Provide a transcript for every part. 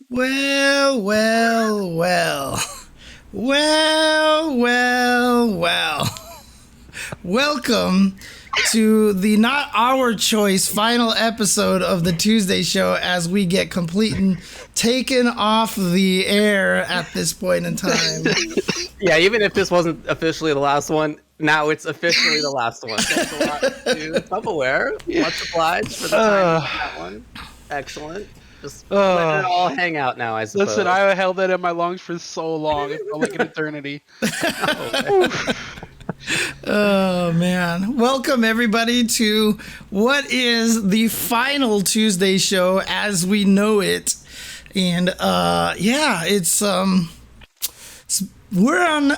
Well, well, well. Well, well, well. Welcome to the not our choice final episode of the Tuesday show as we get complete and taken off the air at this point in time. Yeah, even if this wasn't officially the last one, now it's officially the last one. Thanks a lot to TuboWare. Much obliged for the time on that one. Excellent. Just let it all hang out now, I suppose. Listen, I held that in my lungs for so long. It felt like an eternity. Oh, man. Welcome, everybody, to what is the final Tuesday show as we know it. And, we're on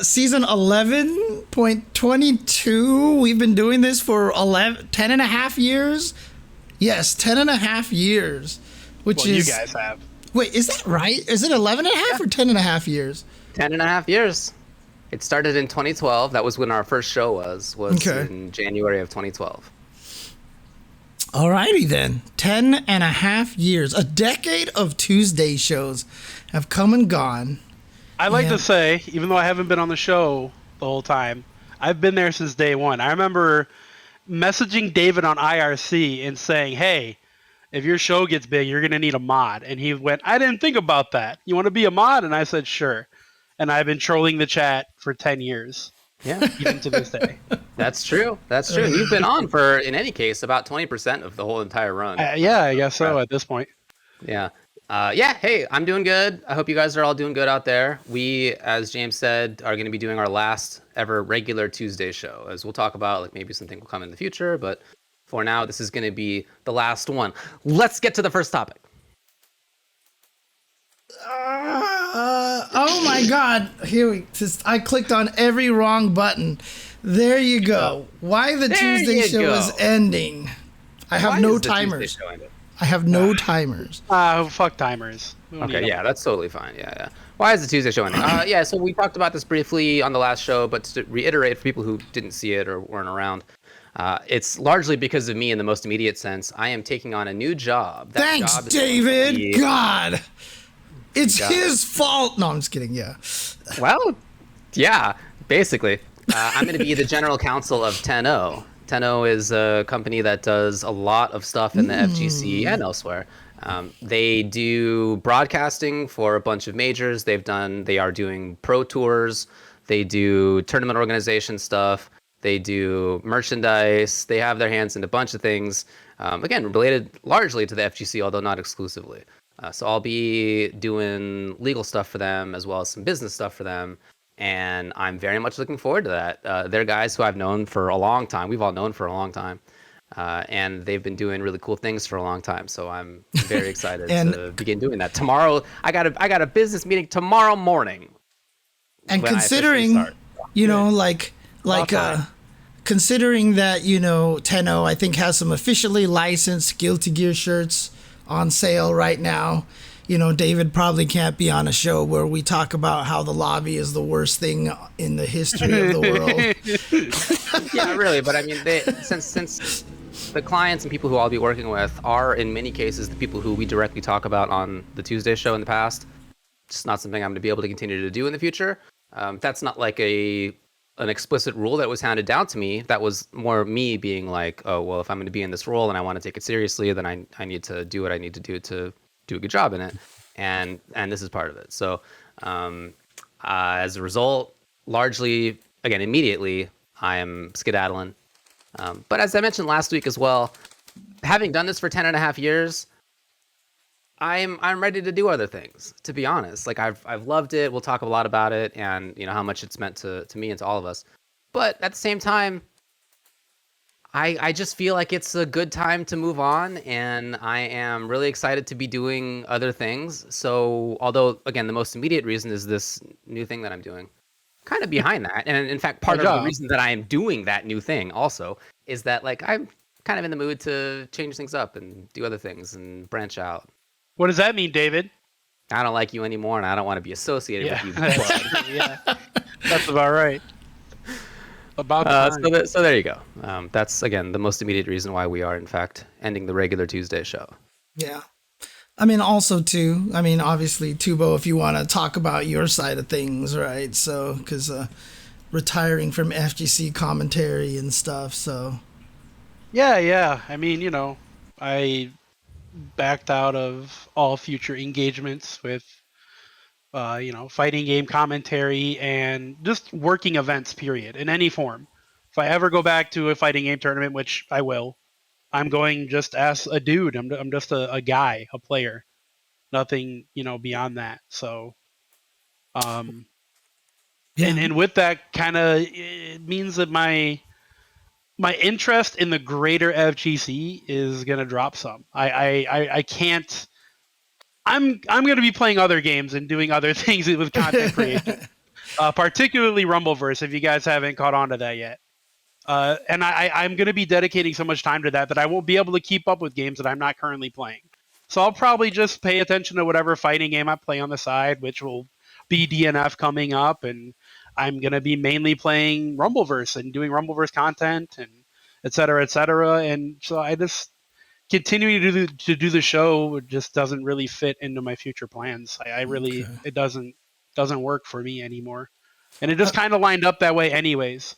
season 11.22. We've been doing this for 10 and a half years. Yes, 10 and a half years. Which is, you guys have. Wait, is that right? Is it 11 and a half or 10 and a half years? 10 and a half years. It started in 2012. That was when our first show was in January of 2012. Alrighty then. 10 and a half years. A decade of Tuesday shows have come and gone. I like to say, even though I haven't been on the show the whole time, I've been there since day one. I remember messaging David on IRC and saying, hey, if your show gets big, you're going to need a mod. And he went, I didn't think about that. You want to be a mod? And I said, sure. And I've been trolling the chat for 10 years. Yeah. Even to this day. That's true. That's true. You've been on for, in any case, about 20% of the whole entire run. Yeah, I guess so at this point. Yeah. Hey, I'm doing good. I hope you guys are all doing good out there. We, as James said, are going to be doing our last ever regular Tuesday show. As we'll talk about, like maybe something will come in the future, but for now, this is going to be the last one. Let's get to the first topic. Oh my God! I clicked on every wrong button. There you go. Why the Tuesday show is ending? I have no timers. I have no timers. Fuck timers. Okay, yeah, that's totally fine. Yeah. Why is the Tuesday show ending? So we talked about this briefly on the last show, but to reiterate for people who didn't see it or weren't around, it's largely because of me in the most immediate sense. I am taking on a new job. Thanks, David. God. It's his fault. No, I'm just kidding. Yeah. Well, yeah, basically. I'm going to be the general counsel of 10O. 10O is a company that does a lot of stuff in the FGC and elsewhere. They do broadcasting for a bunch of majors. They are doing pro tours. They do tournament organization stuff. They do merchandise. They have their hands in a bunch of things, again, related largely to the FGC, although not exclusively. So I'll be doing legal stuff for them as well as some business stuff for them. And I'm very much looking forward to that. They're guys who I've known for a long time. We've all known for a long time. And they've been doing really cool things for a long time. So I'm very excited to begin doing that. Tomorrow, I got a business meeting tomorrow morning. And considering, considering that, 10O, I think, has some officially licensed Guilty Gear shirts on sale right now. David probably can't be on a show where we talk about how the lobby is the worst thing in the history of the world. Yeah, really. But I mean, since the clients and people who I'll be working with are, in many cases, the people who we directly talk about on the Tuesday show in the past, it's not something I'm going to be able to continue to do in the future. That's not like an explicit rule that was handed down to me. That was more me being like, oh, well, if I'm going to be in this role and I want to take it seriously, then I need to do what I need to do a good job in it. And this is part of it. So as a result, largely, again, immediately, I am skedaddling. But as I mentioned last week as well, having done this for 10 and a half years, I'm ready to do other things, to be honest. Like I've loved it. We'll talk a lot about it and how much it's meant to me and to all of us. But at the same time, I just feel like it's a good time to move on, and I am really excited to be doing other things. So although, again, the most immediate reason is this new thing that I'm doing, kind of behind that, and in fact, part of the reason that I am doing that new thing also is that like I'm kind of in the mood to change things up and do other things and branch out. What does that mean, David? I don't like you anymore, and I don't want to be associated with you. Yeah, that's about right. So there you go. That's, again, the most immediate reason why we are, in fact, ending the regular Tuesday show. Yeah. I mean, also too. I mean, obviously, Tubo, if you want to talk about your side of things, right? So, because retiring from FGC commentary and stuff. So, Yeah. I mean, I backed out of all future engagements with, fighting game commentary and just working events, period, in any form. If I ever go back to a fighting game tournament, which I will, I'm going just as a dude. I'm just a guy, a player. Nothing, beyond that. So, um, yeah. and with that, kind of it means that my interest in the greater FGC is gonna drop some. I can't. I'm gonna be playing other games and doing other things with content creation, particularly Rumbleverse. If you guys haven't caught on to that yet, and I'm gonna be dedicating so much time to that I won't be able to keep up with games that I'm not currently playing. So I'll probably just pay attention to whatever fighting game I play on the side, which will be DNF coming up, and I'm gonna be mainly playing Rumbleverse and doing Rumbleverse content and et cetera, et cetera. And so I just continuing to do the show just doesn't really fit into my future plans. I really Okay. it doesn't work for me anymore, and it just kind of lined up that way anyways.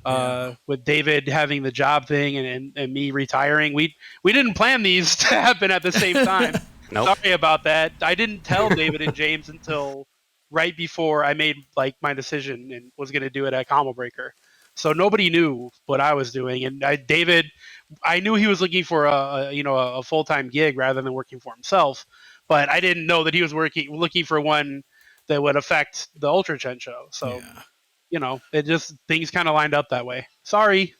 Yeah. With David having the job thing and me retiring, we didn't plan these to happen at the same time. Nope. Sorry about that. I didn't tell David and James until right before I made my decision and was going to do it at Combo Breaker. So nobody knew what I was doing, and David, I knew he was looking for a full-time gig rather than working for himself, but I didn't know that he was looking for one that would affect the Ultra Chen show. So it just things kind of lined up that way. Sorry.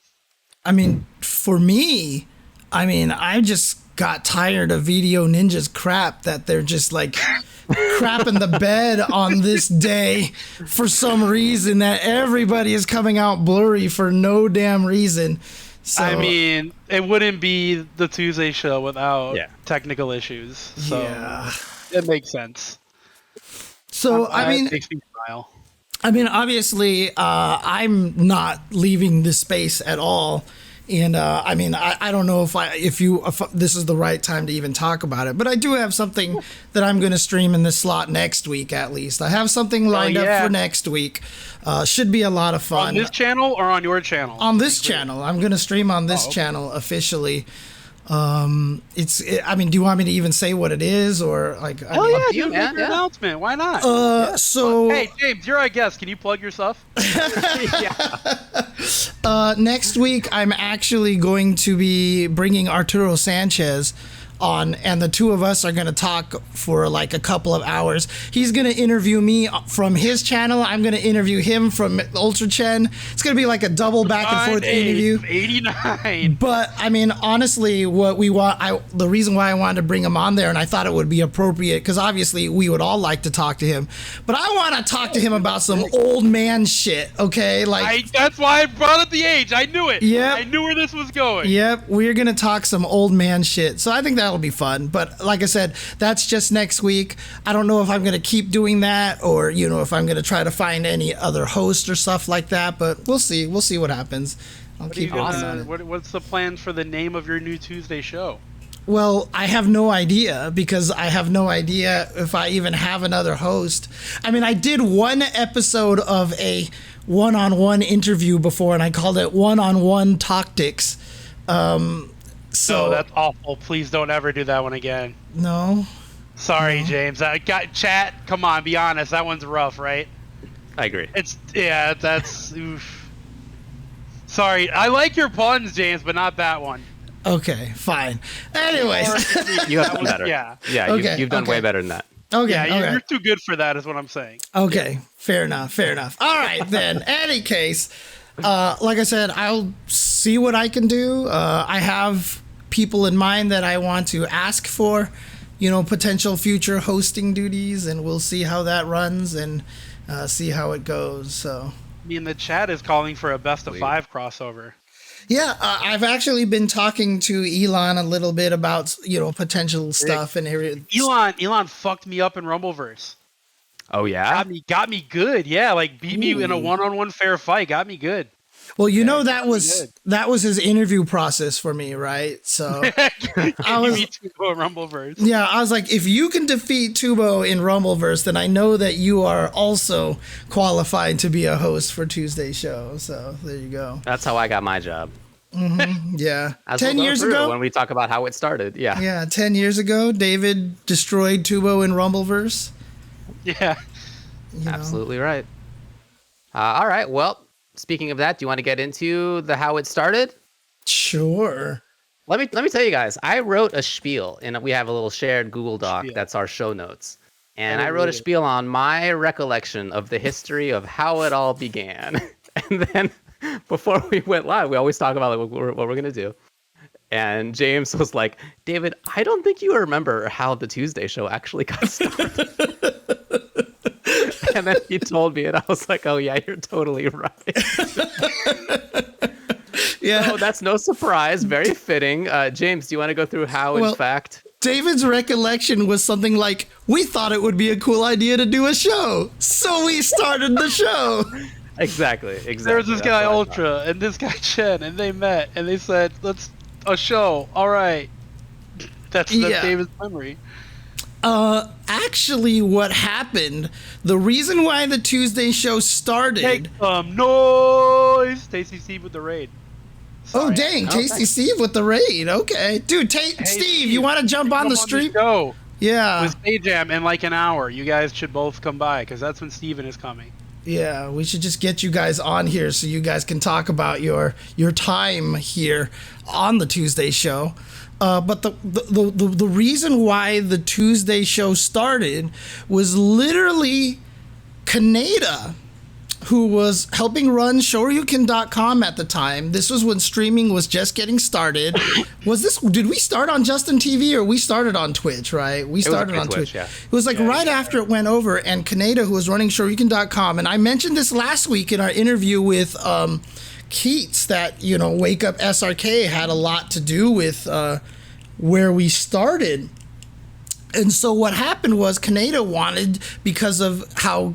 I mean, for me, I just got tired of Video Ninja's crap that they're just like crapping the bed on this day for some reason that everybody is coming out blurry for no damn reason. So, I mean, it wouldn't be the Tuesday show without technical issues. So it makes sense. So, it makes me smile. I mean, obviously, I'm not leaving this space at all. And I don't know if this is the right time to even talk about it, but I do have something that I'm going to stream in this slot next week. At least I have something lined up for next week. Should be a lot of fun. On this channel or on your channel? On this channel, I'm going to stream on this channel officially. I mean, do you want me to even say what it is, or like? You make your announcement. Why not? So hey, James, you're our guest. Can you plug your stuff? Next week, I'm actually going to be bringing Arturo Sanchez on, and the two of us are going to talk for like a couple of hours. He's going to interview me from his channel. I'm going to interview him from Ultra Chen. It's going to be like a double back and forth interview. 89. But I mean, honestly, what we want, the reason why I wanted to bring him on there, and I thought it would be appropriate, because obviously we would all like to talk to him, but I want to talk to him about some old man shit. Okay, that's why I brought up the age. I knew it. Yep. I knew where this was going. Yep, we're gonna talk some old man shit. So I think that'll be fun. But like I said, that's just next week. I don't know if I'm gonna keep doing that, or if I'm gonna try to find any other host or stuff like that. But we'll see. We'll see what happens. I'll keep working on it. What's the plan for the name of your new Tuesday show? Well, I have no idea, because I have no idea if I even have another host. I mean, I did one episode of a one-on-one interview before, and I called it One-on-One Tactics. So that's awful. Please don't ever do that one again. No. Sorry, James. I got chat. Come on, be honest. That one's rough, right? I agree. That's oof. Sorry. I like your puns, James, but not that one. Okay, fine. Anyways, you have done better. You've done way better than that. Okay, you're too good for that, is what I'm saying. Okay, fair enough. All right, then. Any case, like I said, I'll see what I can do. I have people in mind that I want to ask for, potential future hosting duties, and we'll see how that runs and see how it goes. So, I mean, the chat is calling for a best of 5 crossover. Yeah, I've actually been talking to Elon a little bit about potential stuff and everything. Elon fucked me up in Rumbleverse. Oh yeah, got me good. Yeah, like beat me in a one-on-one fair fight. Got me good. Well, that good. was his interview process for me, right? So I was Tubo and Rumbleverse. Yeah, I was like, if you can defeat Tubo in Rumbleverse, then I know that you are also qualified to be a host for Tuesday show. So there you go. That's how I got my job. Yeah. As 10 we'll go years through ago? when we talk about how it started. Yeah. Yeah, 10 years ago, David destroyed Tubo in Rumbleverse. Yeah. Absolutely right. All right. Well, speaking of that, do you want to get into the how it started? Sure. Let me tell you guys. I wrote a spiel, and we have a little shared Google Doc Spiel. that's our show notes. And I wrote a spiel on my recollection of the history of how it all began. And then before we went live, we always talk about like, what we're gonna do. And James was like, "David, I don't think you remember how the Tuesday show actually got started." And then he told me, and I was like, "Oh yeah, you're totally right." Yeah. So that's no surprise. Very fitting. James, do you want to go through how, in fact? David's recollection was something like, we thought it would be a cool idea to do a show, so we started the show. Exactly. There was this guy Ultra and this guy Chen, and they met and they said, "Let's a show." All right, that's David's memory. Actually, what happened? The reason why the Tuesday show started. Make some noise. Tasty Steve with the raid. Oh dang, Tasty Steve with the raid. Okay, dude, Steve, you want to jump on the stream? Go. Yeah. With Stay Jam in like an hour. You guys should both come by because that's when Steven is coming. Yeah, we should just get you guys on here so you guys can talk about your time here on the Tuesday show. But the reason why the Tuesday show started was literally Kaneda, who was helping run Shoryuken.com at the time. This was when streaming was just getting started. Did we start on Justin TV or we started on Twitch, right? We started on Twitch. Yeah. It was like right after it went over, and Kaneda, who was running Shoryuken.com, and I mentioned this last week in our interview with Keats that, Wake Up SRK had a lot to do with where we started. And so what happened was Kaneda wanted, because of how,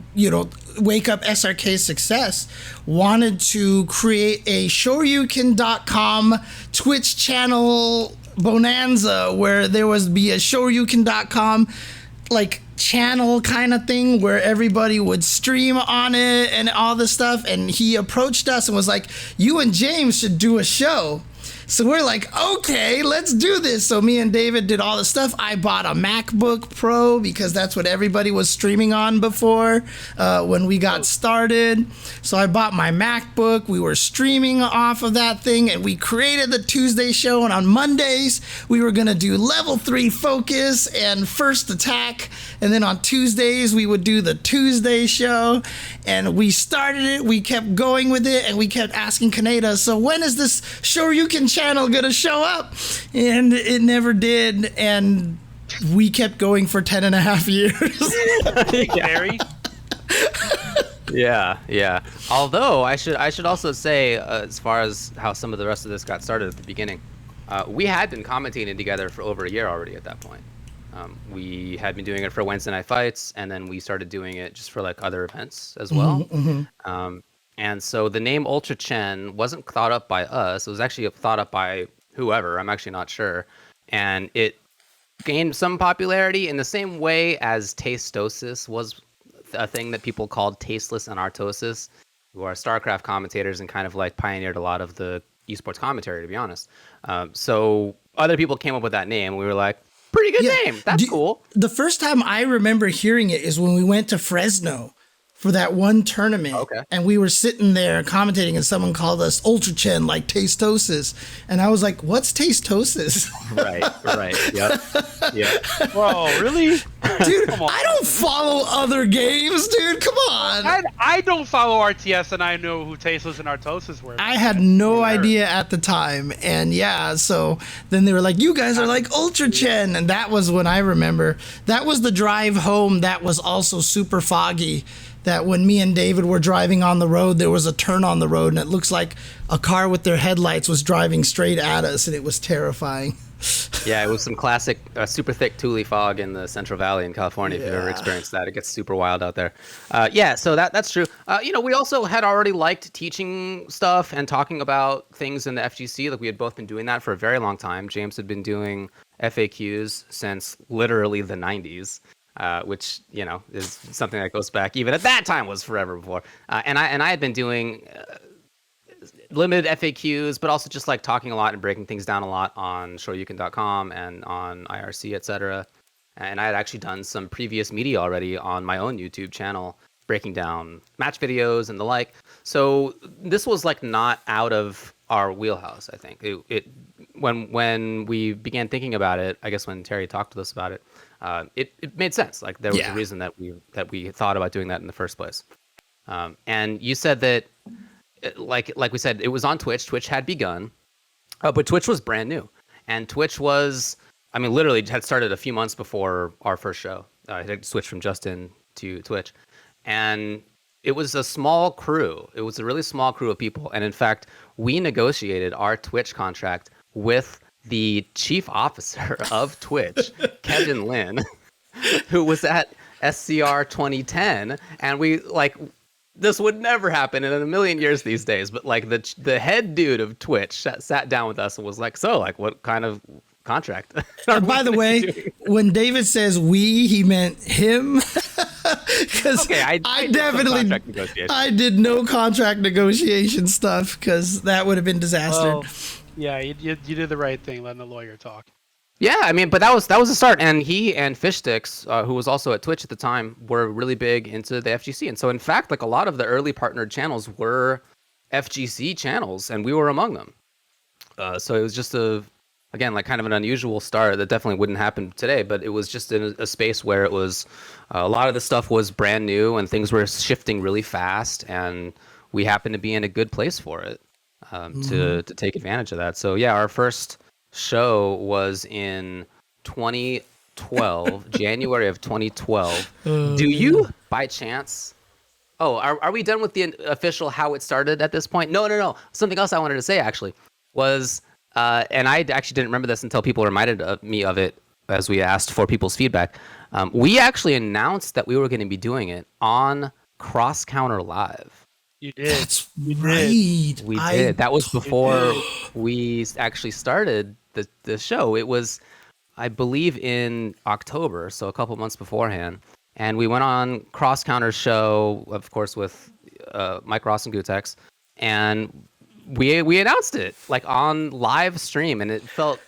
Wake Up SRK's success, wanted to create a Shoryuken.com Twitch channel bonanza where there would be a Shoryuken.com like channel kind of thing where everybody would stream on it and all this stuff. And he approached us and was like, "You and James should do a show." So we're like, okay, let's do this. So me and David did all the stuff. I bought a MacBook Pro because that's what everybody was streaming on before when we got started. So I bought my MacBook. We were streaming off of that thing, and we created the Tuesday show. And on Mondays, we were going to do Level 3 Focus and First Attack. And then on Tuesdays, we would do the Tuesday show. And we started it. We kept going with it. And we kept asking Kaneda, so when is this Shoryuken channel gonna show up? And it never did, and we kept going for 10 and a half years. Gary? Yeah. Although I should also say, as far as how some of the rest of this got started at the beginning, we had been commentating together for over a year already at that point. We had been doing it for Wednesday Night Fights, and then we started doing it just for like other events as well. And so the name Ultra Chen wasn't thought up by us. It was actually thought up by whoever. I'm actually not sure. And it gained some popularity in the same way as Tastosis was a thing that people called Tasteless and Artosis, who are StarCraft commentators and kind of like pioneered a lot of the esports commentary, to be honest. So other people came up with that name. We were like, pretty good name. That's cool. The first time I remember hearing it is when we went to Fresno for that one tournament. Okay. And we were sitting there commentating, and someone called us Ultra Chen, like Tastosis. And I was like, what's Tastosis? Right. Yep. Whoa, really? Dude, I don't follow other games, dude. Come on. I don't follow RTS, and I know who Tasteless and Artosis were. I had no idea at the time. And yeah, so then they were like, you guys are like Ultra Chen. And that was when I remember. That was the drive home that was also super foggy. That when me and David were driving on the road, there was a turn on the road, and it looks like a car with their headlights was driving straight at us, and it was terrifying. Yeah, it was some classic super thick Thule fog in the Central Valley in California. If you've ever experienced that, it gets super wild out there. Yeah, so that's true. We also had already liked teaching stuff and talking about things in the FGC. Like we had both been doing that for a very long time. James had been doing FAQs since literally the 90s. Which is something that goes back even at that time was forever before. And I had been doing limited FAQs, but also just like talking a lot and breaking things down a lot on shoryuken.com and on IRC, etc. And I had actually done some previous media already on my own YouTube channel, breaking down match videos and the like. So this was like not out of our wheelhouse. I think when we began thinking about it, I guess when Terry talked to us about it, it made sense. Like there was a reason that we thought about doing that in the first place. And you said that, like we said, it was on Twitch. Twitch had begun, but Twitch was brand new, and Twitch was, literally had started a few months before our first show. It had switched from Justin to Twitch, and it was a small crew. It was a really small crew of people, and in fact, we negotiated our Twitch contract with the chief officer of Twitch, Kevin Lin, who was at SCR 2010, and we this would never happen in a million years these days, but like the head dude of Twitch sat down with us and was like, so like what kind of contract? And by the way, when David says we, he meant him. Because I definitely did no contract negotiation stuff because that would have been disaster. Well, yeah, you did the right thing, letting the lawyer talk. Yeah, but that was the start, and he and Fishsticks, who was also at Twitch at the time, were really big into the FGC, and so in fact, like a lot of the early partnered channels were FGC channels, and we were among them. So it was just again, like kind of an unusual start that definitely wouldn't happen today, but it was just in a space where it was a lot of the stuff was brand new and things were shifting really fast, and we happened to be in a good place for it to take advantage of that. So yeah, our first show was in 2012, January of 2012. Do you, by chance... Oh, are we done with the official how it started at this point? No. Something else I wanted to say, actually, was... and I actually didn't remember this until people reminded me of it as we asked for people's feedback. We actually announced that we were going to be doing it on Cross Counter Live. You did. That's right. We did. That was before we actually started the show. It was, I believe, in October, so a couple months beforehand. And we went on Cross Counter's show, of course, with Mike Ross and Gutex, and we announced it like on live stream, and it felt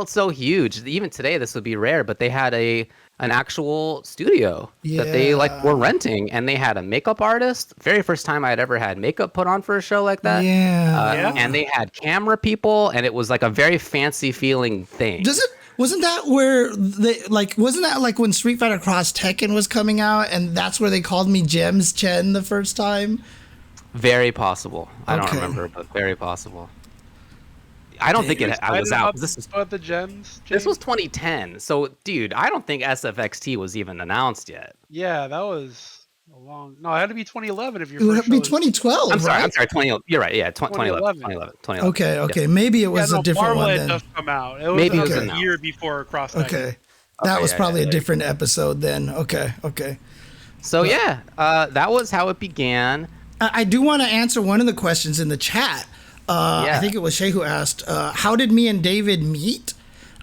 so huge. Even today, this would be rare, but they had an actual studio that they were renting, and they had a makeup artist. Very first time I had ever had makeup put on for a show like that. And they had camera people, and it was like a very fancy feeling thing. Wasn't that where wasn't that like when Street Fighter Cross Tekken was coming out, and that's where they called me Gems Chen the first time? Very possible. I don't remember, but very possible. I don't think I was out. This is about the gems. This was 2010. So, dude, I don't think SFXT was even announced yet. Yeah, that was a long. No, it had to be 2011 if you're. It would have to be 2012. I'm sorry. Right? 20. You're right. Yeah, 2011. Okay. Maybe it was a different one then. Just come out. It was maybe it was a year before Cross. Okay. That was probably a different episode then. Okay. So that was how it began. I do want to answer one of the questions in the chat. I think it was Shay who asked, how did me and David meet?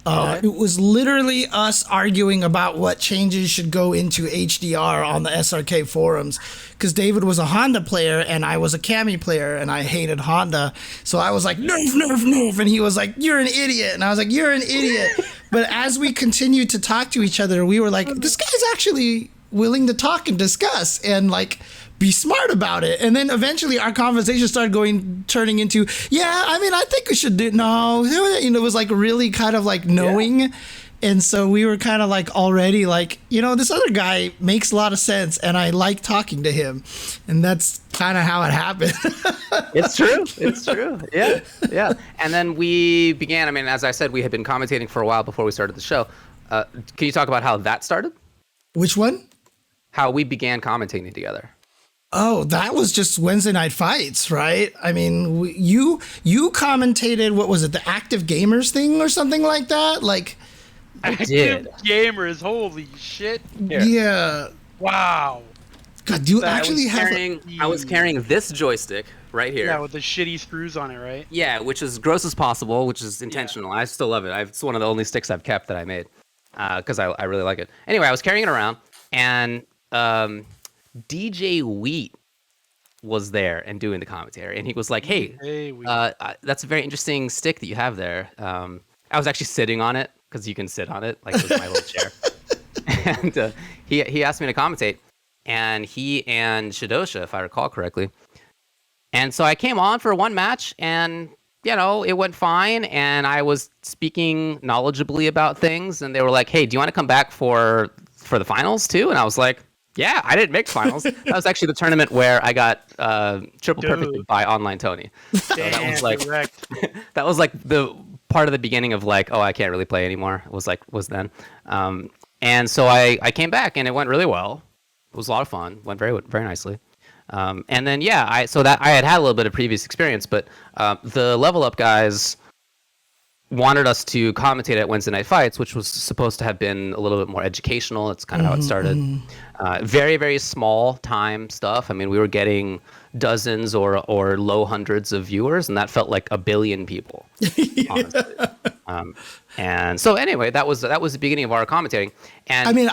It was literally us arguing about what changes should go into HDR on the SRK forums, because David was a Honda player and I was a Cammy player, and I hated Honda. So I was like, nerf. And he was like, you're an idiot. And I was like, you're an idiot. But as we continued to talk to each other, we were like, this guy's actually willing to talk and discuss and like be smart about it. And then eventually our conversation started turning into, I think we should do, no, it was like really kind of like knowing. Yeah. And so we were kind of like already like, this other guy makes a lot of sense and I like talking to him. And that's kind of how it happened. It's true. Yeah. And then we began, as I said, we had been commentating for a while before we started the show. Can you talk about how that started? Which one? How we began commentating together. Oh, that was just Wednesday Night Fights, right? I mean, you commentated, what was it, the Active Gamers thing or something like that? Like, I did. Gamers, holy shit. Here. Yeah. Wow. God, do you actually have... I was carrying this joystick right here. Yeah, with the shitty screws on it, right? Yeah, which is gross as possible, which is intentional. I still love it. It's one of the only sticks I've kept that I made because I really like it. Anyway, I was carrying it around, and DJ Wheat was there and doing the commentary, and he was like, "Hey, that's a very interesting stick that you have there." I was actually sitting on it because you can sit on it, like it was my little chair. And he asked me to commentate, and he and Shidosha, if I recall correctly. And so I came on for one match, and it went fine, and I was speaking knowledgeably about things, and they were like, "Hey, do you want to come back for the finals too?" And I was like, "Yeah, I didn't make finals." That was actually the tournament where I got triple perfected by Online Tony. So that was like that was like the part of the beginning of like, oh, I can't really play anymore. Was then. And so I came back, and it went really well. It was a lot of fun. Went very, very nicely. And then I had a little bit of previous experience, but the Level Up guys wanted us to commentate at Wednesday Night Fights, which was supposed to have been a little bit more educational. That's kind of how it started. Very, very small time stuff. I mean, we were getting dozens or low hundreds of viewers, and that felt like a billion people, honestly. And so anyway, that was the beginning of our commentating. And I mean,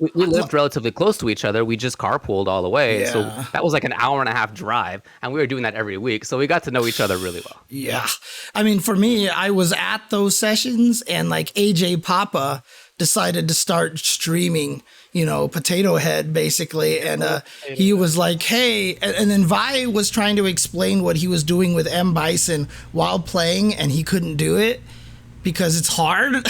we lived relatively close to each other. We just carpooled all the way. Yeah. So that was like an hour and a half drive, and we were doing that every week. So we got to know each other really well. Yeah. I mean, for me, I was at those sessions, and like AJ Papa decided to start streaming, Potato Head basically. And he was like, hey, and then Vi was trying to explain what he was doing with M. Bison while playing, and he couldn't do it because it's hard.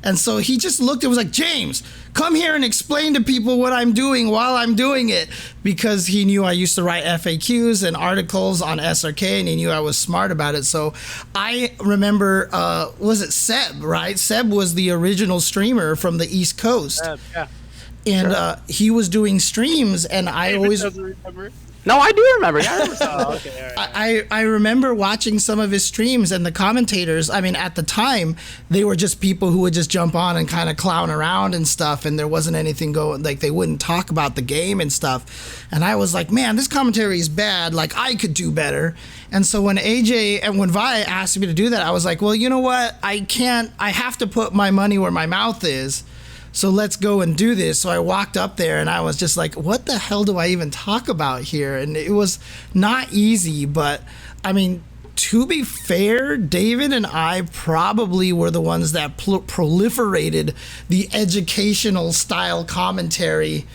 And so he just looked and was like, James, come here and explain to people what I'm doing while I'm doing it, because he knew I used to write FAQs and articles on SRK, and he knew I was smart about it. So I remember, was it Seb, right? Seb was the original streamer from the East Coast. Yeah. And he was doing streams, and I always... No, I do remember. Yeah, I remember. Oh, okay, all right. I remember watching some of his streams, and the commentators, I mean, at the time, they were just people who would just jump on and kind of clown around and stuff, and there wasn't anything going, like they wouldn't talk about the game and stuff. And I was like, man, this commentary is bad. Like, I could do better. And so when Vi asked me to do that, I was like, well, you know what? I have to put my money where my mouth is. So let's go and do this. So I walked up there, and I was just like, what the hell do I even talk about here? And it was not easy, but I mean, to be fair, David and I probably were the ones that proliferated the educational style commentary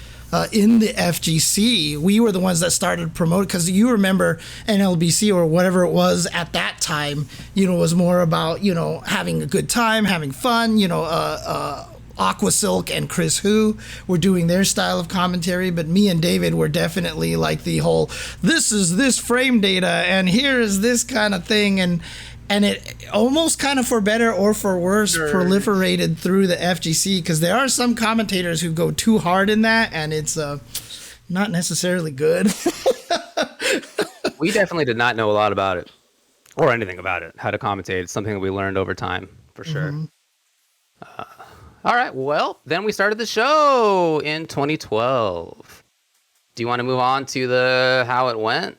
in the FGC. We were the ones that started promoting, because you remember NLBC or whatever it was at that time, was more about, having a good time, having fun, Aqua Silk and Chris Hu were doing their style of commentary, but me and David were definitely like the whole, this is this frame data and here is this kind of thing, and it almost kind of, for better or for worse, proliferated through the FGC, because there are some commentators who go too hard in that, and it's not necessarily good. We definitely did not know a lot about it, or anything about it, how to commentate. It's something that we learned over time, for sure. All right, well, then we started the show in 2012. Do you want to move on to the how it went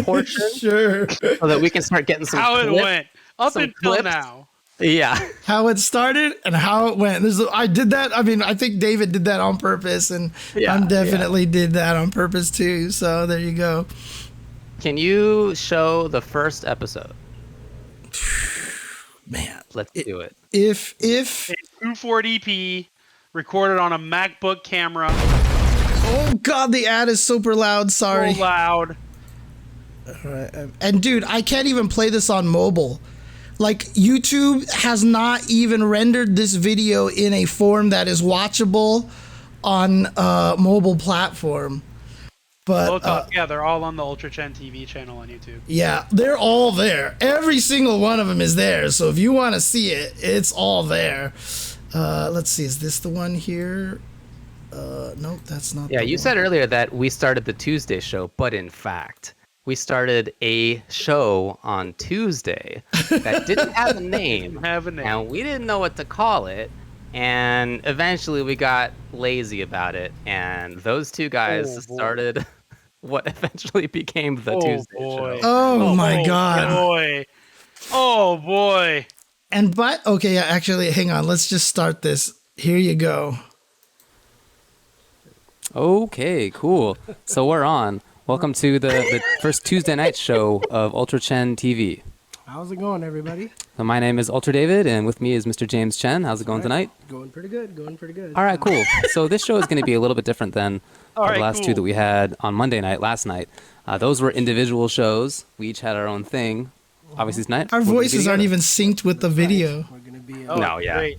portion? Sure. So that we can start getting some how clips, it went up until clips. now. Yeah. How it started and how it went. I did that. I mean, I think David did that on purpose, and I definitely did that on purpose too. So there you go. Can you show the first episode? Man, let's do it. If 240p, recorded on a MacBook camera. Oh God, the ad is super loud. Sorry. So loud. All right, and dude, I can't even play this on mobile. Like, YouTube has not even rendered this video in a form that is watchable on a mobile platform. But they're all on the Ultra Chen TV channel on YouTube. Yeah, they're all there. Every single one of them is there. So if you want to see it, it's all there. Let's see. Is this the one here? Nope, that's not. Yeah, the you one. said earlier that we started the Tuesday show, but in fact, we started a show on Tuesday that didn't have a name, and we didn't know what to call it. And eventually, we got lazy about it, and those two guys started what eventually became the Tuesday show. Oh my god. Boy. Oh boy. Okay, yeah, actually, hang on. Let's just start this. Here you go. Okay, cool. So we're on. Welcome to the first Tuesday night show of Ultra Chen TV. How's it going, everybody? So my name is UltraDavid, and with me is Mr. James Chen. How's it going tonight? Going pretty good. All right, cool. So this show is going to be a little bit different than the last two that we had on Monday night, last night. Those were individual shows. We each had our own thing. Obviously tonight, Our voices aren't even synced with the video. We're gonna be.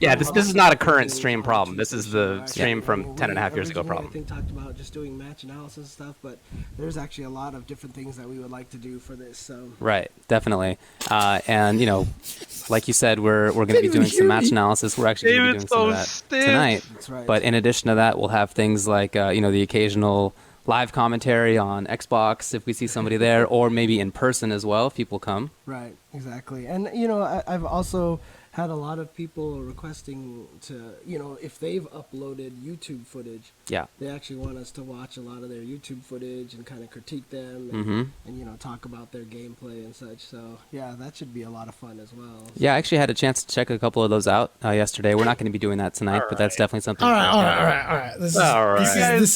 Yeah. This is not a current stream problem. This is the stream from 10 and a half years ago problem. I think talked about just doing match analysis and stuff, but there's actually a lot of different things that we would like to do for this. So. Right, definitely. And like you said, we're going to be doing some match analysis. We're actually going to be doing some of that tonight. That's right. But in addition to that, we'll have things like the occasional live commentary on Xbox if we see somebody there, or maybe in person as well if people come. Right, exactly. And I've also had a lot of people requesting to, if they've uploaded YouTube footage, they actually want us to watch a lot of their YouTube footage and kind of critique them and talk about their gameplay and such. So, yeah, that should be a lot of fun as well. So. Yeah, I actually had a chance to check a couple of those out yesterday. We're not going to be doing that tonight, but that's definitely something. All right. This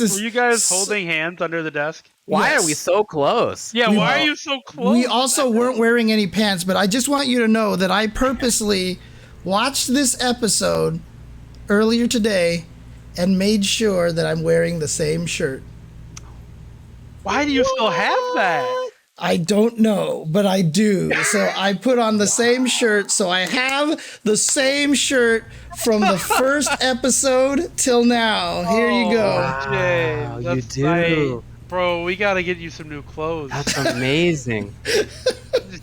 is. Were you guys holding hands under the desk? Why are we so close? Yeah, why are you so close? We also weren't wearing any pants, but I just want you to know that I purposely watched this episode earlier today and made sure that I'm wearing the same shirt. Why do you still have that? I don't know, but I do. So I put on the same shirt. So I have the same shirt from the first episode till now. Here you go. Wow, you do. Bro, we gotta get you some new clothes. That's amazing.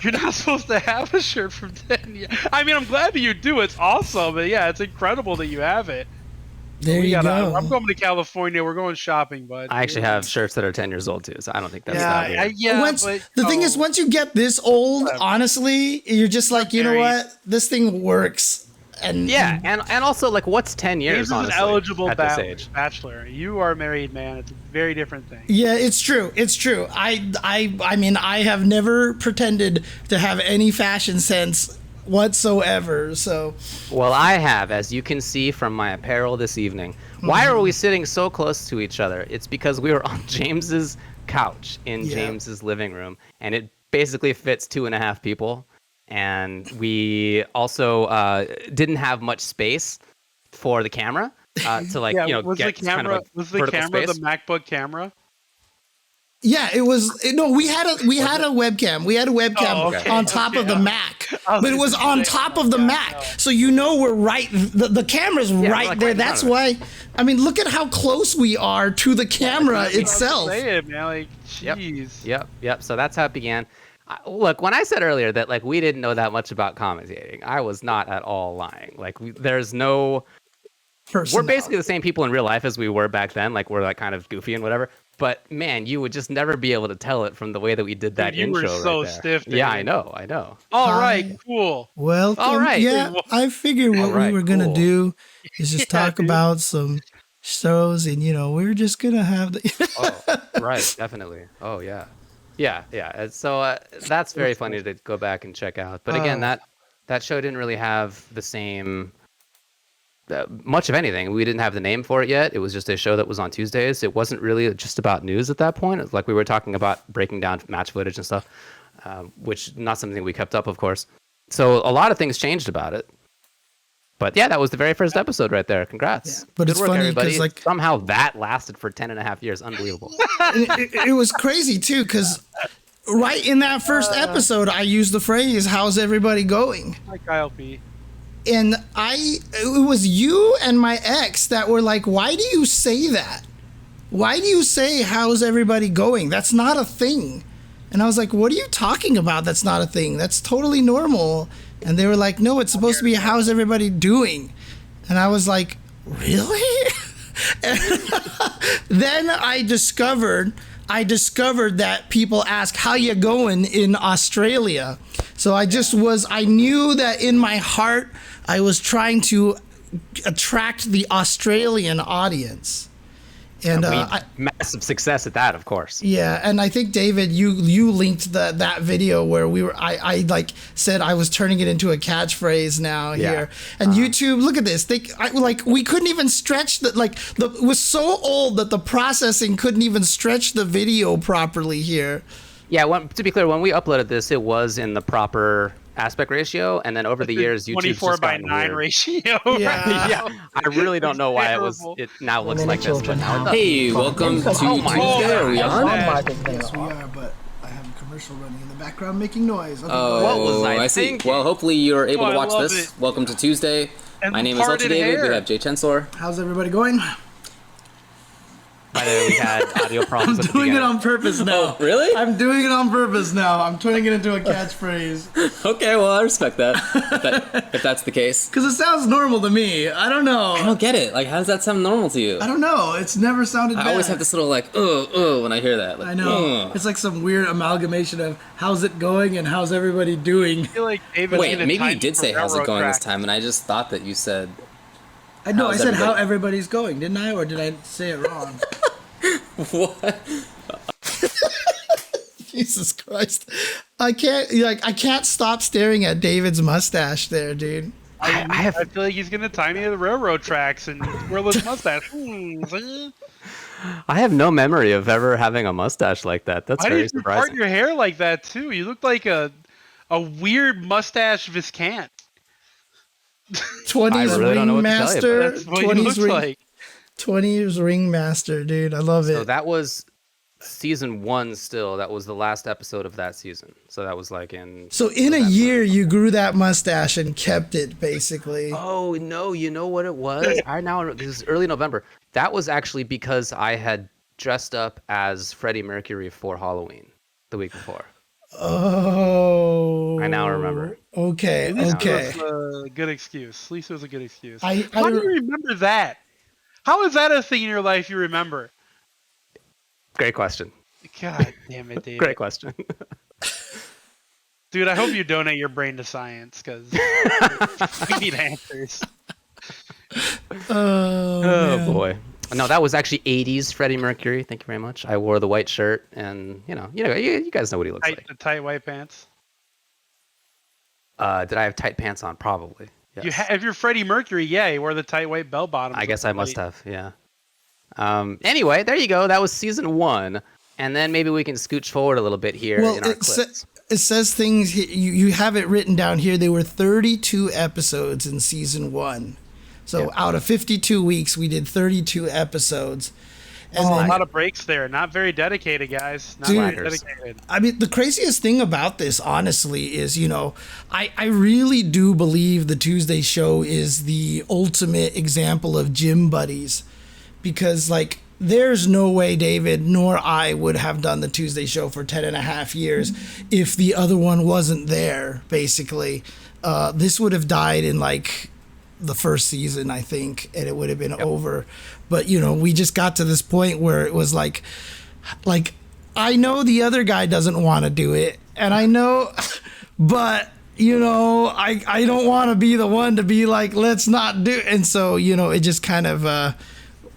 You're not supposed to have a shirt from 10 years. I mean, I'm glad that you do. It's awesome. But yeah, it's incredible that you have it. There you go. I'm going to California. We're going shopping, bud. I actually have shirts that are 10 years old too, so I don't think that's that weird. The thing is, once you get this old, honestly, you're just like, you know what? This thing works. And also, like, what's 10 years, James honestly, is an eligible at this age? bachelor. You are a married man. It's a very different thing. Yeah, it's true. I mean, I have never pretended to have any fashion sense whatsoever. So, well, I have, as you can see from my apparel this evening. Why are we sitting so close to each other? It's because we were on James's couch in James's living room, and it basically fits 2.5 people. And we also didn't have much space for the camera to get kind of a vertical space. The MacBook camera? Yeah, it was. No, we had a webcam. We had a webcam on top of the Mac, but it was on top of the Mac. So we're right. The camera's right there. That's why. I mean, look at how close we are to the camera itself. Jeez. Yep. So that's how it began. Look, when I said earlier that like we didn't know that much about commentating, I was not at all lying. Like there's no. We're basically the same people in real life as we were back then. Like we're like kind of goofy and whatever. But man, you would just never be able to tell it from the way that we did that intro. You were so right stiff. Yeah, I know. All right, cool. Welcome. All right. Yeah, I figured what we were gonna do is just talk about some shows, and we're just gonna have the. Right, definitely. Oh yeah. Yeah. So that's very funny to go back and check out. But again, that show didn't really have the same much of anything. We didn't have the name for it yet. It was just a show that was on Tuesdays. It wasn't really just about news at that point. It was like we were talking about breaking down match footage and stuff, which not something we kept up, of course. So a lot of things changed about it. But yeah, that was the very first episode right there. Congrats. Yeah, but Good it's work, funny everybody. because Somehow that lasted for 10.5 years. Unbelievable. it was crazy too, because right in that first episode, I used the phrase, "How's everybody going?" Like Kyle P. And it was you and my ex that were like, "Why do you say that? Why do you say, how's everybody going? That's not a thing." And I was like, "What are you talking about? That's not a thing. That's totally normal." And they were like, "No, it's supposed to be, how's everybody doing?" And I was like, "Really?" then I discovered that people ask how you going in Australia. So I knew that in my heart I was trying to attract the Australian audience. And massive success at that, of course. Yeah, and I think David, you linked that video where I like said I was turning it into a catchphrase now here. And YouTube, look at this. We couldn't even stretch it was so old that the processing couldn't even stretch the video properly here. Yeah, to be clear, when we uploaded this, it was in the proper aspect ratio, and then over the years, YouTube's 24:9 ratio. Yeah. I really don't know why it now looks like this, but now it does. Hey, welcome to Tuesday. Are we on? Yes, we are, but I have a commercial running in the background making noise. Okay, What was I see. thinking? Well, hopefully you're able to watch love this. it. Welcome to Tuesday. And My name is parted UltraDavid. hair. We have Chen. how's everybody going? By the way, we had audio I'm problems at the doing it beginning. on purpose now. Oh, really? I'm doing it on purpose now. I'm turning it into a catchphrase. Okay, well, I respect that. if that's the case. Because it sounds normal to me. I don't know. I don't get it. Like, how does that sound normal to you? I don't know. It's never sounded bad. I always have this little, like, when I hear that. Like, I know. It's like some weird amalgamation of how's it going and how's everybody doing. I feel like David's Wait, gonna maybe time you did for say how's it railroad going this tracks. time, and I just thought that you said... I know. I How's said how everybody- everybody's going, didn't I? Or did I say it wrong? What? Jesus Christ. I can't stop staring at David's mustache there, dude. I feel like he's gonna tie me to the railroad tracks and twirl his mustache. See? I have no memory of ever having a mustache like that. That's Why very did you part surprising. your hair like that too? You look like a weird mustache Viscant. 20s I really don't know what to tell you, ringmaster. That's what he looks like. 20s ringmaster, dude. I love it. So that was season 1 still. That was the last episode of that season. So that was like in... So in a year, you grew that mustache and kept it, basically. Oh, no, you know what it was? This is early November. That was actually because I had dressed up as Freddie Mercury for Halloween the week before. Oh. I now remember. Okay, okay. It was a good excuse. At least it was a good excuse. I How do you remember that? How is that a thing in your life you remember? Great question. God damn it, Dave. Great question. Dude, I hope you donate your brain to science because we need answers. Oh, boy. No, that was actually 80s Freddie Mercury. Thank you very much. I wore the white shirt, and you guys know what he looks like. The tight white pants. Did I have tight pants on? Probably. Yes. If you're Freddie Mercury, yeah, you wore the tight white bell bottoms. I guess I must have. Yeah. Anyway, there you go. That was season 1, and then maybe we can scooch forward a little bit here in our clips. It says things. You have it written down here. There were 32 episodes in season 1. So out of 52 weeks, we did 32 episodes. And a lot of breaks there. Not very dedicated, guys. Not very dedicated. I mean, the craziest thing about this, honestly, is, I really do believe the Tuesday show is the ultimate example of gym buddies. Because, there's no way David nor I would have done the Tuesday show for 10 and a half years if the other one wasn't there, basically. This would have died in, the first season, I think, and it would have been over. But, we just got to this point where it was like I know the other guy doesn't want to do it, and I know, but, I don't want to be the one to be like, let's not do it. And so, it just kind of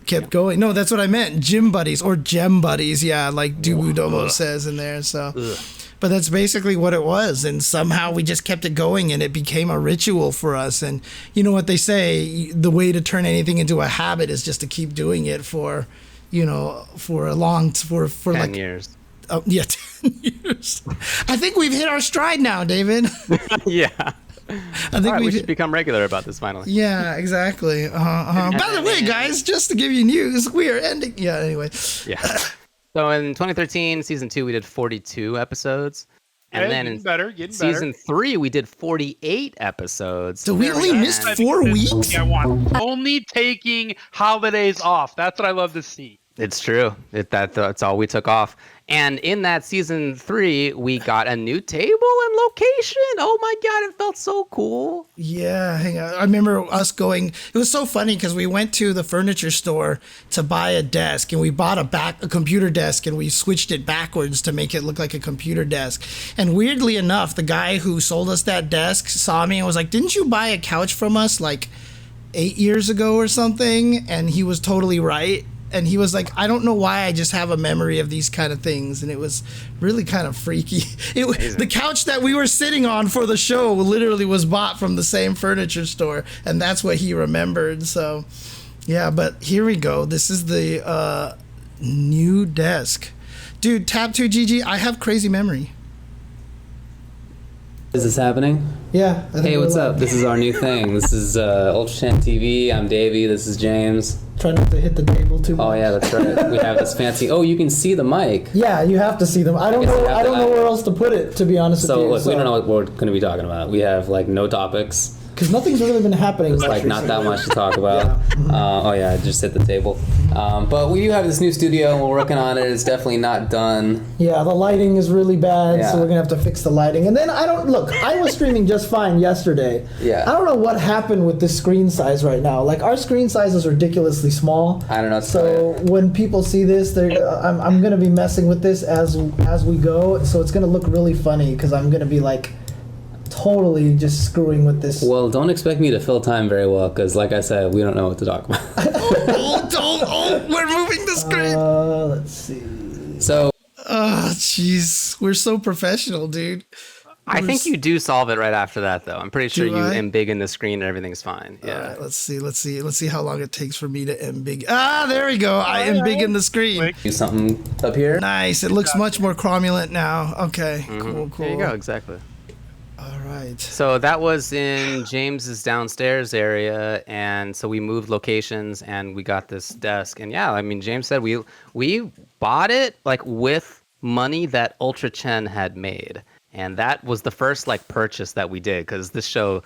kept going. No, that's what I meant. Gym buddies or gem buddies. Yeah, like Dubu says in there. So. Ugh. But that's basically what it was. And somehow we just kept it going and it became a ritual for us. And you know what they say, the way to turn anything into a habit is just to keep doing it for 10 years. Yeah, 10 years. I think we've hit our stride now, David. Yeah. I think we should become regular about this finally. Yeah, exactly. By the way, guys, just to give you news, we are ending. Yeah, anyway. Yeah. So in 2013, season 2, we did 42 episodes. And then in season 3, we did 48 episodes. So we only missed 4 weeks? Only taking holidays off. That's what I love to see. It's true. That's all we took off. And in that season 3, we got a new table and location. Oh my god, it felt so cool. Yeah, hang on. I remember us going. It was so funny because we went to the furniture store to buy a desk, and we bought a computer desk, and we switched it backwards to make it look like a computer desk. And weirdly enough, the guy who sold us that desk saw me and was like, "Didn't you buy a couch from us like 8 years ago or something?" And he was totally right. And he was like, "I don't know why, I just have a memory of these kind of things." And it was really kind of freaky. The couch that we were sitting on for the show literally was bought from the same furniture store. And that's what he remembered. So, yeah, but here we go. This is the new desk. Dude, Tab2GG, I have crazy memory. Is this happening? Yeah. Hey, what's up? This is our new thing. This is UltraDavid TV. I'm Davey. This is James. Try not to hit the table too much. Oh yeah, that's right. We have this fancy. Oh, you can see the mic. Yeah, you have to see them. I don't know where else to put it, to be honest with you. So look, we don't know what we're going to be talking about. We have like no topics. Because nothing's really been happening. There's like not that much to talk about. Oh yeah, just hit the table. But we do have this new studio, and we're working on it. It's definitely not done. Yeah, the lighting is really bad, Yeah. so we're gonna have to fix the lighting. And then I was streaming just fine yesterday. Yeah. I don't know what happened with this screen size right now. Like our screen size is ridiculously small. I don't know. So when people see this, I'm gonna be messing with this as we go. So it's gonna look really funny because I'm gonna be like totally just screwing with this. Well, don't expect me to fill time very well, because like I said, we don't know what to talk about. We're moving the screen. Let's see. So. Oh, jeez, we're so professional, dude. I think you do solve it right after that, though. I'm pretty sure you embiggen the screen and everything's fine. Yeah. All right, let's see how long it takes for me to embiggen. There we go. I embiggen the screen. Do something up here. Nice. It looks much more cromulent now. Okay. Cool. There you go. Exactly. All right. So that was in James's downstairs area, and so we moved locations and we got this desk. And yeah, I mean, James said we bought it like with money that Ultra Chen had made, and that was the first like purchase that we did because this show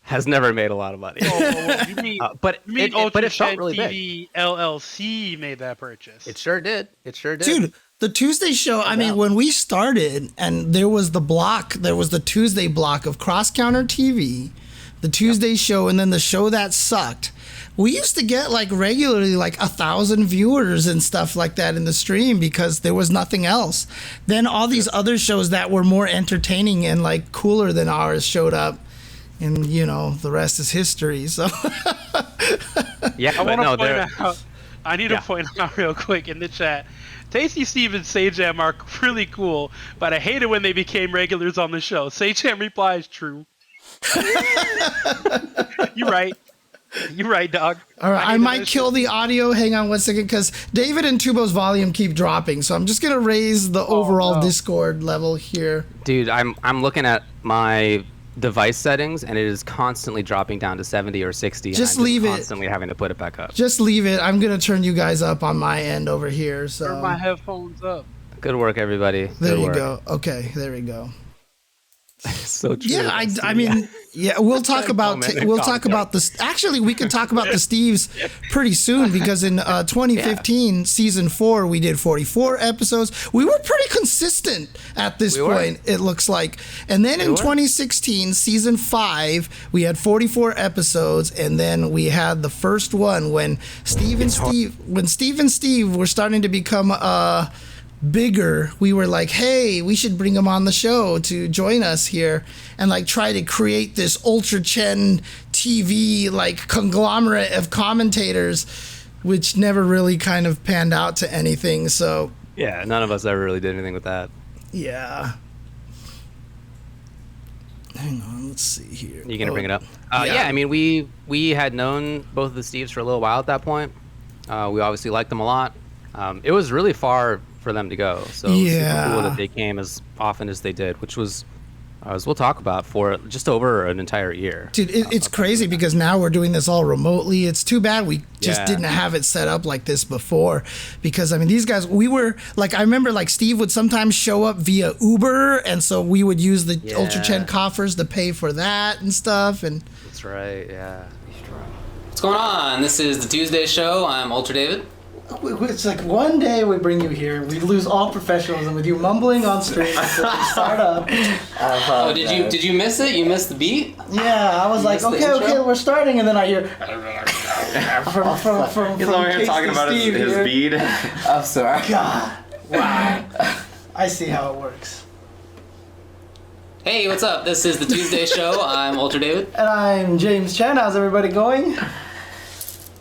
has never made a lot of money. You mean, but it felt really TV big. LLC made that purchase. It sure did. Dude, the Tuesday show, I mean, when we started and there was the Tuesday block of Cross Counter TV, the Tuesday show, and then the show that sucked. We used to get like regularly like 1,000 viewers and stuff like that in the stream because there was nothing else. Then all these other shows that were more entertaining and like cooler than ours showed up. And, you know, the rest is history. So, yeah, I need to point out real quick in the chat. Tasty Steve and Sajam are really cool, but I hate it when they became regulars on the show. Sajam replies, "True." You're right. You're right, dog. All right, I might kill the audio. Hang on 1 second, because David and Tubo's volume keep dropping. So I'm just gonna raise the overall Discord level here. Dude, I'm looking at my device settings and it is constantly dropping down to 70 or 60. Just and I'm leave it. Constantly having to put it back up. Just leave it. I'm gonna turn you guys up on my end over here. So turn my headphones up. Good work, everybody. There you go. Okay, there we go. So true. Yeah, I mean, yeah, we'll talk about this. Actually, we can talk about the Steves pretty soon because in 2015 season 4 we did 44 episodes. We were pretty consistent at this point. It looks like, and then in 2016 season 5 we had 44 episodes, and then we had the first one when Steve and Steve were starting to become bigger. We were like, hey, we should bring him on the show to join us here and like try to create this Ultra Chen TV like conglomerate of commentators, which never really kind of panned out to anything. So yeah, none of us ever really did anything with that. Yeah. Hang on, let's see here. You gonna bring it up? Yeah, I mean, we had known both of the Steves for a little while at that point. We obviously liked them a lot. It was really far for them to go, so it was super cool that they came as often as they did, which was, as we'll talk about, for just over an entire year. Dude, it's crazy because now we're doing this all remotely. It's too bad we just didn't have it set up like this before, because I mean, these guys, we were like, I remember like Steve would sometimes show up via Uber, and so we would use the Ultra Chen coffers to pay for that and stuff. And that's right. Yeah. What's going on? This is the Tuesday show. I'm UltraDavid. It's like one day we bring you here, we lose all professionalism with you mumbling on stream before we start up. Oh, did you miss it? You missed the beat? Yeah, I was like, okay, we're starting, and then I hear from He's over here talking about his bead. I'm sorry. God, wow. I see how it works. Hey, what's up? This is the Tuesday show. I'm UltraDavid. And I'm James Chen. How's everybody going?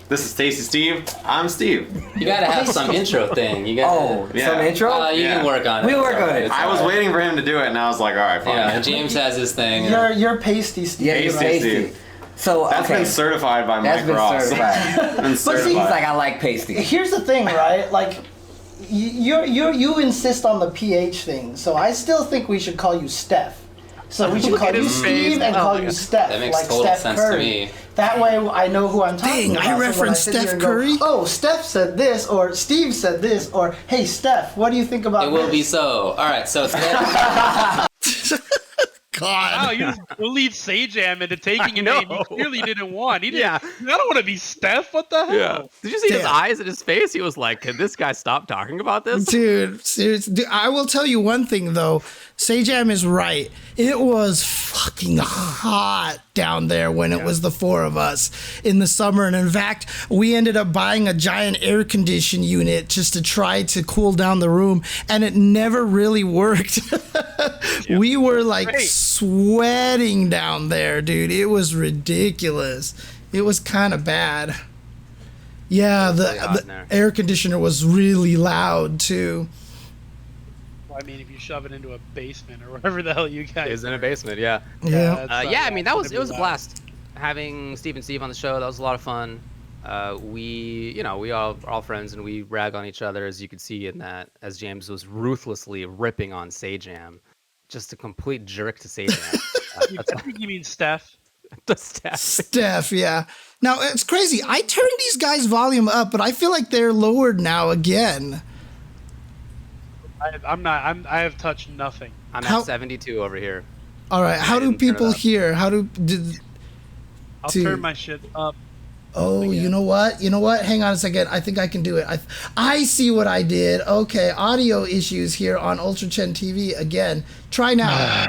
This is Tasty Steve. I'm Steve. You gotta have some intro thing. You gotta. Yeah. Some intro? You can work on it. We work on it. I was waiting for him to do it, and I was like, all right, fine. Yeah, James has his thing. You're pasty, Steve. Yeah, you're Tasty. pasty. So That's been certified by Mike Ross. certified. Been But certified. he's like, I like pasty. Here's the thing, right? Like, you insist on the PH thing, so I still think we should call you Steph. So we should Look call at you his Steve face. and call you Steph, That makes like total Steph sense Curry. to me. That way I know who I'm talking Dang, about. I So when referenced sit here Steph and go, Curry? oh, Steph said this, or Steve said this, or hey, Steph, what do you think about It will this? be so. All right, so it's Wow, God. you just bullied Sajam into taking a name he clearly didn't want. He didn't. Yeah. I don't want to be Steph. What the hell? Yeah. Did you see his Damn. eyes and his face? He was like, "Can this guy stop talking about this?" Dude, seriously. Dude, I will tell you one thing, though. Sajam is right. It was fucking hot down there when it was the four of us in the summer. And in fact, we ended up buying a giant air condition unit just to try to cool down the room. And it never really worked. We were like Great. sweating down there, dude. It was ridiculous. It was kind of bad. Yeah, really hot in the there. air conditioner was really loud, too. I mean, if you shove it into a basement or wherever the hell you guys. He's in a basement. Yeah. Yeah. Yeah. I mean, that was gonna it was be a loud. blast having Steve and Steve on the show. That was a lot of fun. We all are all friends and we rag on each other, as you could see in that, as James was ruthlessly ripping on Sajam, just a complete jerk to Sajam. I think you mean Steph. That's Steph. Steph, yeah. Now, it's crazy. I turned these guys' volume up, but I feel like they're lowered now again. I'm not. I have touched nothing. I'm How- at 72 over here. All right, how do didn't turn it people up. hear? I'll Dude. turn my shit up. Oh, you know what? You know what? Hang on a second. I think I can do it. I see what I did. Okay, audio issues here on Ultra Chen TV again. Try now.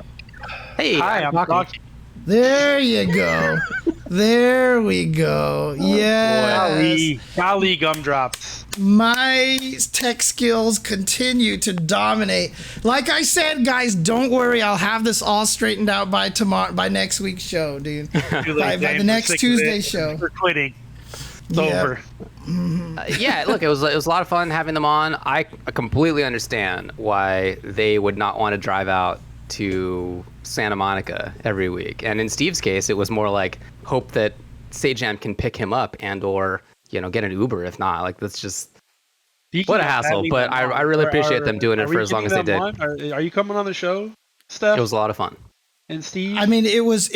Hey, Hi, I'm talking. There you go. There we go. Yes. Golly gumdrops. My tech skills continue to dominate. Like I said, guys, don't worry. I'll have this all straightened out by tomorrow, by next week's show, dude. Too late, by James. the We're next sick of Tuesday it. show. We're quitting. It's Yeah. over. Yeah, look, it was a lot of fun having them on. I completely understand why they would not want to drive out to Santa Monica every week. And in Steve's case, it was more like hope that Sajam can pick him up and or get an Uber if not. Like that's just what a hassle. But I really appreciate them doing it for as long as they did. Are you coming on the show, Steph? It was a lot of fun. And Steve? I mean, it was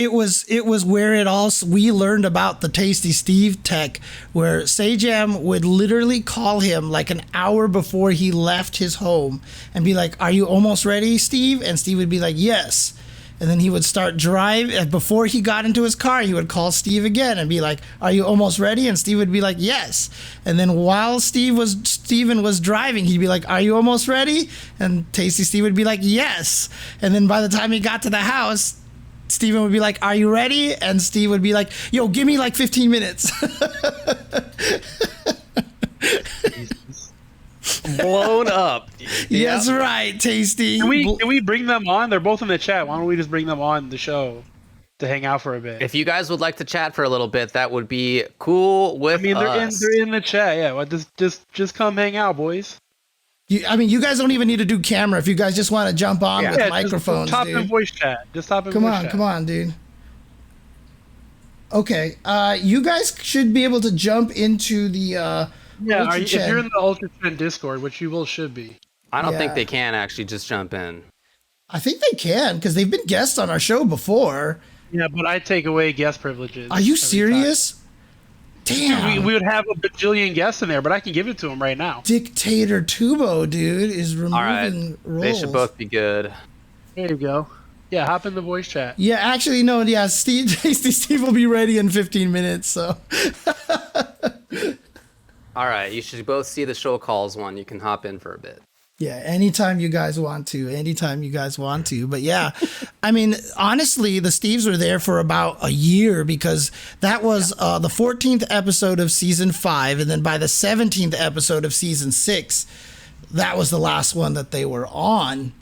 where it all, we learned about the Tasty Steve tech, where Sajam would literally call him like an hour before he left his home and be like, "Are you almost ready, Steve?" And Steve would be like, "Yes." And then he would start drive. Before he got into his car, he would call Steve again and be like, "Are you almost ready?" And Steve would be like, "Yes." And then while Steven was driving, he'd be like, "Are you almost ready?" And Tasty Steve would be like, "Yes." And then by the time he got to the house, Steven would be like, "Are you ready?" And Steve would be like, "Yo, give me like 15 minutes." Blown up. Yes, right, Tasty. Can we bring them on? They're both in the chat. Why don't we just bring them on the show to hang out for a bit? If you guys would like to chat for a little bit, that would be cool with I mean, us. they're in the chat. Yeah, well, just come hang out, boys. You guys don't even need to do camera if you guys just want to jump on with Yeah, microphones, just top dude. in voice chat. Just top in Come voice on, chat. come on, dude. Okay, you guys should be able to jump into the Yeah, Ultra if Chen. you're in the Ultra Chen Discord, which you should be. I don't Yeah. think they can actually just jump in. I think they can because they've been guests on our show before. Yeah, but I take away guest privileges. Are you every time. serious? Damn. We would have a bajillion guests in there, but I can give it to them right now. Dictator Tubo, dude, is removing All right, roles. they should both be good. There you go. Yeah, hop in the voice chat. Yeah, actually, no. Yeah, Steve will be ready in 15 minutes. So All right, you should both see the show calls one. You can hop in for a bit. Yeah, anytime you guys want to. But yeah, I mean, honestly, the Steves were there for about a year because that was the 14th episode of season 5. And then by the 17th episode of season 6, that was the last one that they were on.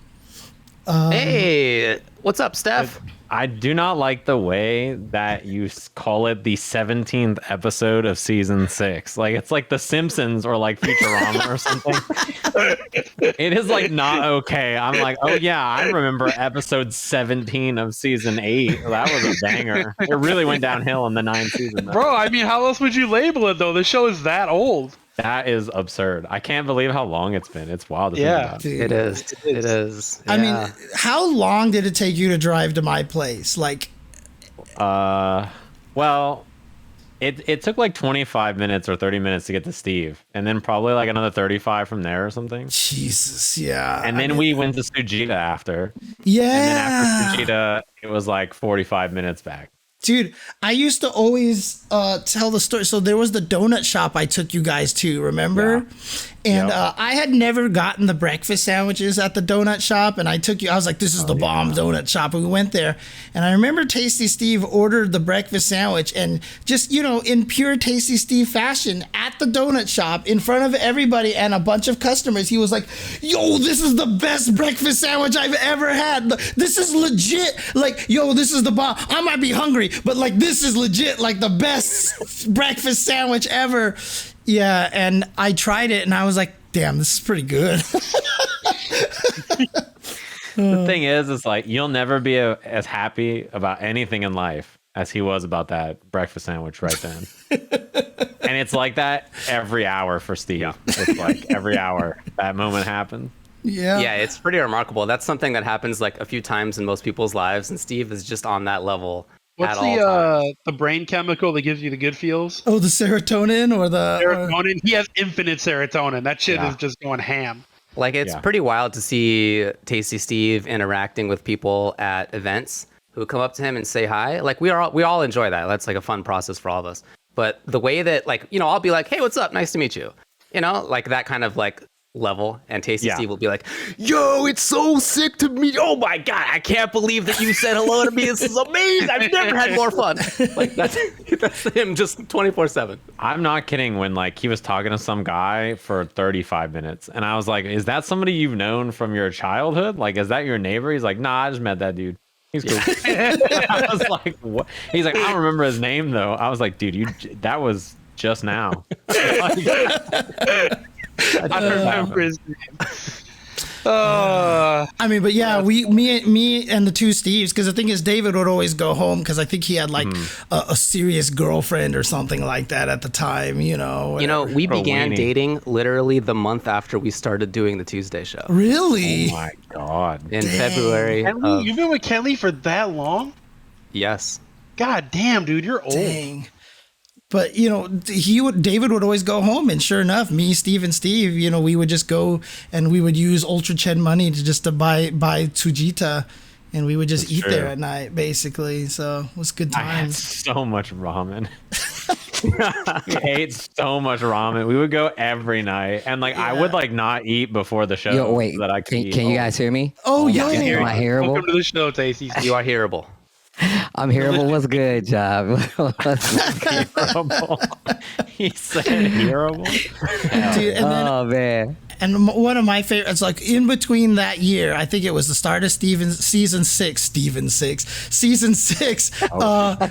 Hey, what's up, Steph? I do not like the way that you call it the 17th episode of season 6. Like, it's like The Simpsons or like Futurama or something. It is like not okay. I'm like, oh yeah, I remember episode 17 of season 8. That was a banger. It really went downhill in the 9th season, though. Bro, I mean, how else would you label it though? The show is that old. That is absurd. I can't believe how long it's been. It's wild to think about. Dude. It is. I Yeah. mean, how long did it take you to drive to my place? Like, Well, it took like 25 minutes or 30 minutes to get to Steve, and then probably like another 35 from there or something. Jesus, yeah. And then we went to Sujita after. Yeah. And then after Sujita, it was like 45 minutes back. Dude, I used to always tell the story. So there was the donut shop I took you guys to, remember? And I had never gotten the breakfast sandwiches at the donut shop. And I took you, I was like, this is the bomb donut shop. And we went there. And I remember Tasty Steve ordered the breakfast sandwich. And just, you know, in pure Tasty Steve fashion, at the donut shop, in front of everybody and a bunch of customers, he was like, yo, this is the best breakfast sandwich I've ever had. This is legit. Like, yo, this is the bomb. I might be hungry, but like, this is legit, like the best breakfast sandwich ever. Yeah, and I tried it and I was like, damn, this is pretty good. The thing is like, you'll never be as happy about anything in life as he was about that breakfast sandwich right then. And it's like that every hour for Steve. Yeah. It's like every hour that moment happens. Yeah. Yeah, it's pretty remarkable. That's something that happens like a few times in most people's lives, and Steve is just on that level. What's the brain chemical that gives you the good feels? Oh, the serotonin or the serotonin? He has infinite serotonin. That shit is just going ham. Like, it's pretty wild to see Tasty Steve interacting with people at events who come up to him and say hi. Like, we all enjoy that. That's like a fun process for all of us. But the way that, like, you know, I'll be like, hey, what's up? Nice to meet you. You know, like that kind of like level, and Tasty Steve will be like, yo, it's so sick to meet you. Oh my god, I can't believe that you said hello to me. This is amazing. I've never had more fun. Like, that's him just 24/7. I'm not kidding. When like he was talking to some guy for 35 minutes and I was like, is that somebody you've known from your childhood? Like, is that your neighbor? He's like, nah, I just met that dude. He's cool. I was like, what? He's like, I don't remember his name though. I was like, dude, that was just now. I remember his name. I mean, but yeah, me and the two Steves, because the thing is, David would always go home because I think he had like a serious girlfriend or something like that at the time, you know. Whatever. You know, we began dating literally the month after we started doing the Tuesday show. Really? Oh my god! In February. Kelly, you've been with Kelly for that long? Yes. God damn, dude, you're old. Dang. But, you know, David would always go home, and sure enough, me, Steve, and Steve, you know, we would just go and we would use Ultra Chen money to buy Tsujita, and we would just eat there at night, basically. So it was good times. I had so much ramen. We ate so much ramen. We would go every night, and like I would like not eat before the show. Yo, wait, so that I could eat. can you guys hear me? Oh, yo. Am I hearable? Welcome to the show, Tasty. You are hearable. I'm hearable. What's good, job? Hearable. He said hearable. Dude, and then, Oh man. and one of my favorites, like in between that year, I think it was the start of season 6,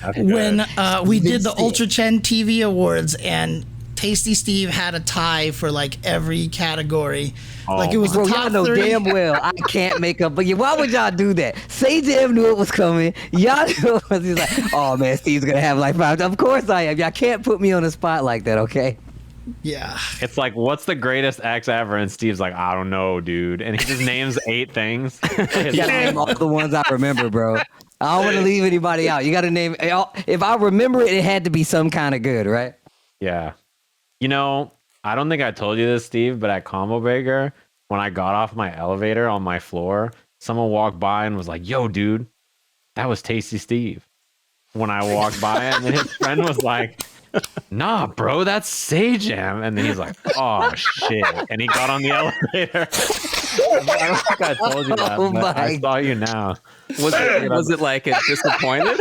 when we did the Ultra Chen TV Awards, and Tasty Steve had a tie for like every category. Like it was the Bro, top y'all know 30. damn well I can't make up. But why would y'all do that? Say damn knew it was coming. Y'all knew it was. He's like, oh man, Steve's gonna have like 5. Of course I am. Y'all can't put me on the spot like that, okay? Yeah. It's like, what's the greatest X ever? And Steve's like, I don't know, dude. And he just names 8 things. You gotta name all the ones I remember, bro. I don't want to leave anybody out. You gotta name. If I remember it, it had to be some kind of good, right? Yeah. You know, I don't think I told you this, Steve, but at Combo Breaker, when I got off my elevator on my floor, someone walked by and was like, yo, dude, that was Tasty Steve. When I walked by, and then his friend was like, Nah, bro, that's Sajam. And then he's like, oh shit. And he got on the elevator. I don't think I told you that, but I saw you now. Was it like a disappointed?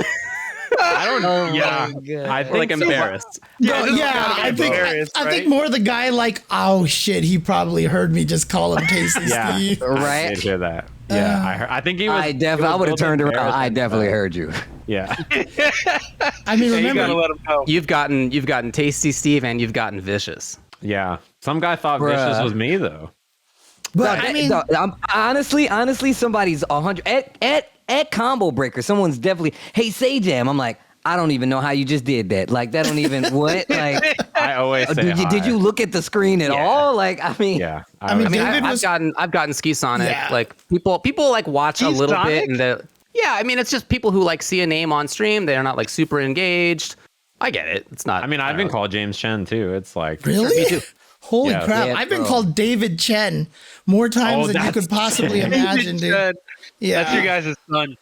I don't know. Yeah, I think like embarrassed. I think more the guy like, oh shit, he probably heard me just call him Tasty Steve. I did hear that. Yeah, I think he was. I would have turned around. I definitely heard you. Yeah. I mean, remember, you gotta let him know. You've gotten Tasty Steve and you've gotten Vicious. Yeah. Some guy thought Vicious was me though. but I mean, honestly, somebody's 100 at Combo Breaker. Someone's definitely, hey, Sajam. I'm like, I don't even know how you just did that. Like, that don't even what? Like, I always say did you look at the screen at all? Like, I mean, I've gotten Ski Sonic. Yeah. Like people like watch a little bit, and I mean, it's just people who like see a name on stream. They're not like super engaged. I get it. It's not. I mean, I've been called James Chen too. It's like really? Me too. Holy crap! Yeah, I've been called David Chen more times than you could possibly imagine, dude. Yeah, That's your guys' son.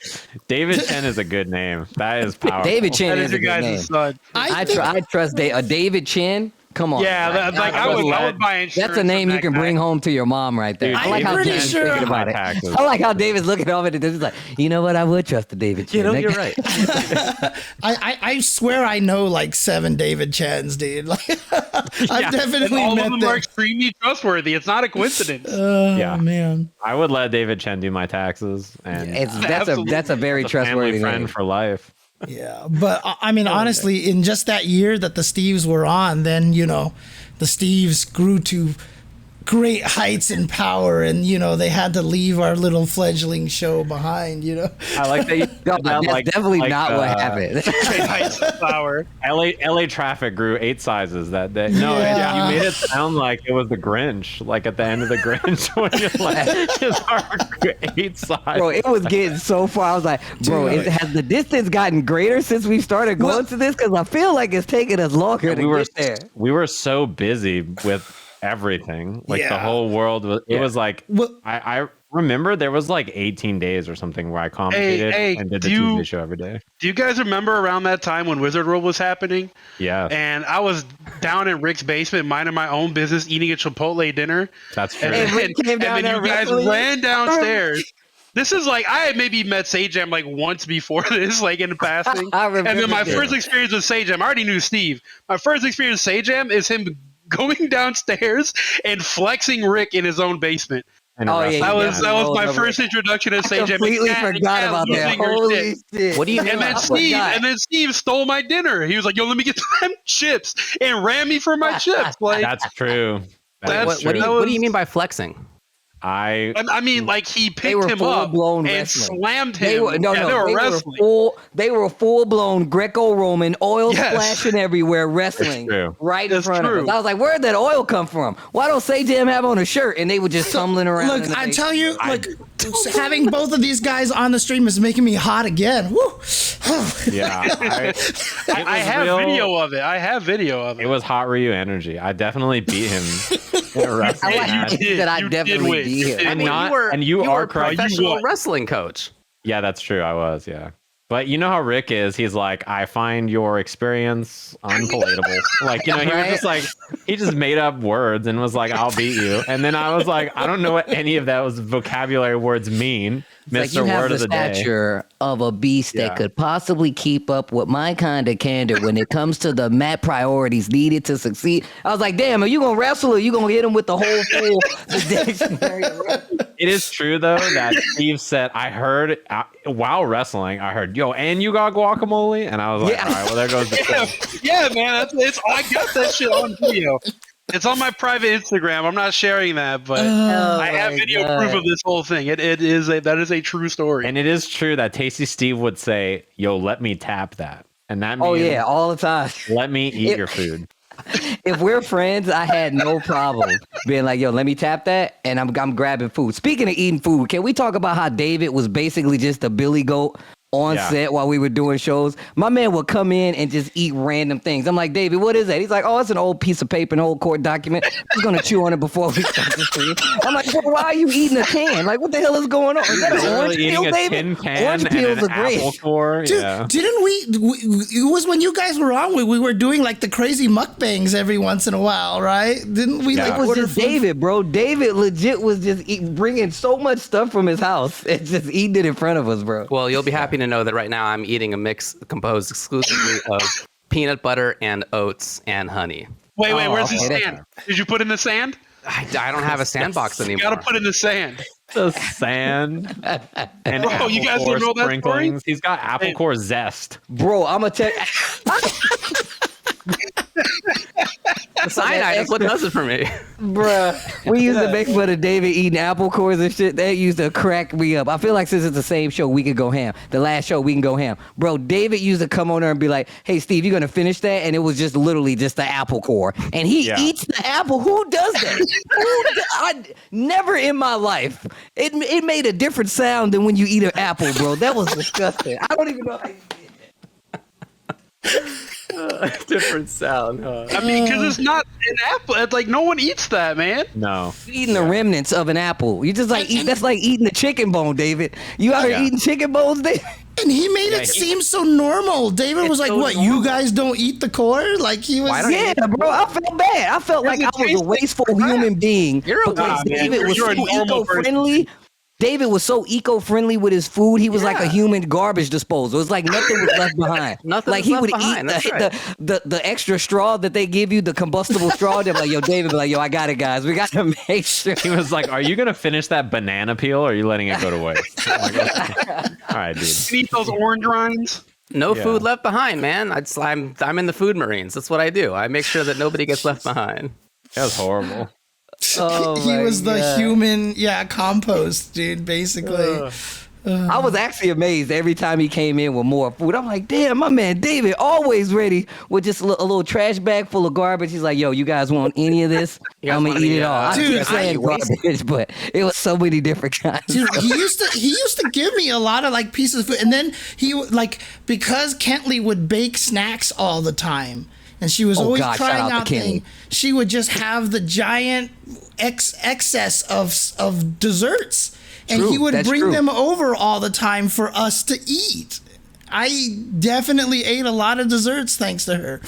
David Chen is a good name. That is powerful. David Chen That is is a your good name. guys' son. I trust David Chen. Come on. Yeah, I would buy insurance. That's a name you can bring home to your mom right there. Dude, I like how pretty David's sure- thinking about it. I like how David's looking over at it. He's like, you know what? I would trust the David Chen. You're right. I swear I know like 7 David Chens, dude. Like, I've definitely all met of them them. are extremely trustworthy. It's not a coincidence. Yeah. Man. I would let David Chen do my taxes, and That's a very a trustworthy family friend name. for life. Yeah, but I mean, honestly, in just that year that the Steves were on, then the Steves grew to great heights and power, and they had to leave our little fledgling show behind. I like that. You No, that's definitely not what happened. LA traffic grew 8 sizes that day. No, Yeah. you made it sound like it was the Grinch, like at the end of the Grinch when you're like, it's our 8 sizes. Bro, it was getting so far. I was like, bro, has the distance gotten greater since we started going to this? Because I feel like it's taking us longer to get there. We were so busy with everything, like the whole world was. It was like I remember there was like 18 days or something where I commentated and did the Tuesday show every day. Do you guys remember around that time when Wizard World was happening? Yeah. And I was down in Rick's basement, minding my own business, eating a Chipotle dinner. That's true. And Rick came down then there you guys wrestling. ran downstairs. This is like, I had maybe met Sajam like once before this, like in passing. I remember And then my this. first experience with Sajam, I already knew Steve. My first experience with Sajam is him going downstairs and flexing Rick in his own basement. And Oh, yeah, That was my over first introduction to Sajam. Completely forgot about that. Holy shit. What do you mean? And then Steve stole my dinner. He was like, "Yo, let me get them chips," and ran me for my chips. Like That's true. That's What true. do you mean by flexing? I mean, like he They were picked him up full-blown and wrestling. slammed him. They were wrestling. They were full blown Greco-Roman, oil Yes. splashing everywhere, wrestling true. right in That's front of true. us. I was like, "Where'd that oil come from? Why don't Sajam have on a shirt?" And they were just tumbling around. in Look, the I basement. tell you, having both of these guys on the stream is making me hot again. Woo. Yeah. I have video of it. It was hot Ryu energy. I definitely beat him in a wrestling I like match. you did that. I You did definitely win. beat him. And I mean, not- you were are a correct. professional won. wrestling coach. Yeah, that's true. I was, yeah. But you know how Rick is. He's like, I find your experience unpalatable. Like, he was just like, he just made up words and was like, I'll beat you. And then I was like, I don't know what any of those vocabulary words mean. It's like Mr. you have Word the of the Day. stature of a beast Yeah. that could possibly keep up with my kind of candor when it comes to the map priorities needed to succeed. I was like, damn, are you going to wrestle or are you going to hit him with the whole full dictionary? It is true, though, that Steve said, I heard, while wrestling, I heard, yo, and you got guacamole? And I was like, Yeah. all right, well, there goes the thing. Yeah, man. I got that shit on video. It's on my private Instagram. I'm not sharing that, but I have my video God. proof of this whole thing. That is a true story. And it is true that Tasty Steve would say, yo, let me tap that. And that means, Oh, yeah, all the time. let me eat your food. If we're friends, I had no problem being like, yo, let me tap that, and I'm grabbing food. Speaking of eating food, can we talk about how David was basically just a billy goat on set while we were doing shows. My man would come in and just eat random things. I'm like, David, what is that? He's like, oh, it's an old piece of paper, an old court document. I'm going to chew on it before we start the stream. I'm like, bro, why are you eating a can? Like, what the hell is going on? Is that an orange peel, David? Orange peels are great. Dude, didn't we? It was when you guys were on. We were doing like the crazy mukbangs every once in a while, right? Didn't we? Like, it was just David, bro. David legit was just bringing so much stuff from his house and just eating it in front of us, bro. Well, you'll be happy to know that right now I'm eating a mix composed exclusively of peanut butter and oats and honey. Wait, where's the sand? Did you put in the sand? I don't have a sandbox anymore. You gotta put in the sand. The sand. And bro, you guys don't know that story? He's got apple core zest. Bro, I'm gonna tell you. The cyanide is what does it for me. Bruh, we used to make fun of David eating apple cores and shit. That used to crack me up. I feel like since it's the same show, we could go ham. The last show, we can go ham. Bro, David used to come on there and be like, hey, Steve, you going to finish that? And it was just literally just the apple core. And he eats the apple. Who does that? Never in my life. It made a different sound than when you eat an apple, bro. That was disgusting. I don't even know how you did it. Different sound, huh? I mean, because it's not an apple. It's like no one eats that, man. No. You're eating the remnants of an apple. You just like that's like eating a chicken bone, David. You out here eating chicken bones, David? And he made it seem so normal. David was like, so what, normal. you guys don't eat the core? Like he was Bro, I felt bad. I felt like I was a wasteful human being. Because David was so eco-friendly. David was so eco-friendly with his food. He was like a human garbage disposal. It was like nothing was left behind. Like he would eat the extra straw that they give you, the combustible straw. They're like, yo, David be like, yo, I got it, guys. We got to make sure. He was like, are you going to finish that banana peel or are you letting it go to waste? I'm like, okay. All right, dude. Eat those orange rinds. No food left behind, man. I'm in the food marines. That's what I do. I make sure that nobody gets left behind. That was horrible. Oh he was the God. human, compost, dude, basically. I was actually amazed every time he came in with more food. I'm like, damn, my man David always ready with just a little trash bag full of garbage. He's like, yo, you guys want any of this? I'm gonna eat it all. Dude, I keep saying garbage, but it was so many different kinds. Dude, he used to give me a lot of like pieces of food, and then he like because Kentley would bake snacks all the time. And she was always trying out things. She would just have the giant excess of desserts. And he would bring them over all the time for us to eat. I definitely ate a lot of desserts thanks to her.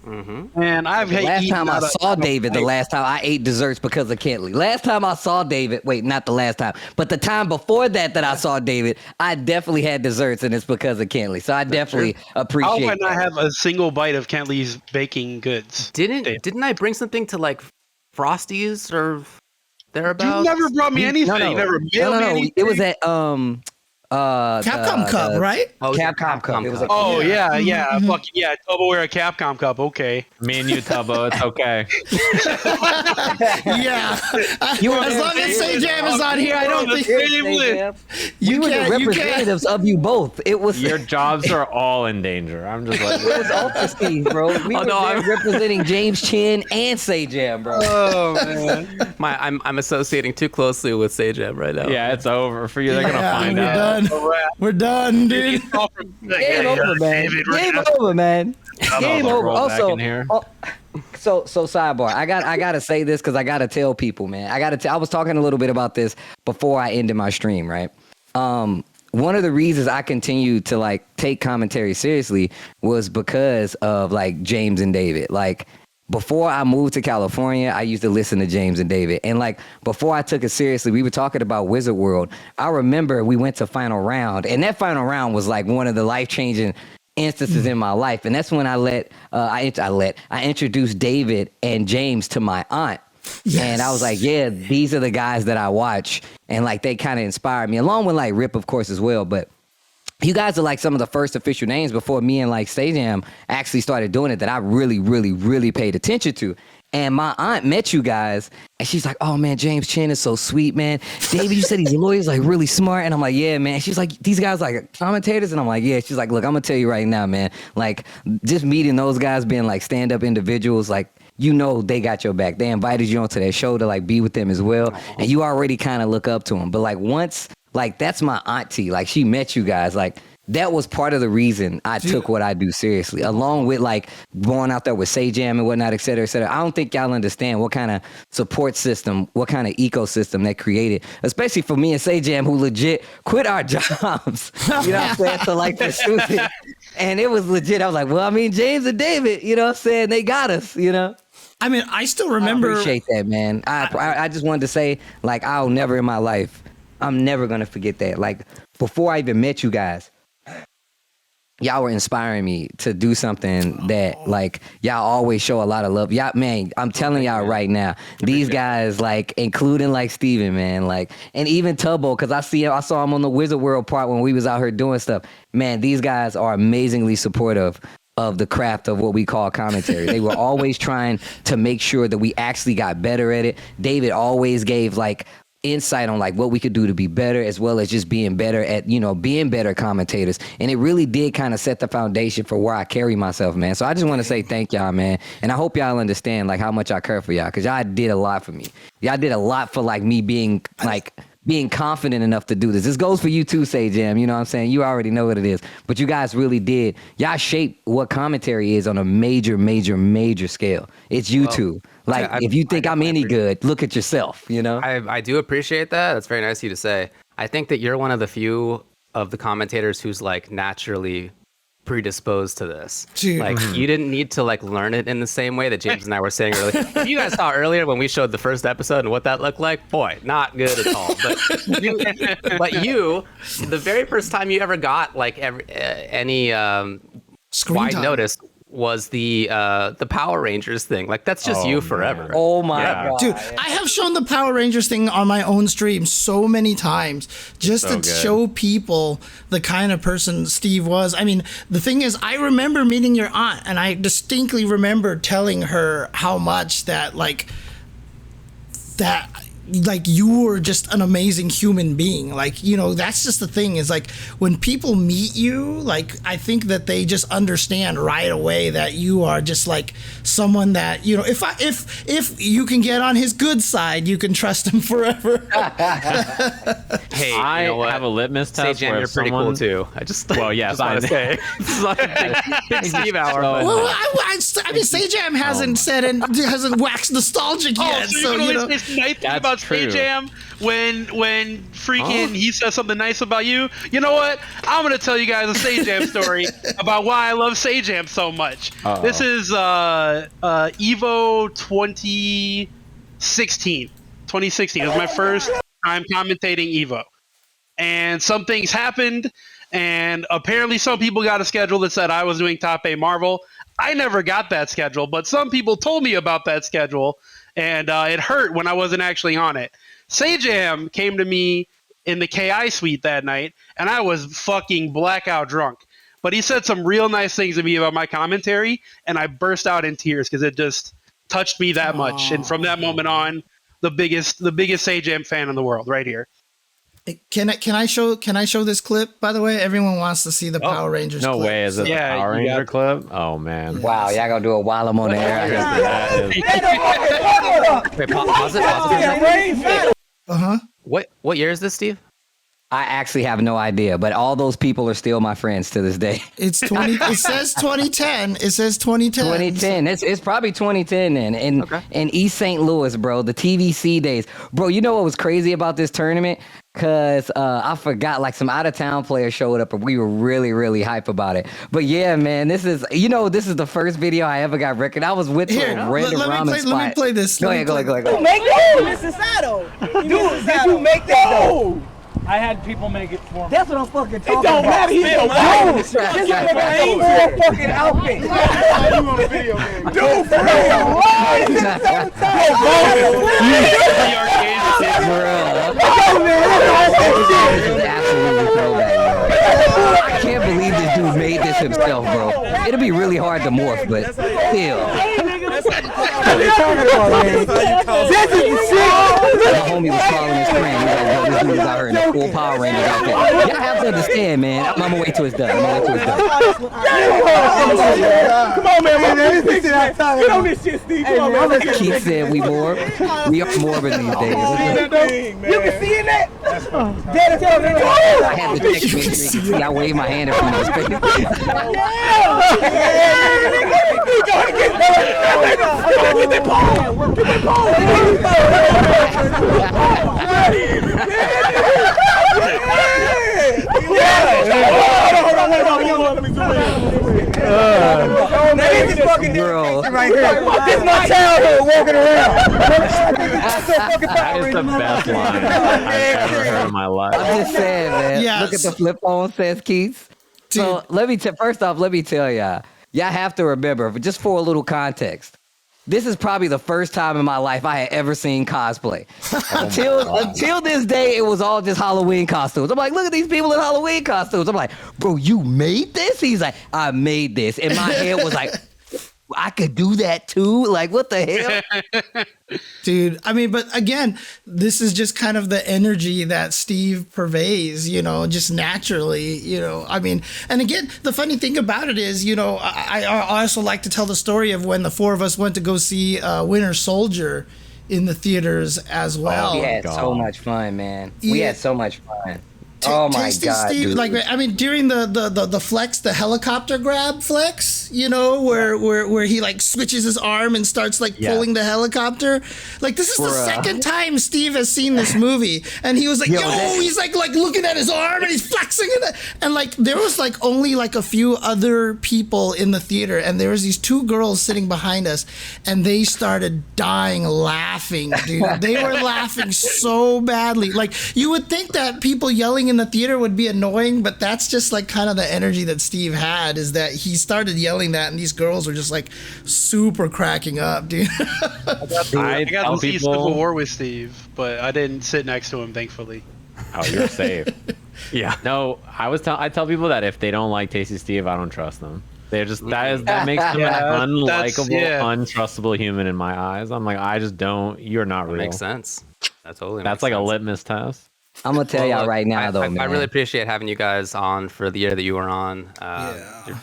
Mm-hmm. And I've the last time I saw David, the last time I ate desserts because of Kentley. Last time I saw David, wait, not the last time, but the time before that I saw David, I definitely had desserts, and it's because of Kentley. So I definitely appreciate. How would I have a single bite of Kentley's baking goods? Didn't I bring something to like Frosties or thereabouts? You never brought me anything. No. You never mailed me anything. It was at Capcom Cup, right? Oh, Capcom Cup. It was like, fucking yeah. TuboWare a Capcom Cup. Okay. Me and you, Tubbo. It's okay. As long as Sajam is on here, I don't think you were the representatives of you both. It was your jobs are all in danger. I'm just like it was Ultra Steve, bro. We were there representing James Chen and Sajam, bro. Oh man, I'm associating too closely with Sajam right now. Yeah, it's over for you. They're gonna find out. We're done, dude. Game over, man. Game over, man. Game over. Also, so sidebar. I gotta say this because I gotta tell people, man. I was talking a little bit about this before I ended my stream, right? One of the reasons I continued to like take commentary seriously was because of like James and David. Like before I moved to California, I used to listen to James and David. And like before I took it seriously, we were talking about Wizard World. I remember we went to final round, and that final round was like one of the life-changing instances in my life. And that's when I introduced David and James to my aunt. Yes. And I was like, yeah, these are the guys that I watch. And like they kind of inspired me, along with like Rip, of course, as well. But you guys are like some of the first official names before me and like Sajam actually started doing it that I really, really, really paid attention to. And my aunt met you guys, and she's like, oh, man, James Chen is so sweet, man. David, you said he's a lawyer, he's like really smart. And I'm like, yeah, man. She's like, these guys like commentators? And I'm like, yeah. She's like, look, I'm going to tell you right now, man. Like, just meeting those guys being like stand-up individuals, like, you know they got your back. They invited you onto their show to like be with them as well. And you already kind of look up to them. But like once, like that's my auntie. Like she met you guys. Like that was part of the reason I took what I do seriously, along with like going out there with Say Jam and whatnot, et cetera, et cetera. I don't think y'all understand what kind of support system, what kind of ecosystem that created, especially for me and Say Jam, who legit quit our jobs. You know what I'm saying? So like pursue it. And it was legit. I was like, well, I mean, James and David, you know what I'm saying? They got us, you know? I mean, I still remember. I appreciate that, man. I just wanted to say, like, I'll never in my life, I'm never going to forget that. Like, before I even met you guys, y'all were inspiring me to do something that, like, y'all always show a lot of love. Y'all, man, I'm telling y'all right now, these guys, like, including, like, Steven, man, like, and even Tubbo, because I saw him on the Wizard World part when we was out here doing stuff. Man, these guys are amazingly supportive of the craft of what we call commentary. They were always trying to make sure that we actually got better at it. David always gave, like, insight on like what we could do to be better, as well as just being better at, you know, being better commentators. And it really did kind of set the foundation for where I carry myself, man. So I just want to say thank y'all, man. And I hope y'all understand like how much I care for y'all, because y'all did a lot for me. Y'all did a lot for like me being confident enough to do this. This goes for you too, Say Jam. You know what I'm saying? You already know what it is. But you guys really did. Y'all shaped what commentary is on a major, major, major scale. It's YouTube. Like, if you think I'm any good, look at yourself, you know? I do appreciate that. That's very nice of you to say. I think that you're one of the few of the commentators who's like naturally predisposed to this. Dude. Like, you didn't need to like learn it in the same way that James and I were saying earlier. You guys saw earlier when we showed the first episode and what that looked like. Boy, not good at all. But you, the very first time you ever got like any wide notice was the Power Rangers thing. Like, that's just you forever. Oh my God. Dude, I have shown the Power Rangers thing on my own stream so many times just to show people the kind of person Steve was. I mean, the thing is, I remember meeting your aunt, and I distinctly remember telling her how much that you were just an amazing human being. Like, you know, that's just the thing, is like when people meet you, like, I think that they just understand right away that you are just like someone that, you know, if you can get on his good side, you can trust him forever. Hey, I you know what? have a litmus test. Say Jam, you're pretty cool too. I just want to say this is not a big Steve hour. Well, I mean, Say Jam hasn't said and hasn't waxed nostalgic yet. So you can only say nice things about Say Jam when freaking he says something nice about you. You know what? I'm gonna tell you guys a Say Jam story about why I love Say Jam so much. This is Evo 2016. 2016. It was my first time commentating Evo, and some things happened, and apparently some people got a schedule that said I was doing Top 8 Marvel. I never got that schedule, but some people told me about that schedule, and it hurt when I wasn't actually on it. Say Jam came to me in the KI suite that night, and I was fucking blackout drunk. But he said some real nice things to me about my commentary, and I burst out in tears because it just touched me that much. And from that moment on, the biggest Say Jam fan in the world, right here. Can I show this clip? By the way, everyone wants to see the Power Rangers. No clip. way, is it the Power Ranger clip? Oh man! Wow, y'all gonna do it while I'm on the air. Wait, pause it. What year is this, Steve? I actually have no idea, but all those people are still my friends to this day. It's 20. It says 2010. It says 2010. 2010. It's probably 2010 then. And in East St. Louis, bro, the TVC days. Bro, you know what was crazy about this tournament? Because I forgot, like, some out-of-town players showed up, and we were really, really hype about it. But yeah, man, this is the first video I ever got record. I was with a random ramen spot. Let me play this. Go ahead. You make that? Mr. Sato. Did you make that though? I had people make it for me. That's what I'm fucking talking about. It don't matter. He's a this nigga ain't wear fucking outfit. You on a video game. Dude, for real. I can't believe this dude made this himself, bro. It'll be really hard to morph, but still. This is the shit. My homie was calling his friend. He's like, yo, this because he was out here in a full Power Rangers outfit. Y'all have to understand, man. I'm gonna wait till it's done. Come on, man. Get on this shit, Steve. Come on, man. Keith said we morbid. We are morbid these days. You can see in that? I had to check me. See, I wave my hand in front of his face. Bro, this is my childhood walking around. That is the best line I've ever heard in my life. I'm just saying, man. Yes. Look at the flip phone, says Keith. So first off, let me tell y'all have to remember, just for a little context, this is probably the first time in my life I had ever seen cosplay. Until this day, it was all just Halloween costumes. I'm like, look at these people in Halloween costumes. I'm like, bro, you made this? He's like, I made this. And my head was like, I could do that too? Like, what the hell? Dude, I mean, but again, this is just kind of the energy that Steve purveys, just naturally, I mean, and again, the funny thing about it is, I also like to tell the story of when the four of us went to go see Winter Soldier in the theaters as well. We had so much fun, man. We had so much fun. Oh my God, Steve, dude. like, I mean, during the flex, the helicopter grab flex, where he like switches his arm and starts like pulling the helicopter. Like, this is the second time Steve has seen this movie, and he was like, he's like looking at his arm and he's flexing it, and like there was like only like a few other people in the theater, and there was these two girls sitting behind us, and they started dying laughing, dude. They were laughing so badly. Like, you would think that people yelling in the theater would be annoying, but that's just like kind of the energy that Steve had, is that he started yelling that and these girls were just like super cracking up, dude. I got to see Civil War with Steve, but I didn't sit next to him, thankfully. Oh, you're safe. Yeah. No, I tell people that if they don't like Tasty Steve, I don't trust them. They're just that makes them an unlikable, untrustable human in my eyes. I'm like, I just don't. You're not real. That makes sense. That's like a litmus test. I'm gonna tell y'all right now, man. I really appreciate having you guys on for the year that you were on. You're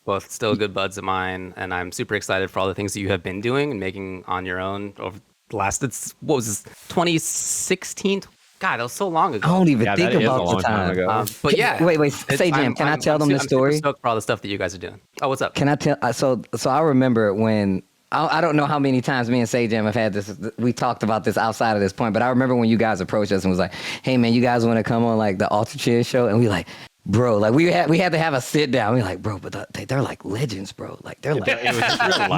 both still good buds of mine, and I'm super excited for all the things that you have been doing and making on your own over the last. What was this? 2016. God, that was so long ago. I don't even think about the time. But yeah, wait. Say, Jim, can I tell them the story? I'm super stoked for all the stuff that you guys are doing. Oh, what's up? Can I tell? So I remember when. I don't know how many times me and Sajam have had this. We talked about this outside of this point, but I remember when you guys approached us and was like, "Hey, man, you guys want to come on like the Ultra Chin show?" And we like, bro, like we had to have a sit down. We were like, bro, but they're like legends, bro. Like they're like, it was just real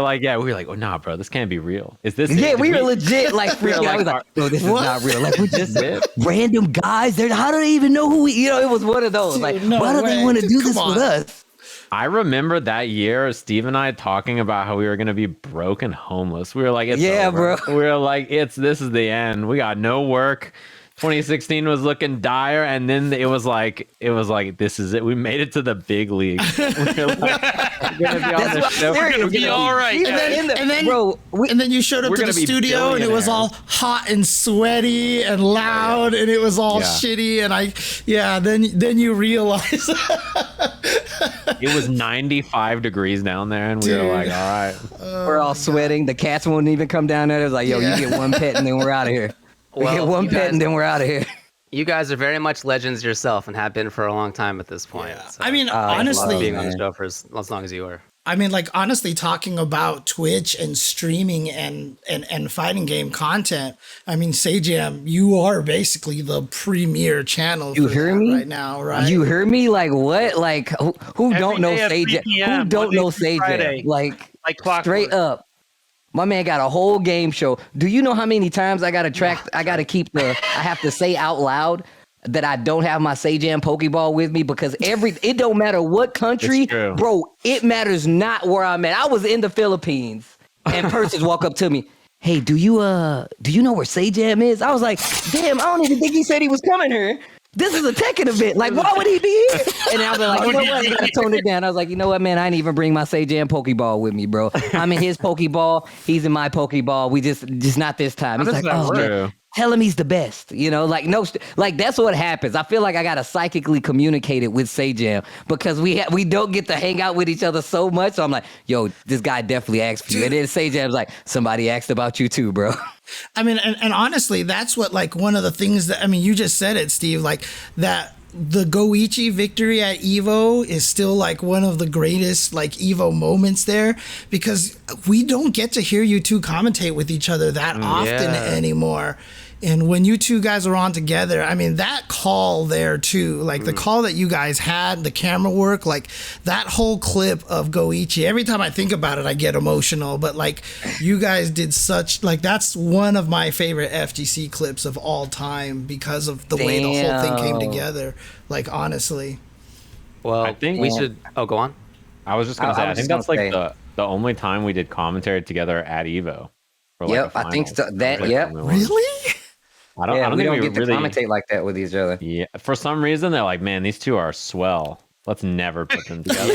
life. We were like, oh nah, bro, this can't be real. Is this? Yeah, we were legit like freaking out. We were like, bro, this is not real. Like we just random guys. How do they even know who we? It was one of those. Like, why do they want to do this with us? I remember that year, Steve and I talking about how we were gonna be broke and homeless. We were like, it's over. Bro. We were like, this is the end. We got no work. 2016 was looking dire, and then it was like this is it. We made it to the big league. We were like, we're gonna be on the show. We're gonna be all right. And then you showed up to the studio, and it was all hot and sweaty and loud, and it was all shitty. And then you realize it was 95 degrees down there, and we were like, all right. We're all sweating. The cats won't even come down there. It was like, yo, you get one pet, and then we're out of here. We get one pet and then we're out of here. You guys are very much legends yourself and have been for a long time at this point. Yeah. So, I mean, honestly, being on the show for as long as you were. I mean, like, honestly, talking about Twitch and streaming and fighting game content. I mean, Sajam, you are basically the premier channel. You hear me right now, right? You hear me? Like what? Like who don't know Sajam? Who don't know Sajam? Like straight up. My man got a whole game show. Do you know how many times I got to I have to say out loud that I don't have my Sajam Pokeball with me because it don't matter what country, bro, it matters not where I'm at. I was in the Philippines and persons walk up to me, "Hey, do you know where Sajam is?" I was like, "Damn, I don't even think he said he was coming here. This is a Tekken event. Like, why would he be here?" And I was like, you know what? I gotta tone it down. I was like, you know what, man? I didn't even bring my Sajam Pokeball with me, bro. I'm in his Pokeball. He's in my Pokeball. We just not this time. He's like, oh, man. tell him he's the best. You know, like like that's what happens. I feel like I gotta psychically communicate it with Sajam because we don't get to hang out with each other so much. So I'm like, yo, this guy definitely asked for you. And then Sajam's like, somebody asked about you too, bro. I mean, and honestly, that's what like one of the things that, I mean, you just said it, Steve, like that the Goichi victory at Evo is still like one of the greatest like Evo moments there, because we don't get to hear you two commentate with each other that often anymore. And when you two guys are on together, I mean, that call there too, like the call that you guys had, the camera work, like that whole clip of Goichi, every time I think about it, I get emotional. But like you guys did such, like that's one of my favorite FGC clips of all time because of the way the whole thing came together. Like, honestly. Well, I think we should, go on. I was just going to say, I think that's like the only time we did commentary together at Evo. Yep, I think so. Really? I don't we think don't get to commentate like that with each other. Yeah, for some reason they're like, man, these two are swell. Let's never put them together.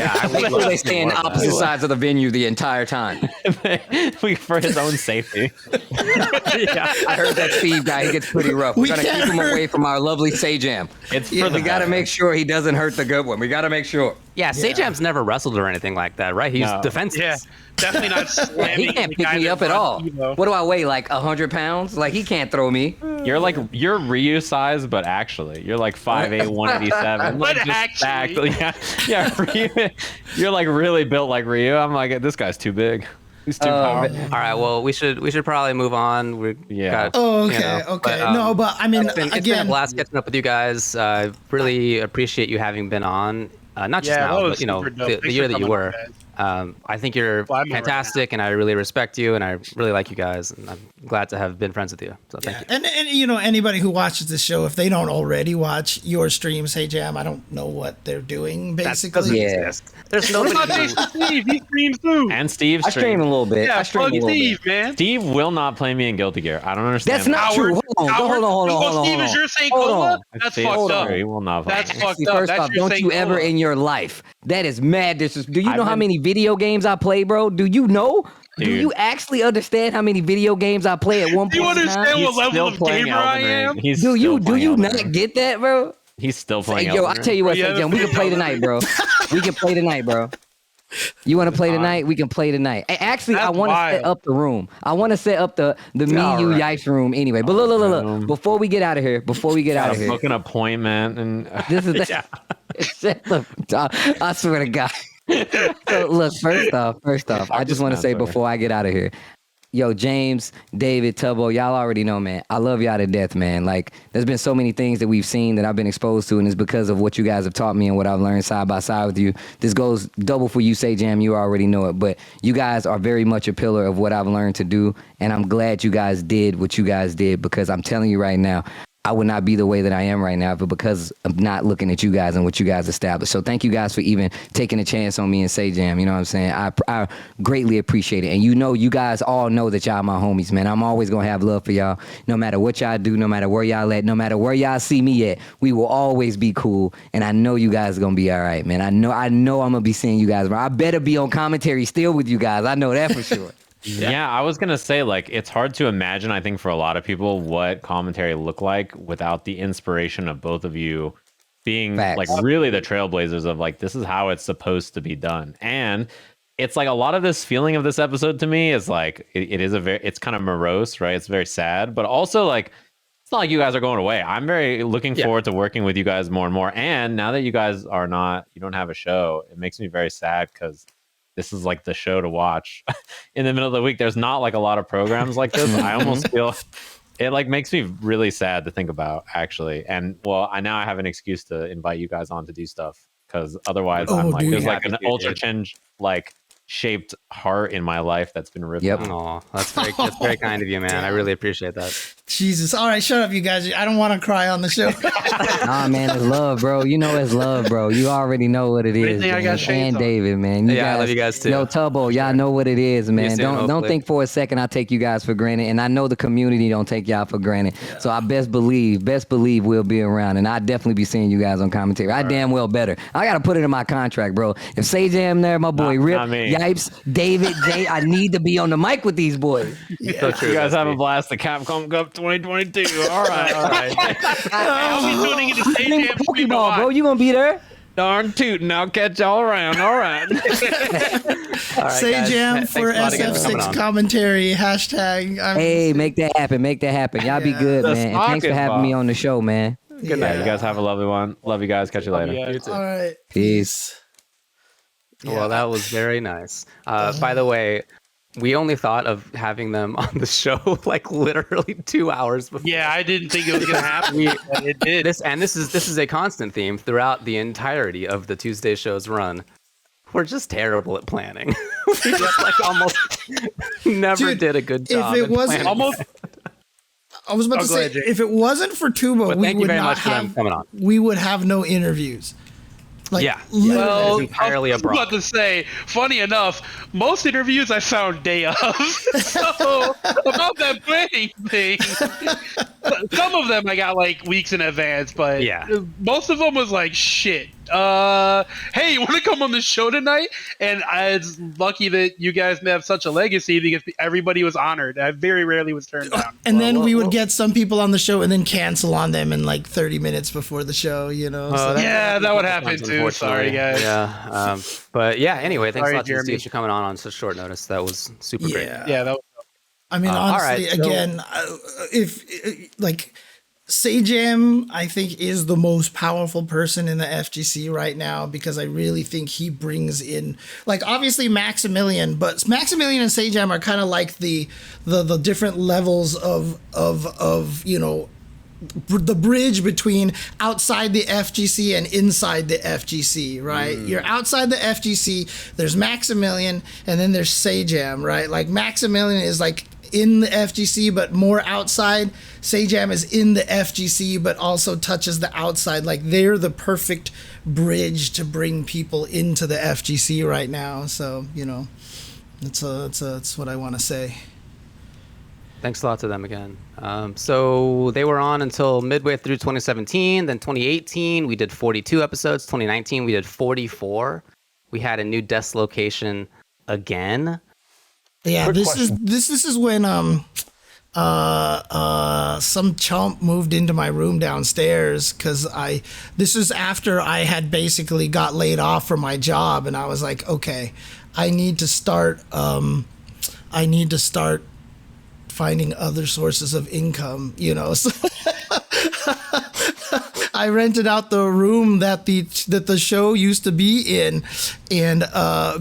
They stay in opposite sides of the venue the entire time. For his own safety. I heard that Steve guy, he gets pretty rough. We're gonna keep him away from our lovely Sajam. We gotta make sure he doesn't hurt the good one. We gotta make sure. Yeah, Sajam's never wrestled or anything like that, right? He's defensive. Yeah, definitely not. He can't pick me up at all. What do I weigh? Like 100 pounds? Like he can't throw me. You're Ryu size, but actually you're like 5'8", 187. But like actually, Ryu, you're like really built like Ryu. I'm like, this guy's too big. He's too powerful. All right, well, we should probably move on. Okay. No, but I mean, it's been a blast catching up with you guys. Really appreciate you having been on. Not just now, but the year that you were. I think you're fantastic, and I really respect you, and I really like you guys, and I'm glad to have been friends with you. So thank you. And anybody who watches this show, if they don't already watch your streams, Hey Jam, I don't know what they're doing. Basically, there's nobody. Steve, he streams too. And Steve I stream a little bit. Yeah, I stream a little Steve, bit. man. Steve will not play me in Guilty Gear. I don't understand. That's not true. Hold on. Steve, is your Saint Cobra? That's fucked up. He will not play. That's fucked up. First off, don't you ever in your life. That is mad disrespect. Do you know how many video games I play, bro? Do you know? Dude. Do you actually understand how many video games I play at one point? Do you understand what level of gamer I am? Do you not get that, bro? He's still playing. Yo, I tell you what, Jam, we can play tonight, bro. We can play tonight, bro. You want to play tonight? We can play tonight. Actually, I want to set up the room. I want to set up the me, you, Yipes room anyway. But look. Before we get out of here, book an appointment and this is I swear to God. So look, first off, I just want to say before I get out of here, yo, James, David, Tubbo, y'all already know, man. I love y'all to death, man. Like, there's been so many things that we've seen that I've been exposed to, and it's because of what you guys have taught me and what I've learned side by side with you. This goes double for you, Say Jam. You already know it, but you guys are very much a pillar of what I've learned to do, and I'm glad you guys did what you guys did, because I'm telling you right now, I would not be the way that I am right now, but because of not looking at you guys and what you guys established. So thank you guys for even taking a chance on me and Say Jam. You know what I'm saying? I greatly appreciate it. And you guys all know that y'all my homies, man. I'm always going to have love for y'all. No matter what y'all do, no matter where y'all at, no matter where y'all see me at, we will always be cool. And I know you guys are going to be all right, man. I know I'm going to be seeing you guys. I better be on commentary still with you guys. I know that for sure. Yeah, I was gonna say, like, it's hard to imagine, I think, for a lot of people, what commentary looked like without the inspiration of both of you being like really the trailblazers of like, this is how it's supposed to be done. And it's like a lot of this feeling of this episode to me is like it's kind of morose, right? It's very sad, but also like it's not like you guys are going away. I'm very looking forward to working with you guys more and more. And now that you guys you don't have a show, it makes me very sad because this is like the show to watch in the middle of the week. There's not like a lot of programs like this. I almost feel it like makes me really sad to think about, actually. And well, I now have an excuse to invite you guys on to do stuff, because otherwise I'm like, there's like an Ultra Chen like shaped heart in my life that's been ripped out. Oh, that's very kind of you, man. I really appreciate that. Jesus. All right, shut up, you guys. I don't want to cry on the show. Nah, man, it's love, bro. You know it's love, bro. You already know what it is. And David, man. I love you guys too. Yo, Tubbo, y'all know what it is, man. Don't think for a second I take you guys for granted. And I know the community don't take y'all for granted. Yeah. So I best believe we'll be around. And I'll definitely be seeing you guys on commentary. I damn well better. I got to put it in my contract, bro. If Say Jam there, my boy Rip, Yipes, David, Jay, I need to be on the mic with these boys. Yeah. So true, you guys have a blast. The Capcom Cup 2022. All right. I'll be tuning into Stage Jam Pokeball, bro. You gonna be there? Darn tootin', I'll catch y'all around. All right. Say Jam for SF6 commentary. Hashtag. Hey, make that happen. Y'all be good, man. And thanks for having me on the show, man. Good night. You guys have a lovely one. Love you guys. Catch you later. You All right. Peace. Well, that was very nice. By the way, we only thought of having them on the show like literally 2 hours before. Yeah, I didn't think it was gonna happen. It did. This is a constant theme throughout the entirety of the Tuesday show's run. We're just terrible at planning. We just like almost never did a good job. If it wasn't almost. I was about to say, if it wasn't for Tubo, we would have no interviews. Like, well, entirely I was about to say, funny enough, most interviews I found day of. So about that planning thing, some of them I got like weeks in advance, but most of them was like shit. Hey, you want to come on the show tonight? And it's lucky that you guys have such a legacy because everybody was honored. I very rarely was turned down. And then we would get some people on the show and then cancel on them in like 30 minutes before the show, you know? So that would happen too. Sorry, guys. Yeah. But yeah, anyway, thanks a lot to Steve for coming on such short notice. That was super great. Yeah, that was. I mean, honestly, again, if like Sajam, I think is the most powerful person in the FGC right now because I really think he brings in, like, obviously Maximilian, but Maximilian and Sajam are kind of like the different levels of you know, the bridge between outside the FGC and inside the FGC, right? You're outside the FGC, there's Maximilian, and then there's Sajam, right? Like Maximilian is like in the FGC but more outside. Sajam is in the FGC but also touches the outside. Like they're the perfect bridge to bring people into the FGC right now. So, you know, that's what I want to say. Thanks a lot to them again. So they were on until midway through 2017. Then 2018, we did 42 episodes. 2019, we did 44. We had a new dislocation again. Yeah, this is when some chump moved into my room downstairs because this is after I had basically got laid off from my job, and I was like, okay, I need to start finding other sources of income, you know. So I rented out the room that the show used to be in, and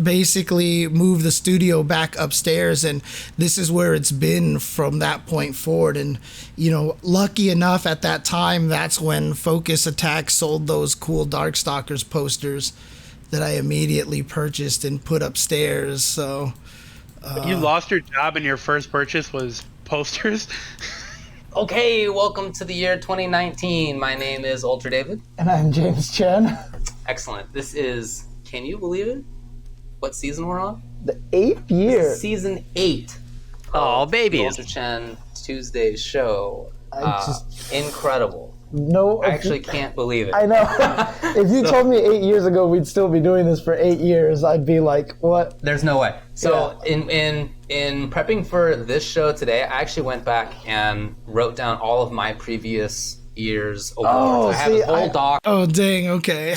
basically moved the studio back upstairs, and this is where it's been from that point forward. And you know, lucky enough at that time, that's when Focus Attack sold those cool Darkstalkers posters that I immediately purchased and put upstairs. So you lost your job and your first purchase was posters? Okay, welcome to the year 2019. My name is UltraDavid. And I'm James Chen. Excellent. This is, can you believe it? What season we're on? The 8th year. Season 8. Oh, baby. Ultra Chen Tuesday show. Incredible. No, I actually can't believe it. I know. If you told me 8 years ago we'd still be doing this for 8 years, I'd be like, what? There's no way. So in prepping for this show today, I actually went back and wrote down all of my previous years awards. I have a whole doc. Oh, dang. Okay.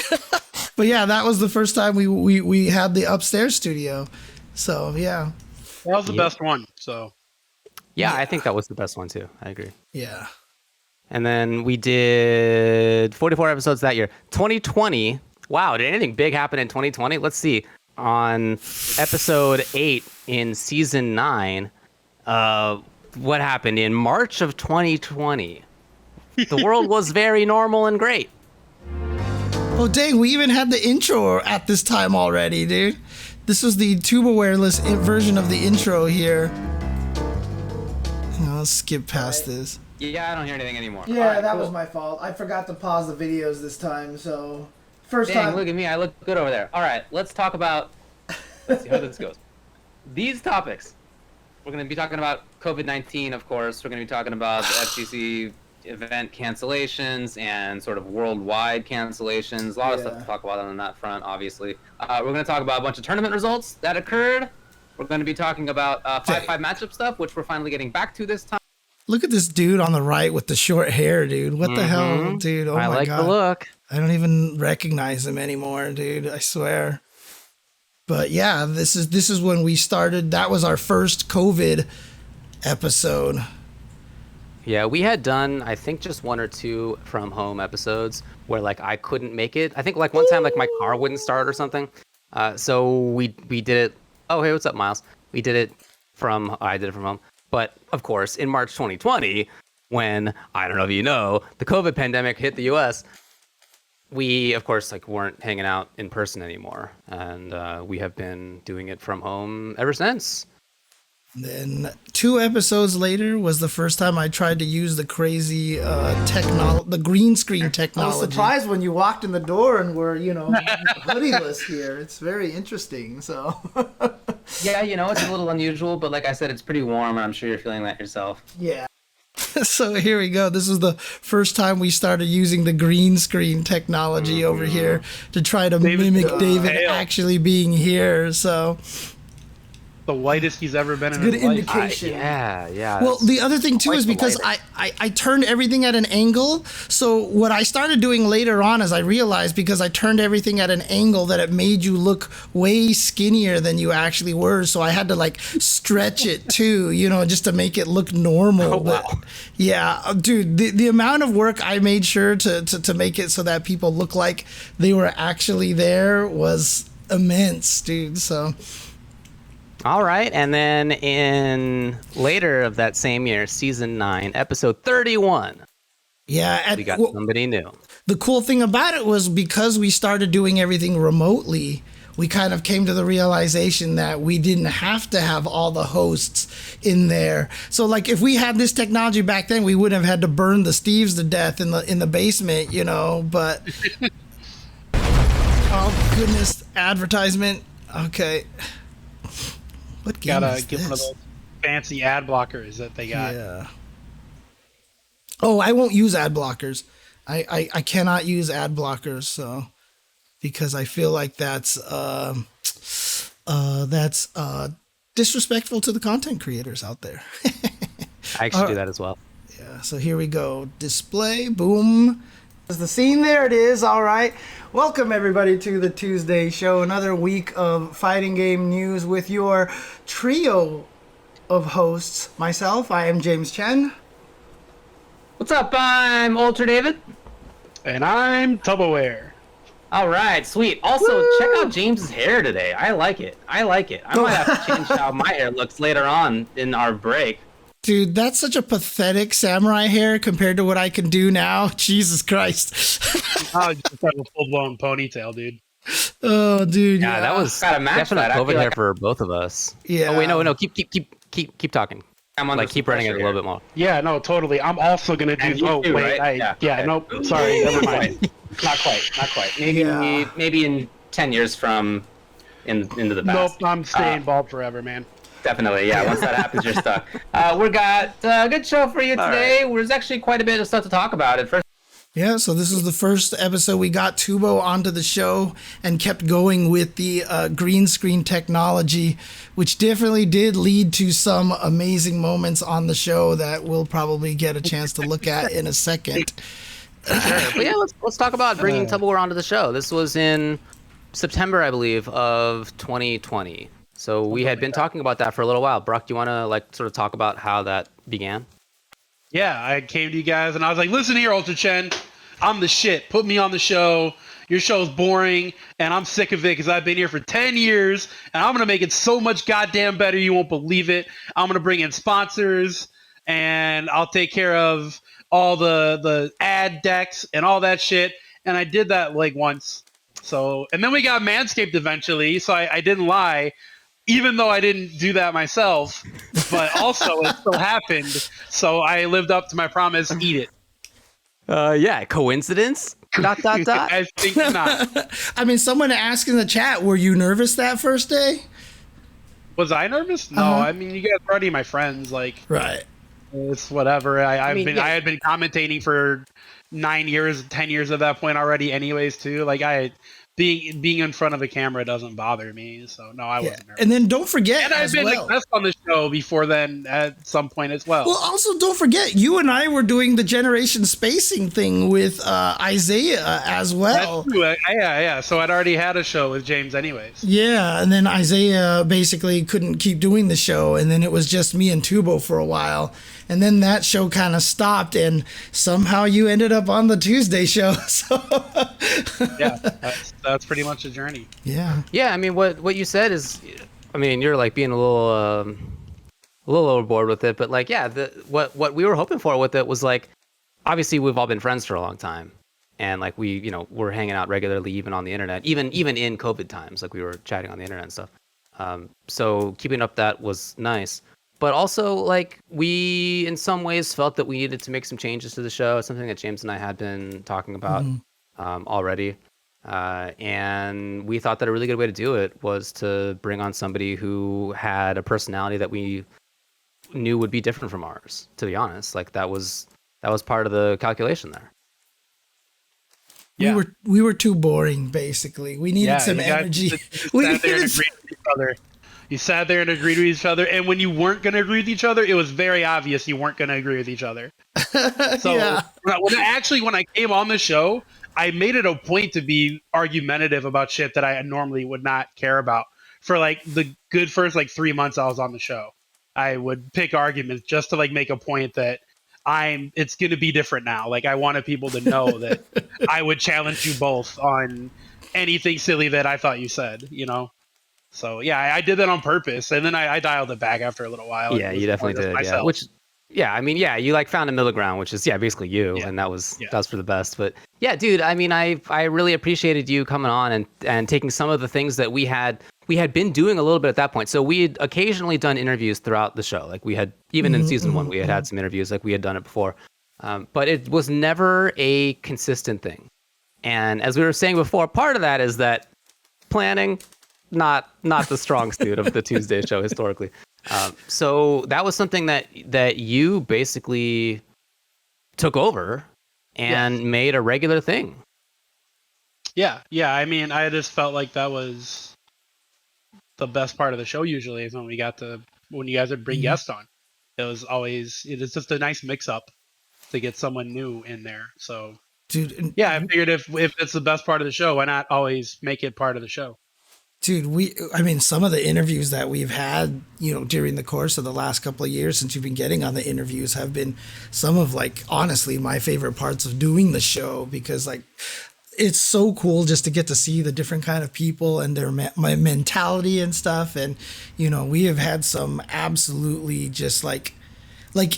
But yeah, that was the first time we had the upstairs studio. So yeah. That was the best one. So. Yeah, I think that was the best one too. I agree. Yeah. And then we did 44 episodes that year. 2020. Wow, did anything big happen in 2020? Let's see. On episode 8 in season 9, what happened in March of 2020? The world was very normal and great. Oh, dang, we even had the intro at this time already, dude. This was the TuboWare-less version of the intro here. I'll skip past this. Yeah, I don't hear anything anymore. Yeah, that was my fault. I forgot to pause the videos this time, so... Dang, look at me. I look good over there. All right, let's talk about... Let's see how this goes. These topics. We're going to be talking about COVID-19, of course. We're going to be talking about the FGC event cancellations and sort of worldwide cancellations. A lot of stuff to talk about on that front, obviously. We're going to talk about a bunch of tournament results that occurred. We're going to be talking about 5-5 matchup stuff, which we're finally getting back to this time. Look at this dude on the right with the short hair, dude. What the hell, dude? Oh my god. I like the look. I don't even recognize him anymore, dude. I swear. But yeah, this is when we started. That was our first COVID episode. Yeah, we had done, I think, just 1 or 2 from home episodes where like I couldn't make it. I think like one time like my car wouldn't start or something. So we did it. Oh, hey, what's up, Miles? I did it from home. But of course, in March 2020, when, I don't know if you know, the COVID pandemic hit the US, we of course like weren't hanging out in person anymore. And we have been doing it from home ever since. Then 2 episodes later was the first time I tried to use the crazy the green screen technology. I was surprised when you walked in the door and were, hoodieless here. It's very interesting. So yeah, it's a little unusual, but like I said, it's pretty warm, and I'm sure you're feeling that yourself. Yeah. So here we go. This is the first time we started using the green screen technology over here to try to mimic David actually being here. So the whitest he's ever been in good his life. indication. Yeah. Well, the other thing too is because I turned everything at an angle. So what I started doing later on is I realized because I turned everything at an angle that it made you look way skinnier than you actually were. So I had to like stretch it too, just to make it look normal. Oh, wow. But yeah, dude, the amount of work I made sure to make it so that people look like they were actually there was immense, dude. So. All right, and then in later of that same year, season 9, episode 31. Yeah, we got somebody new. The cool thing about it was because we started doing everything remotely, we kind of came to the realization that we didn't have to have all the hosts in there. So like if we had this technology back then, we wouldn't have had to burn the Steves to death in the basement, but oh goodness, advertisement. Okay. What game Gotta is get this? one of those fancy ad blockers that they got. Yeah. Oh, I won't use ad blockers. I cannot use ad blockers, so because I feel like that's disrespectful to the content creators out there. I actually do that as well. Yeah. So here we go. Display. Boom. There's the scene. There it is. All right. Welcome, everybody, to the Tuesday show. Another week of fighting game news with your trio of hosts. Myself, I am James Chen. What's up? I'm UltraDavid. And I'm TuboWare. All right, sweet. Also, check out James's hair today. I like it. I might have to change how my hair looks later on in our break. Dude, that's such a pathetic samurai hair compared to what I can do now. Jesus Christ. Oh, just have a full-blown ponytail, dude. Oh, dude. Yeah, that was definite COVID hair for both of us. Yeah. Oh wait, no. Keep talking. I'm on keep running it a little bit more. Yeah, no, totally. I'm also gonna do. Oh too, wait, right? Nope. Sorry, never mind. Not quite. Maybe in 10 years from into the past. Nope, I'm staying bald forever, man. Definitely, yeah. Once that happens, you're stuck. We got a good show for you today. Right. There's actually quite a bit of stuff to talk about. At first. Yeah, so this is the first episode we got Tubo onto the show and kept going with the green screen technology, which definitely did lead to some amazing moments on the show that we'll probably get a chance to look at in a second. Sure. But yeah, let's talk about bringing TuboWare onto the show. This was in September, I believe, of 2020. So we had been talking about that for a little while. Brock, do you want to sort of talk about how that began? Yeah, I came to you guys and I was like, listen here, Ultra Chen, I'm the shit. Put me on the show. Your show's boring and I'm sick of it because I've been here for 10 years and I'm going to make it so much goddamn better you won't believe it. I'm going to bring in sponsors and I'll take care of all the ad decks and all that shit. And I did that once. So, and then we got Manscaped eventually, so I didn't lie. Even though I didn't do that myself, but also it still happened. So I lived up to my promise, eat it. Yeah, coincidence? ... I think not. I mean, someone asked in the chat, were you nervous that first day? Was I nervous? No, I mean, you guys are already my friends. Right. It's whatever. I had been commentating for 9 years, 10 years at that point already anyways, too. Being in front of a camera doesn't bother me, so no, I wasn't nervous. And then don't forget, and I've been the guest on the show before then at some point as well. Well, also don't forget, you and I were doing the generation spacing thing with Isaiah as well. That's true. Yeah. So I'd already had a show with James anyways. Yeah, and then Isaiah basically couldn't keep doing the show, and then it was just me and Tubo for a while. And then that show kind of stopped, and somehow you ended up on the Tuesday show. So yeah, that's pretty much the journey. Yeah. Yeah, I mean, what you said is, I mean, you're like being a little overboard with it, but like, yeah, what we were hoping for with it was like, obviously we've all been friends for a long time, and like we're hanging out regularly, even on the internet, even in COVID times, like we were chatting on the internet and stuff. So keeping up that was nice. But also, like, we in some ways felt that we needed to make some changes to the show. It's something that James and I had been talking about already. And we thought that a really good way to do it was to bring on somebody who had a personality that we knew would be different from ours, to be honest. Like, that was part of the calculation there. Yeah. We were too boring, basically. We needed some energy. You sat there and agreed with each other, and when you weren't going to agree with each other, it was very obvious you weren't going to agree with each other. So when I came on the show, I made it a point to be argumentative about shit that I normally would not care about. For like the good first like 3 months I was on the show, I would pick arguments just to like make a point that it's going to be different now. Like, I wanted people to know that I would challenge you both on anything silly that I thought you said, you know? So yeah, I did that on purpose, and then I dialed it back after a little while. Yeah, you definitely did. Myself. Yeah, you like found a middle ground, which is basically you, and that was for the best. But yeah, dude, I mean, I really appreciated you coming on and taking some of the things that we had been doing a little bit at that point. So we had occasionally done interviews throughout the show. Like, we had, even in season 1, we had some interviews, like we had done it before, but it was never a consistent thing. And as we were saying before, part of that is that planning. Not the strong suit of the Tuesday show historically. So that was something that you basically took over and made a regular thing. Yeah. I mean, I just felt like that was the best part of the show. Usually, is when you guys would bring guests on. It's just a nice mix up to get someone new in there. So, dude, I figured if it's the best part of the show, why not always make it part of the show? Dude, some of the interviews that we've had, during the course of the last couple of years since you've been getting on the interviews have been some of, like, honestly, my favorite parts of doing the show, because, like, it's so cool just to get to see the different kind of people and their mentality and stuff. And, we have had some absolutely just like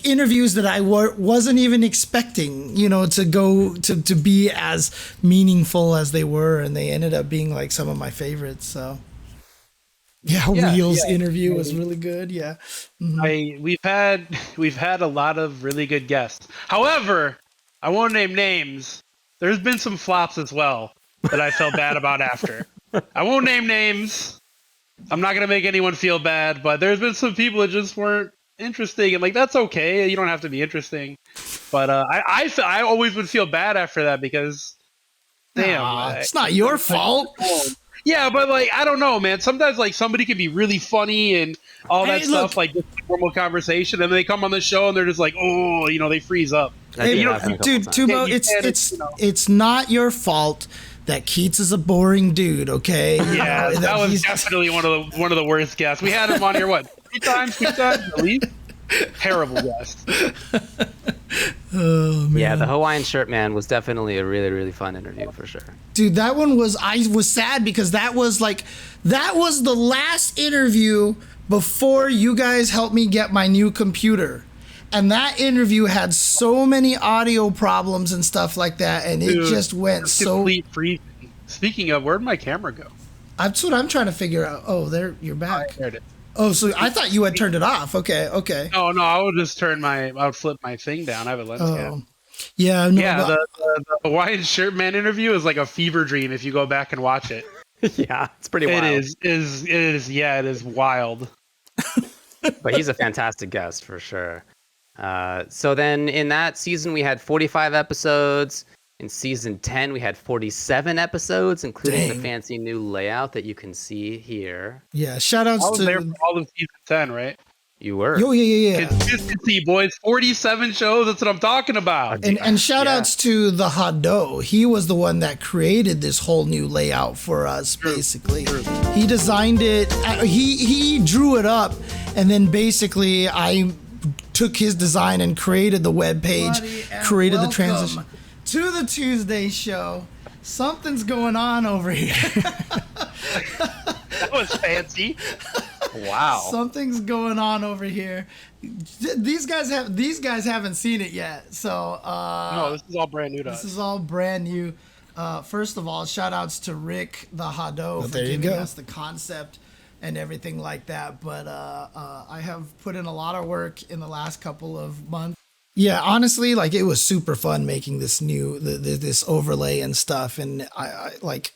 interviews that I wasn't even expecting, to go to be as meaningful as they were, and they ended up being like some of my favorites. So, Wheels interview was really good. Yeah, we've had a lot of really good guests. However, I won't name names. There's been some flops as well that I felt bad about after. I won't name names. I'm not gonna make anyone feel bad, but there's been some people that just weren't interesting, and like, that's okay. You don't have to be interesting, but I always would feel bad after that, because it's not your fault. Yeah, but like, I don't know, man. Sometimes like somebody can be really funny and all that stuff, like just normal conversation, and they come on the show and they're just like, they freeze up. Hey, dude, Tubo, it's not your fault that Keats is a boring dude, okay? Yeah, that was definitely one of the worst guests. We had him on here, three times at least? Terrible guest. Oh, man. Yeah, the Hawaiian shirt man was definitely a really, really fun interview for sure. Dude, that one I was sad because that was the last interview before you guys helped me get my new computer. And that interview had so many audio problems and stuff like that, and it just went so... Complete freezing. Speaking of, where'd my camera go? That's what I'm trying to figure out. Oh, there, you're back. There it is. Oh, so I thought you had turned it off. Okay. No, I would just I would flip my thing down. I have a lens cap. Yeah, no, the Hawaiian shirt man interview is like a fever dream if you go back and watch it. Yeah, it's pretty wild. It is wild. But he's a fantastic guest for sure. So then in that season, we had 45 episodes. In season 10, we had 47 episodes, including the fancy new layout that you can see here. Yeah, shout outs to... I was there for all of season 10, right? You were. Oh, yeah. Consistency, boys. 47 shows. That's what I'm talking about. And shout outs to the Hado. He was the one that created this whole new layout for us, basically. He designed it. He drew it up. And then basically I took his design and created the web page, created the transition. To the Tuesday show. Something's going on over here. That was fancy. Wow. Something's going on over here. These guys haven't seen it yet. So no, this is all brand new to us. This is all brand new. First of all, shout outs to Rick the Hado for giving us the concept and everything like that. But I have put in a lot of work in the last couple of months. Yeah, honestly, like it was super fun making this new this overlay and stuff, and I like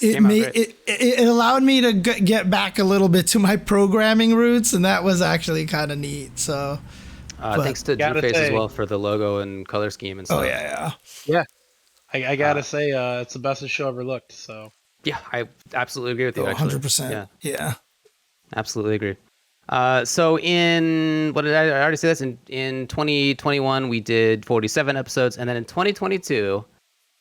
it allowed me to get back a little bit to my programming roots, and that was actually kind of neat. So thanks to Drewface as well for the logo and color scheme and stuff. Oh yeah. I gotta say, it's the best show ever looked. So yeah, I absolutely agree with you. 100%. Yeah, absolutely agree. So in what did I already say this in 2021 we did 47 episodes, and then in 2022,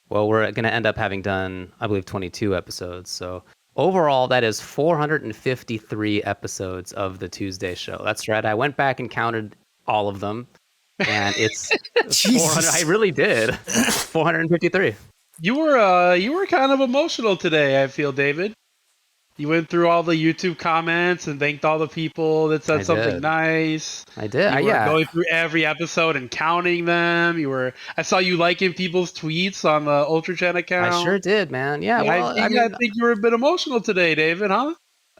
well, we're going to end up having done, I believe, 22 episodes. So overall, that is 453 episodes of the Tuesday show. That's right. I went back and counted all of them, and it's 400. I really did. 453. You were kind of emotional today, I feel, David. You went through all the YouTube comments and thanked all the people that said something nice. I did. You were going through every episode and counting them. I saw you liking people's tweets on the Ultra Chen account. I sure did, man. Yeah. Well, I think you were a bit emotional today, David, huh?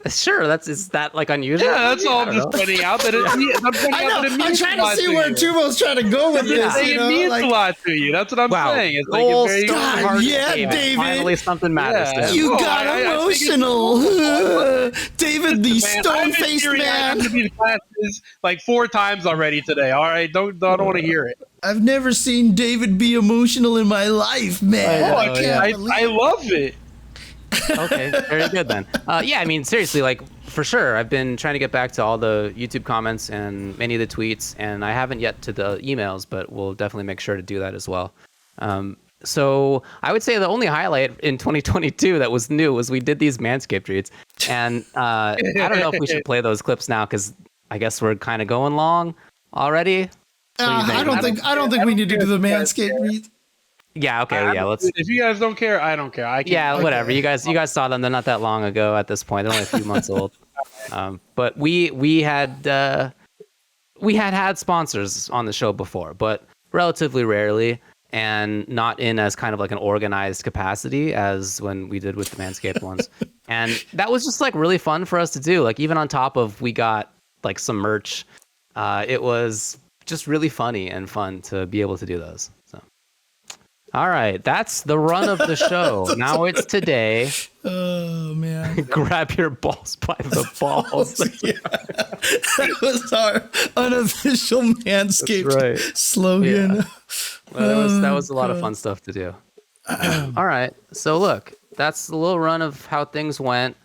Sure, is that like unusual? Yeah, that's all I'm just pointing out that I'm trying to see where Tubo's trying to go with this. It means a lot to you. That's what I'm saying. It's goals, like God, yeah, David. Finally, something matters. Yeah. You got emotional. David, the stone-faced man. I've been to these classes like 4 times already today. All right, don't want to hear it. I've never seen David be emotional in my life, man. I love it. Okay, very good then. Yeah, I mean, seriously, like, for sure, I've been trying to get back to all the YouTube comments and many of the tweets, and I haven't yet to the emails, but we'll definitely make sure to do that as well. So I would say the only highlight in 2022 that was new was we did these Manscaped reads, and I don't know if we should play those clips now because I guess we're kind of going long already. I don't think we need to do the Manscaped reads. Yeah, okay, yeah, let's. If you guys don't care, I don't care. Whatever. You guys saw them. They're not that long ago at this point. They're only a few months old. But we had sponsors on the show before, but relatively rarely, and not in as kind of like an organized capacity as when we did with the Manscaped ones. And that was just like really fun for us to do. Like even on top of we got like some merch, it was just really funny and fun to be able to do those. So. All right, that's the run of the show. Now it's today. Oh, man. Grab your balls by the balls. That was our unofficial Manscaped slogan. Yeah. Well, that was a lot of fun stuff to do. All right, so look, that's the little run of how things went.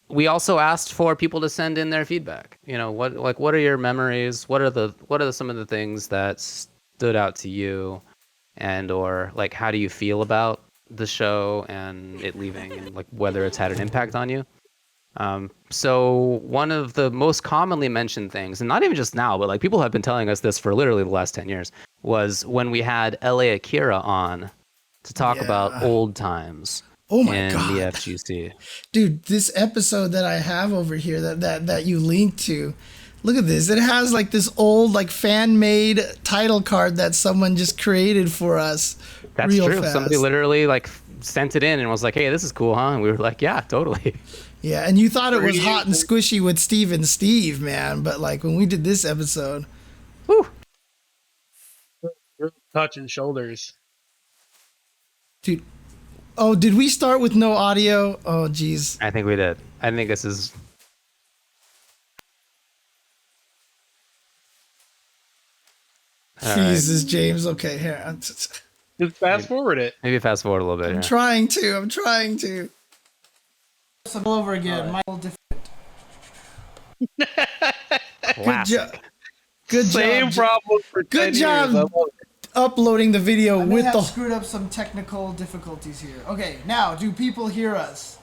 We also asked for people to send in their feedback. You know, what are your memories? What are some of the things that stood out to you, and or like how do you feel about the show and it leaving, and like whether it's had an impact on you? So one of the most commonly mentioned things, and not even just now, but like people have been telling us this for literally the last 10 years, was when we had LA Akira on to talk about old times in the FGC. Dude, this episode that I have over here that you linked to, look at this. It has like this old like fan-made title card that someone just created for us. That's real true. Fast. Somebody literally like sent it in and was like, "Hey, this is cool, huh?" And we were like, "Yeah, totally." Yeah, and you thought it was hot and squishy with Steve and Steve, man. But like when we did this episode, whew, touching shoulders, dude. Oh, did we start with no audio? Oh, geez. I think we did. I think this is. Jesus, James. Okay, here. Just fast forward it. Maybe fast forward a little bit. I'm trying to. All over again. Michael different. Good job. Good Same job. problem for 10 Good job years. uploading the video I may with have the. screwed up some technical difficulties here. Okay, now do people hear us?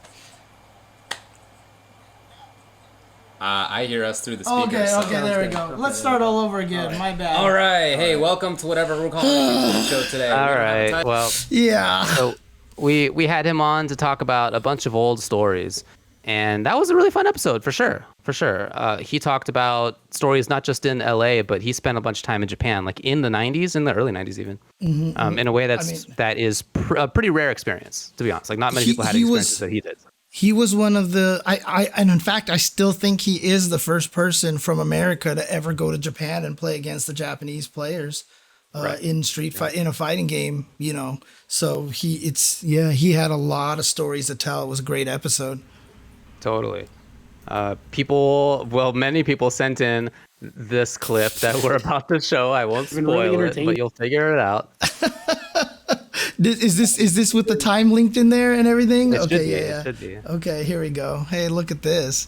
I hear us through the speakers. Okay, there we go. Let's start all over again. My bad. All right. Hey, welcome to whatever we're calling the show today. All right. Well, Yeah. so we had him on to talk about a bunch of old stories, and that was a really fun episode for sure. For sure. He talked about stories not just in LA, but he spent a bunch of time in Japan, like in the 90s, in the early 90s even, in a way that is a pretty rare experience, to be honest. Like not many people had experiences that he did. He was one of the and in fact I still think he is the first person from America to ever go to Japan and play against the Japanese players in in a fighting game, you know. So he had a lot of stories to tell. It was a great episode. Totally. Many people sent in this clip that we're about to show. I won't spoil it, but you'll figure it out. Is this with the time linked in there and everything? It Okay, should be. Okay, here we go. Hey, look at this.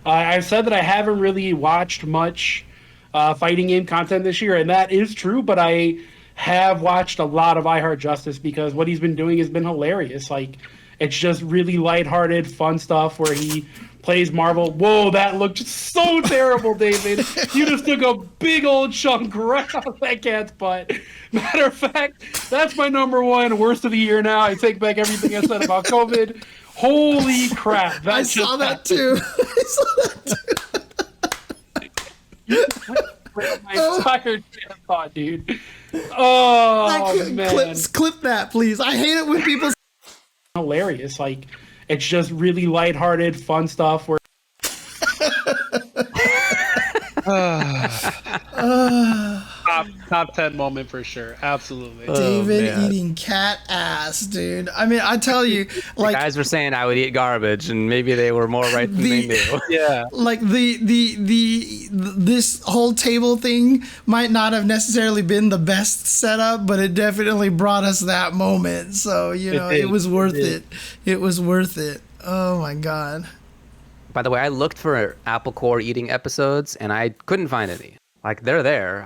I've said that I haven't really watched much fighting game content this year, and that is true, but I have watched a lot of I Heart Justice because what he's been doing has been hilarious. Like, it's just really lighthearted, fun stuff where he plays Marvel. Whoa, that looked so terrible, David. You just took a big old chunk right out of that cat's butt. Matter of fact, that's my number one worst of the year now. I take back everything I said about COVID. Holy crap. I saw that too. My entire thought, dude. Oh, man. Clip that, please. I hate it when people... Hilarious. Like, it's just really lighthearted, fun stuff where... top 10 moment for sure. Absolutely. David eating cat ass, dude. I mean, I tell you, like, the guys were saying I would eat garbage, and maybe they were more right than they knew. Yeah. Like this whole table thing might not have necessarily been the best setup, but it definitely brought us that moment. So, you know, it was worth it. It was worth it. Oh my God. By the way, I looked for apple core eating episodes, and I couldn't find any. Like, they're there.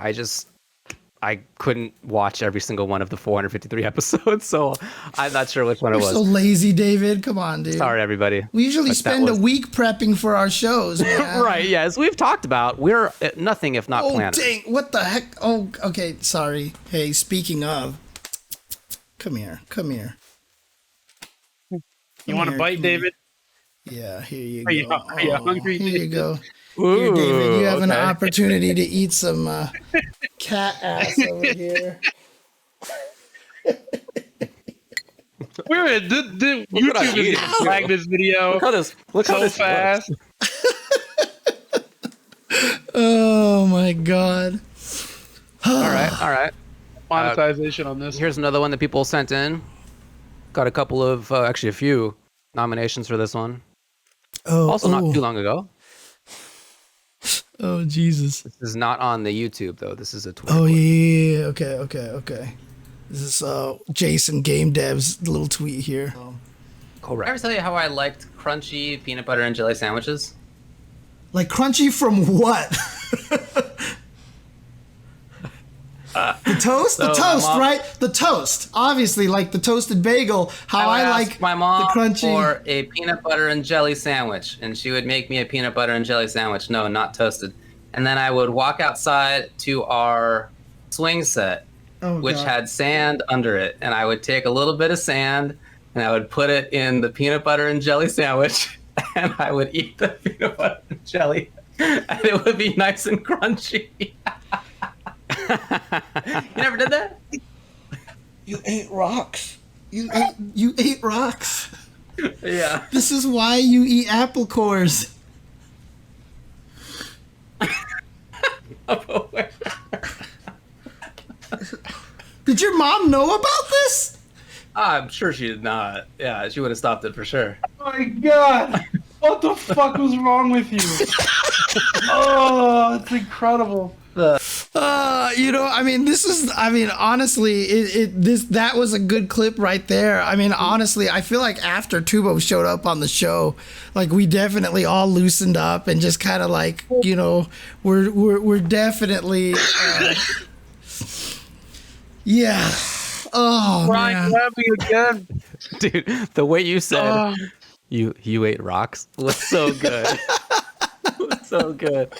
I couldn't watch every single one of the 453 episodes, so I'm not sure which one it was. You're so lazy, David. Come on, dude. Sorry, everybody. We usually spend a week prepping for our shows, man. Right, yeah. As we've talked about, we're nothing if not planners. Oh, dang. What the heck? Oh, okay. Sorry. Hey, speaking of. Come here. You want a bite, David? Yeah, here you go. Are you hungry? Here you go. Ooh, here, David, you have an opportunity to eat some cat ass over here. Where did YouTube is flag this video? Look how this fast. Oh my God. All right. Monetization on this. Here's another one that people sent in. Got a couple of, actually a few nominations for this one. Also not too long ago. Oh, Jesus. This is not on the YouTube, though. This is a Twitter. Oh, yeah. Okay. This is Jason Game Dev's little tweet here. Correct. Did I ever tell you how I liked crunchy peanut butter and jelly sandwiches? Like crunchy from what? The toast? The toast, right? The toast. Obviously, like the toasted bagel. How I like my mom the crunchy. for a peanut butter and jelly sandwich, and she would make me a peanut butter and jelly sandwich. No, not toasted. And then I would walk outside to our swing set, which had sand under it, and I would take a little bit of sand and I would put it in the peanut butter and jelly sandwich, and I would eat the peanut butter and jelly, and it would be nice and crunchy. You never did that? You ate rocks. You ate rocks. Yeah. This is why you eat apple cores. Did your mom know about this? I'm sure she did not. Yeah, she would have stopped it for sure. Oh my God. What the fuck was wrong with you? Oh, it's incredible. Oh I mean, honestly, that was a good clip right there. I mean, honestly, I feel like after Tubo showed up on the show, like we definitely all loosened up and just kind of like, we're definitely, yeah. Oh man, again, dude. The way you said you ate rocks was so good. So good.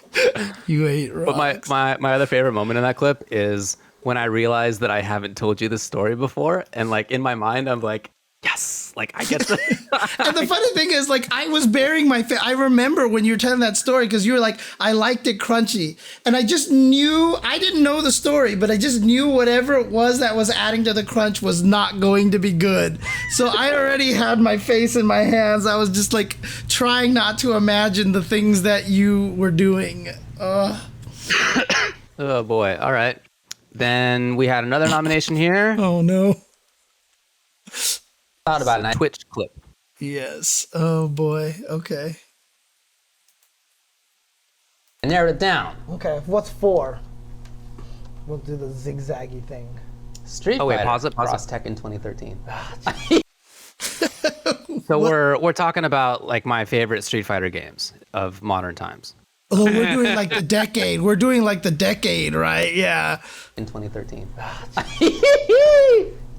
You ate rocks. But my other favorite moment in that clip is when I realized that I haven't told you this story before, and like in my mind I'm like, yes, like I get to. And the funny thing is, like, I was bearing my face. I remember when you were telling that story because you were like, I liked it crunchy, and I just knew, I didn't know the story, but I just knew whatever it was that was adding to the crunch was not going to be good. So I already had my face in my hands. I was just like trying not to imagine the things that you were doing. Oh boy! All right, then we had another nomination here. Oh no. Thought about a Twitch clip. Yes. Oh boy. Okay. I narrowed it down. Okay. What's 4? We'll do the zigzaggy thing. Street Oh wait, Fighter pause it. Cross Tekken 2013. So we're talking about like my favorite Street Fighter games of modern times. Oh, we're doing like the decade. We're doing like the decade, right? Yeah. In 2013.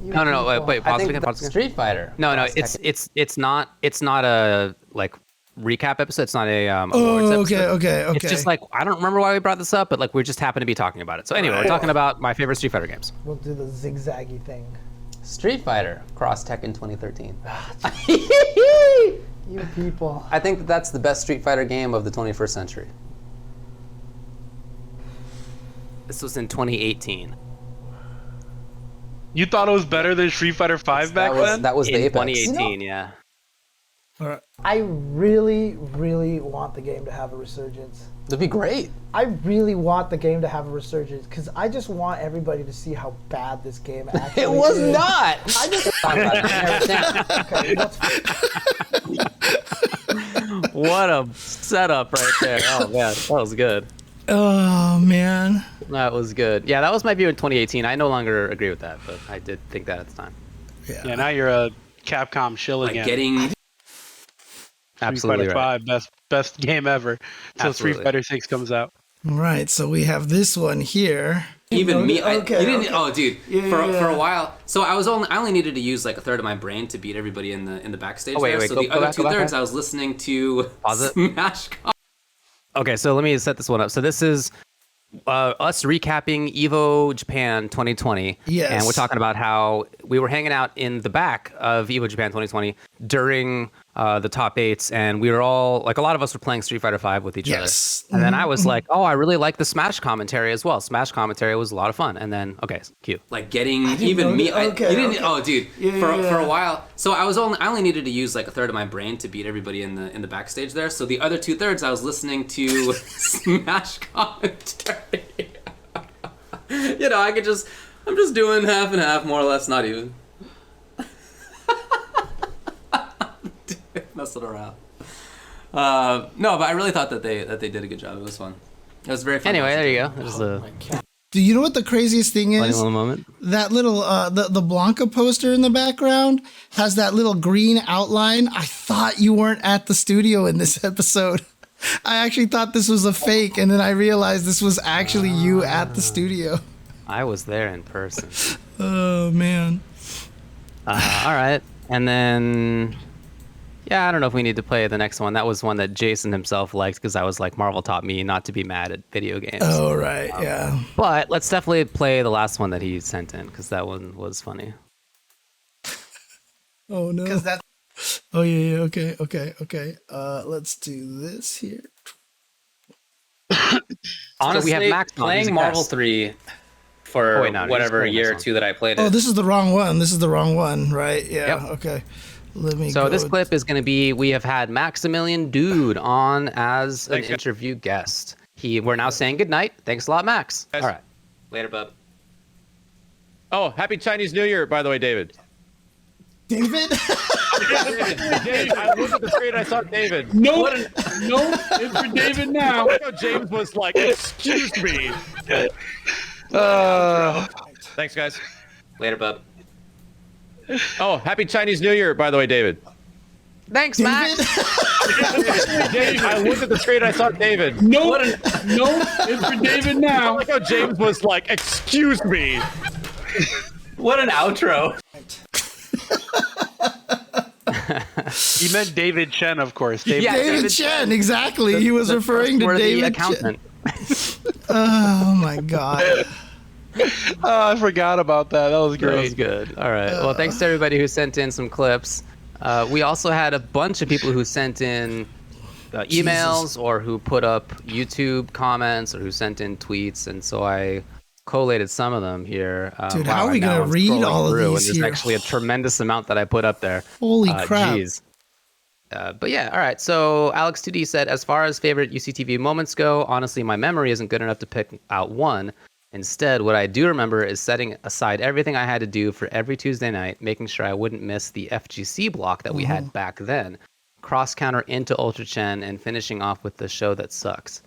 No. Wait. Pause again. Street Fighter. No. It's not a like recap episode. It's not a awards episode. Okay. It's just like I don't remember why we brought this up, but like we just happen to be talking about it. So anyway, we're talking about my favorite Street Fighter games. We'll do the zigzaggy thing. Street Fighter Cross Tekken 2013. You people. I think that's the best Street Fighter game of the 21st century. This was in 2018. You thought it was better than Street Fighter 5 back then? That was the Apex. 2018, yeah. All right. I really, really want the game to have a resurgence. That'd be great. I really want the game to have a resurgence because I just want everybody to see how bad this game actually is. It was not. I just What a setup right there. Oh man, that was good. Oh man, that was good. Yeah, that was my view in 2018. I no longer agree with that, but I did think that at the time. Yeah, now you're a Capcom shill again. Getting absolutely Street Fighter 5, best game ever. So Street Fighter 6 comes out. All right, so we have this one here. Even me, okay. Oh, dude, for a while. So I only needed to use like a third of my brain to beat everybody in the backstage. So the other 2/3, I was listening to Smash. Okay, so let me set this one up. So this is us recapping Evo Japan 2020. Yes. And we're talking about how we were hanging out in the back of Evo Japan 2020 during the top 8s, and we were all, like a lot of us were playing Street Fighter 5 with each other. And then I was like, oh, I really like the Smash commentary as well. Smash commentary was a lot of fun. And then, okay, cute. Like getting even me. Oh, dude, for a while. So I only needed to use like a third of my brain to beat everybody in the backstage there. So the other 2/3, I was listening to Smash commentary. I'm just doing half and half, more or less, not even. Messing around. No, but I really thought that they did a good job. It was fun. It was very fun. Anyway, there you go. There's Do you know what the craziest thing is? Moment. That little the Blanca poster in the background has that little green outline. I thought you weren't at the studio in this episode. I actually thought this was a fake, and then I realized this was actually you at the studio. I was there in person. Oh man. All right, and then. Yeah, I don't know if we need to play the next one. That was one that Jason himself liked because I was like, Marvel taught me not to be mad at video games. Oh, right, yeah. But let's definitely play the last one that he sent in because that one was funny. Oh, no. Oh, yeah, okay. Let's do this here. Honestly, so we have Max playing Marvel 3 for whatever year or two that I played it. Oh, this is the wrong one. This is the wrong one, right? Yeah, yep. Okay. So this clip is going to be, we have had Maximilian Dude on as an interview guest. We're now saying goodnight. Thanks a lot, Max. All right. Later, bub. Oh, happy Chinese New Year, by the way, David. David? David, I looked at the screen and I saw David. Nope. It's for David now. James was like, excuse me. Thanks, guys. Later, bub. Oh, happy Chinese New Year, by the way, David. Thanks, Matt. David, I looked at the screen and I saw David. Nope. It's for David now. I like how James was like, excuse me. What an outro. He meant David Chen, of course. David Chen, exactly. He was referring to David accountant. Oh my God. Oh, I forgot about that. That was great. That was good. All right. Well, thanks to everybody who sent in some clips. We also had a bunch of people who sent in emails or who put up YouTube comments or who sent in tweets, and so I collated some of them here. Dude, how are we going to read all of these and there's here? actually a tremendous amount that I put up there. Holy crap. Geez. But yeah, all right. So Alex2D said, as far as favorite UCTV moments go, honestly, my memory isn't good enough to pick out one. Instead, what I do remember is setting aside everything I had to do for every Tuesday night, making sure I wouldn't miss the FGC block that we had back then, cross counter into Ultra Chen, and finishing off with the show that sucks.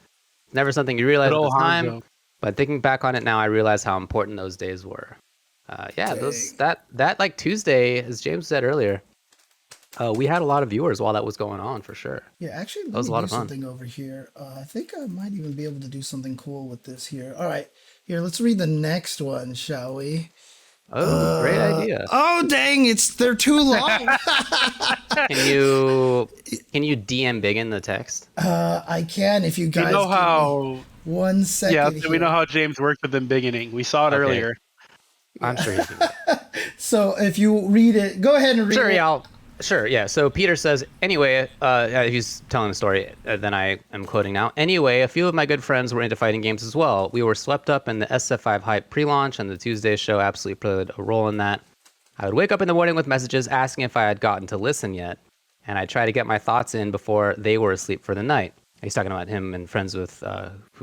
Never something you realize at the time, but thinking back on it now, I realize how important those days were. That like Tuesday, as James said earlier, we had a lot of viewers while that was going on for sure. Yeah, actually, that was a lot of fun. Something over here. I think I might even be able to do something cool with this here. All right, here, let's read the next one, shall we? Oh, great idea. Oh, dang, they're too long. Can you DM big in the text? I can if you guys. You know how? 1 second. Yeah, here. we know how James worked with them beginning. We saw it earlier. I'm sure he can. So if you read it, go ahead and read it. Sure, yeah. So Peter says, anyway, he's telling the story, then I am quoting now. Anyway, a few of my good friends were into fighting games as well. We were swept up in the SF5 hype pre-launch, and the Tuesday show absolutely played a role in that. I would wake up in the morning with messages asking if I had gotten to listen yet, and I'd try to get my thoughts in before they were asleep for the night. He's talking about him and friends with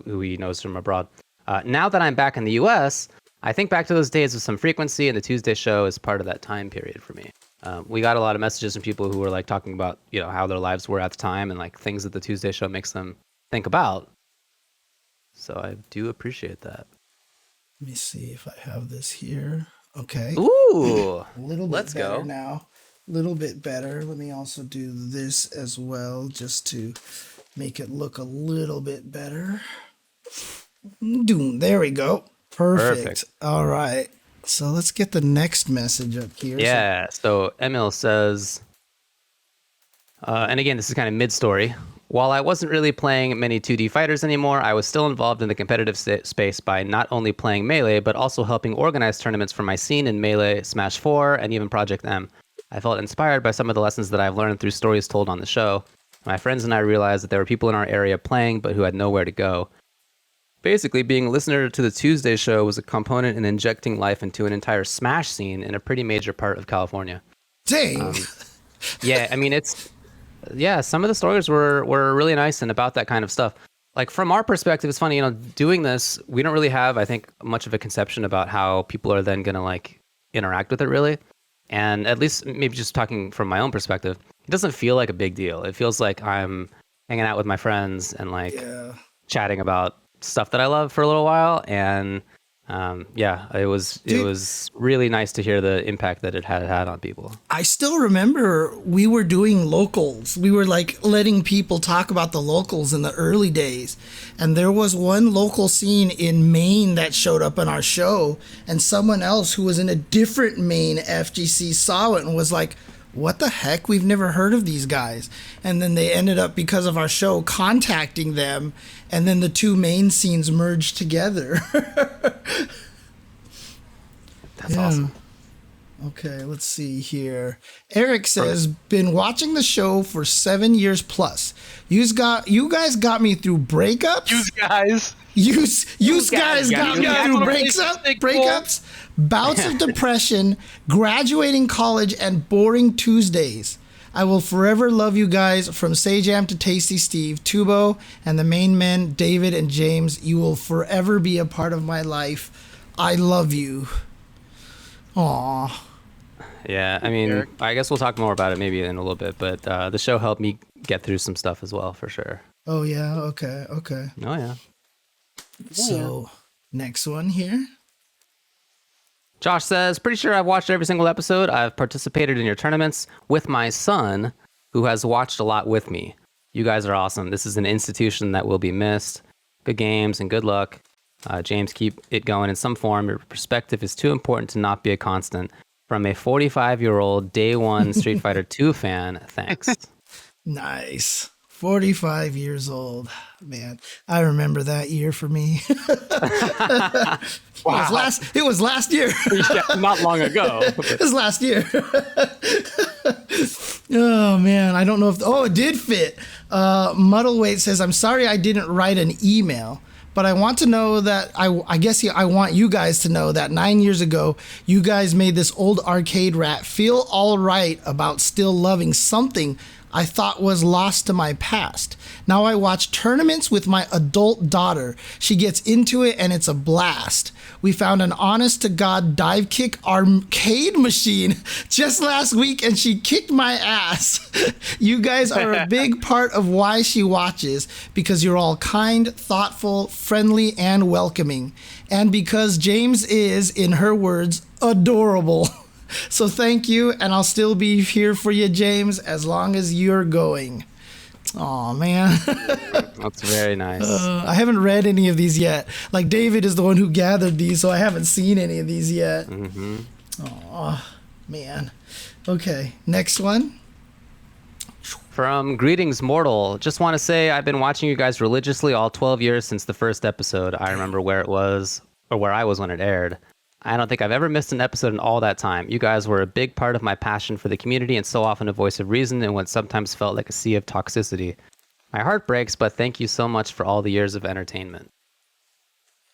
who he knows from abroad. Now that I'm back in the US, I think back to those days with some frequency, and the Tuesday show is part of that time period for me. We got a lot of messages from people who were like talking about, how their lives were at the time and like things that the Tuesday show makes them think about. So I do appreciate that. Let me see if I have this here. Okay. Ooh. A little bit better now. A little bit better. Let me also do this as well, just to make it look a little bit better. There we go. Perfect. All right. So let's get the next message up here. Yeah. So Emil says, and again, this is kind of mid-story. While I wasn't really playing many 2D fighters anymore, I was still involved in the competitive space by not only playing Melee, but also helping organize tournaments for my scene in Melee, Smash 4, and even Project M. I felt inspired by some of the lessons that I've learned through stories told on the show. My friends and I realized that there were people in our area playing, but who had nowhere to go. Basically, being a listener to the Tuesday show was a component in injecting life into an entire Smash scene in a pretty major part of California. Dang! Yeah, I mean, some of the stories were really nice and about that kind of stuff. Like, from our perspective, it's funny, doing this, we don't really have, I think, much of a conception about how people are then going to, like, interact with it, really. And at least, maybe just talking from my own perspective, it doesn't feel like a big deal. It feels like I'm hanging out with my friends and, like, chatting about stuff that I love for a little while, and it was really nice to hear the impact that it had on people. I still remember we were doing locals. We were like letting people talk about the locals in the early days, and there was one local scene in Maine that showed up in our show, and someone else who was in a different Maine FGC saw it and was like, what the heck? We've never heard of these guys. And then they ended up, because of our show, contacting them, and then the two main scenes merged together. That's awesome. Okay, let's see here. Eric says, been watching the show for 7 years plus. You guys got me through breakups. You guys got me through breakups, bouts of depression, graduating college, and boring Tuesdays. I will forever love you guys, from Sajam to Tasty Steve, Tubo, and the main men, David and James. You will forever be a part of my life. I love you. Aw. Yeah. I mean, I guess we'll talk more about it maybe in a little bit, but the show helped me get through some stuff as well, for sure. Oh, yeah. Okay. Okay. Oh, yeah. So, next one here. Josh says, pretty sure I've watched every single episode. I've participated in your tournaments with my son, who has watched a lot with me. You guys are awesome. This is an institution that will be missed. Good games and good luck. James, keep it going in some form. Your perspective is too important to not be a constant. From a 45-year-old day one Street Fighter 2 fan, thanks. Nice. 45 years old. Man, I remember that year for me. Wow. It was last year. Yeah, not long ago. It was last year. Oh, man. I don't know if... it did fit. Muddleweight says, I'm sorry I didn't write an email, but I want to know that... I want you guys to know that 9 years ago, you guys made this old arcade rat feel all right about still loving something I thought was lost to my past. Now I watch tournaments with my adult daughter. She gets into it and it's a blast. We found an honest-to-God dive kick arcade machine just last week and she kicked my ass. You guys are a big part of why she watches, because you're all kind, thoughtful, friendly, and welcoming. And because James is, in her words, adorable. So thank you, and I'll still be here for you, James, as long as you're going. Aw, man. That's very nice. I haven't read any of these yet. Like, David is the one who gathered these, so I haven't seen any of these yet. Mm-hmm. Aw, man. Okay, next one. From Greetings Mortal, just want to say I've been watching you guys religiously all 12 years since the first episode. I remember where I was when it aired. I don't think I've ever missed an episode in all that time. You guys were a big part of my passion for the community and so often a voice of reason in what sometimes felt like a sea of toxicity. My heart breaks, but thank you so much for all the years of entertainment.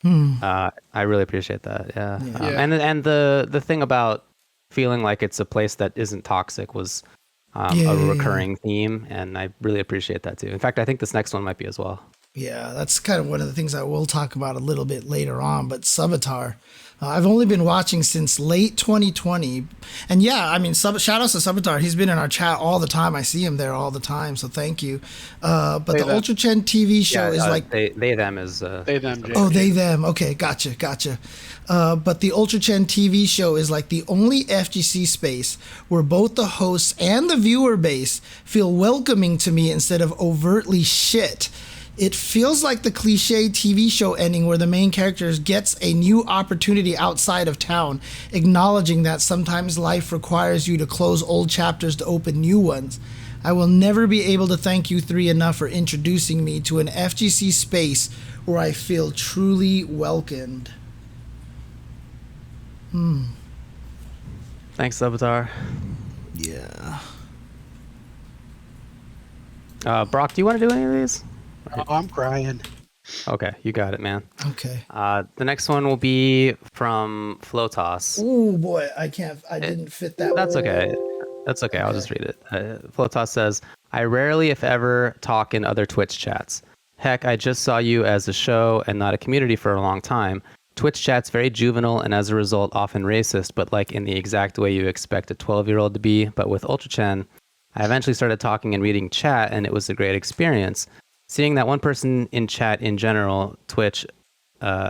I really appreciate that. Yeah. And the thing about feeling like it's a place that isn't toxic was a recurring theme, and I really appreciate that too. In fact, I think this next one might be as well. Yeah, that's kind of one of the things I will talk about a little bit later on, but Savitar. I've only been watching since late 2020. And yeah, I mean, shout outs to Savitar. He's been in our chat all the time. I see him there all the time, so thank you. But the Ultra Chen TV show is like... They, them is... They, them, JP. Oh, they, them. Okay, gotcha. But the Ultra Chen TV show is like the only FGC space where both the hosts and the viewer base feel welcoming to me instead of overtly shit. It feels like the cliche TV show ending where the main character gets a new opportunity outside of town, acknowledging that sometimes life requires you to close old chapters to open new ones. I will never be able to thank you three enough for introducing me to an FGC space where I feel truly welcomed. Thanks, Savitar. Yeah. Brock, do you want to do any of these? Oh, I'm crying. Okay, you got it, man. Okay. The next one will be from Flotas. Oh boy, I didn't fit that. That's okay. That's okay. I'll just read it. Flotas says, I rarely, if ever, talk in other Twitch chats. Heck, I just saw you as a show and not a community for a long time. Twitch chat's very juvenile and as a result often racist, but like in the exact way you expect a 12-year-old to be. But with Ultra Chen, I eventually started talking and reading chat, and it was a great experience. Seeing that one person in chat in general, Twitch,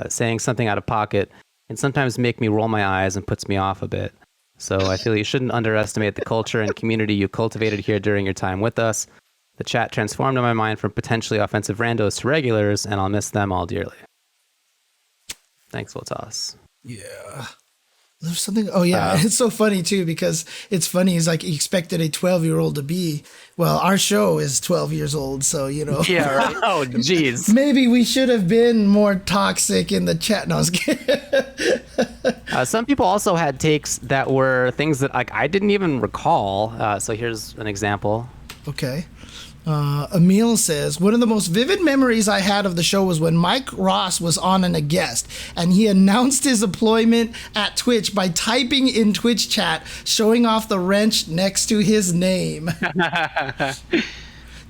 saying something out of pocket, and sometimes make me roll my eyes and puts me off a bit. So I feel you shouldn't underestimate the culture and community you cultivated here during your time with us. The chat transformed in my mind from potentially offensive randos to regulars, and I'll miss them all dearly. Thanks, Voltas. Yeah. There's something. Oh yeah, it's so funny too, because it's funny. He's like, he expected a 12-year-old to be. Well, our show is 12 years old, so you know. Yeah. Right. Oh, jeez. Maybe we should have been more toxic in the chat. No, I was kidding. Some people also had takes that were things that I didn't even recall. So here's an example. Okay. Emil says, one of the most vivid memories I had of the show was when Mike Ross was on and a guest, and he announced his employment at Twitch by typing in Twitch chat, showing off the wrench next to his name.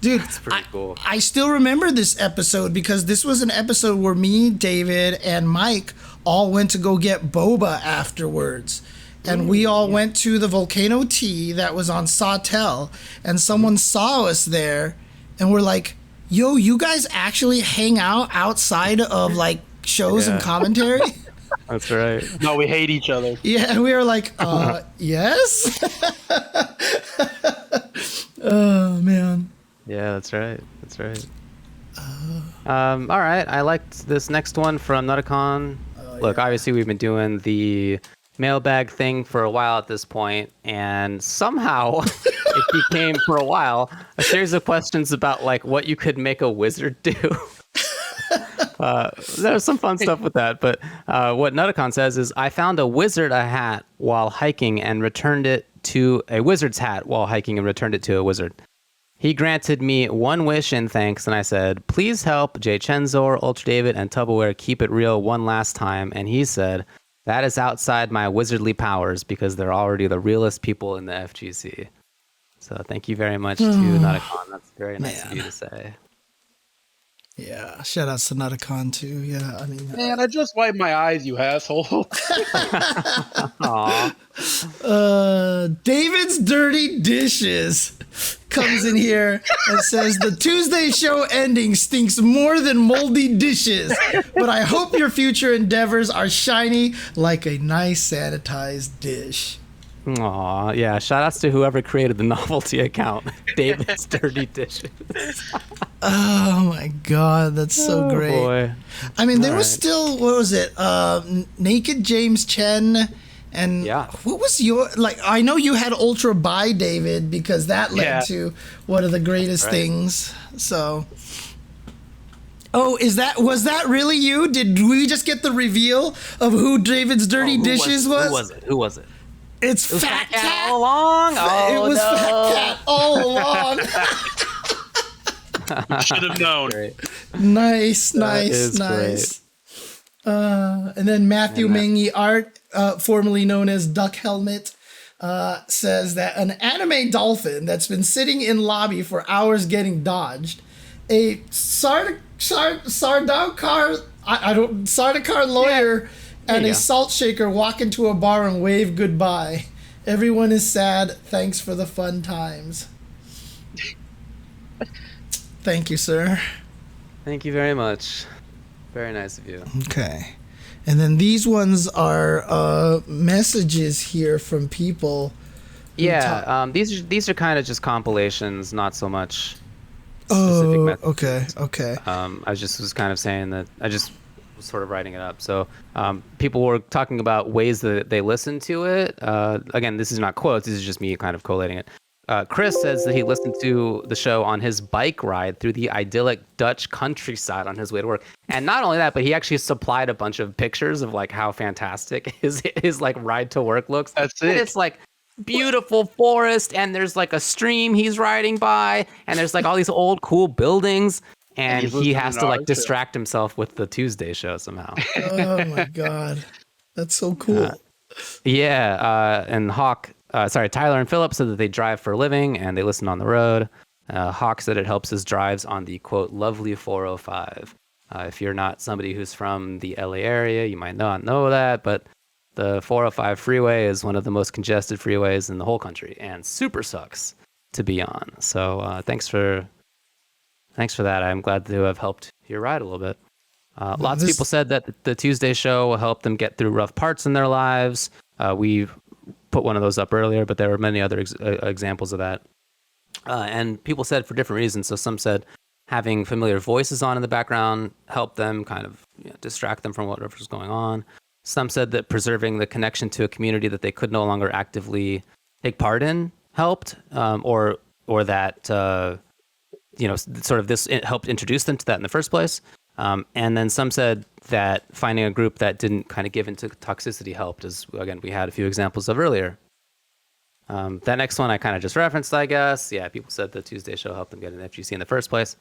Dude, that's pretty cool. I still remember this episode because this was an episode where me, David, and Mike all went to go get boba afterwards. and we all went to the Volcano Tea that was on Sawtell, and someone saw us there, and we're like, yo, you guys actually hang out outside of like shows and commentary? That's right. No, we hate each other. Yeah, we were like, yes? Oh, man. Yeah, that's right. That's right. All right, I liked this next one from Nutacon. Look, obviously we've been doing the mailbag thing for a while at this point, and somehow it became, for a while, a series of questions about like what you could make a wizard do. There's some fun stuff with that, but what Nutacon says is, I found a wizard a hat while hiking and returned it to a wizard's hat while hiking and returned it to a wizard. He granted me one wish in thanks, and I said, please help J. Chenzor, UltraDavid, and TuboWare keep it real one last time. And he said, that is outside my wizardly powers because they're already the realest people in the FGC. So thank you very much to Nutacon. That's very nice of you to say. Yeah, shout outs to Nutacon too. Yeah, I mean, man, I just wiped my eyes, you asshole. David's Dirty Dishes comes in here and says the Tuesday show ending stinks more than moldy dishes, but I hope your future endeavors are shiny like a nice sanitized dish. Aw, yeah. Shout outs to whoever created the novelty account, David's Dirty Dishes. Oh my God, that's so great. Boy. I mean, there was still, what was it? Naked James Chen. And what was your, like, I know you had Ultra by David because that led to one of the greatest things. So, was that really you? Did we just get the reveal of who David's Dirty Dishes was? Who was it? It was Fat Cat all along. It was Fat Cat all along. You should have known. Nice. And then Matthew Mangy Art, formerly known as Duck Helmet, says that an anime dolphin that's been sitting in lobby for hours getting dodged, a Sardaukar lawyer and a salt shaker walk into a bar and wave goodbye. Everyone is sad. Thanks for the fun times. Thank you, sir. Thank you very much. Very nice of you. Okay. And then these ones are messages here from people. Yeah, these are kind of just compilations, not so much specific messages. Okay. I just was kind of saying that I just was sort of writing it up. So people were talking about ways that they listen to it. Again, this is not quotes. This is just me kind of collating it. Chris says that he listened to the show on his bike ride through the idyllic Dutch countryside on his way to work. And not only that, but he actually supplied a bunch of pictures of like how fantastic his like ride to work looks. That's it. And it's like beautiful forest, and there's like a stream he's riding by, and there's like all these old cool buildings, and he has to like distract himself with the Tuesday show somehow. Oh my God. That's so cool. And Tyler and Philip said that they drive for a living and they listen on the road. Hawk said it helps his drives on the, quote, lovely 405. If you're not somebody who's from the LA area, you might not know that, but the 405 freeway is one of the most congested freeways in the whole country and super sucks to be on. So thanks for that. I'm glad to have helped your ride a little bit. Lots of people said that the Tuesday show will help them get through rough parts in their lives. We put one of those up earlier, but there were many other examples of that. And people said for different reasons. So some said having familiar voices on in the background helped them kind of distract them from whatever's going on. Some said that preserving the connection to a community that they could no longer actively take part in helped, or that sort of this helped introduce them to that in the first place. And then some said that finding a group that didn't kind of give into toxicity helped, as again we had a few examples of earlier. That next one I kind of just referenced, I guess. Yeah, people said the Tuesday show helped them get an FGC in the first place.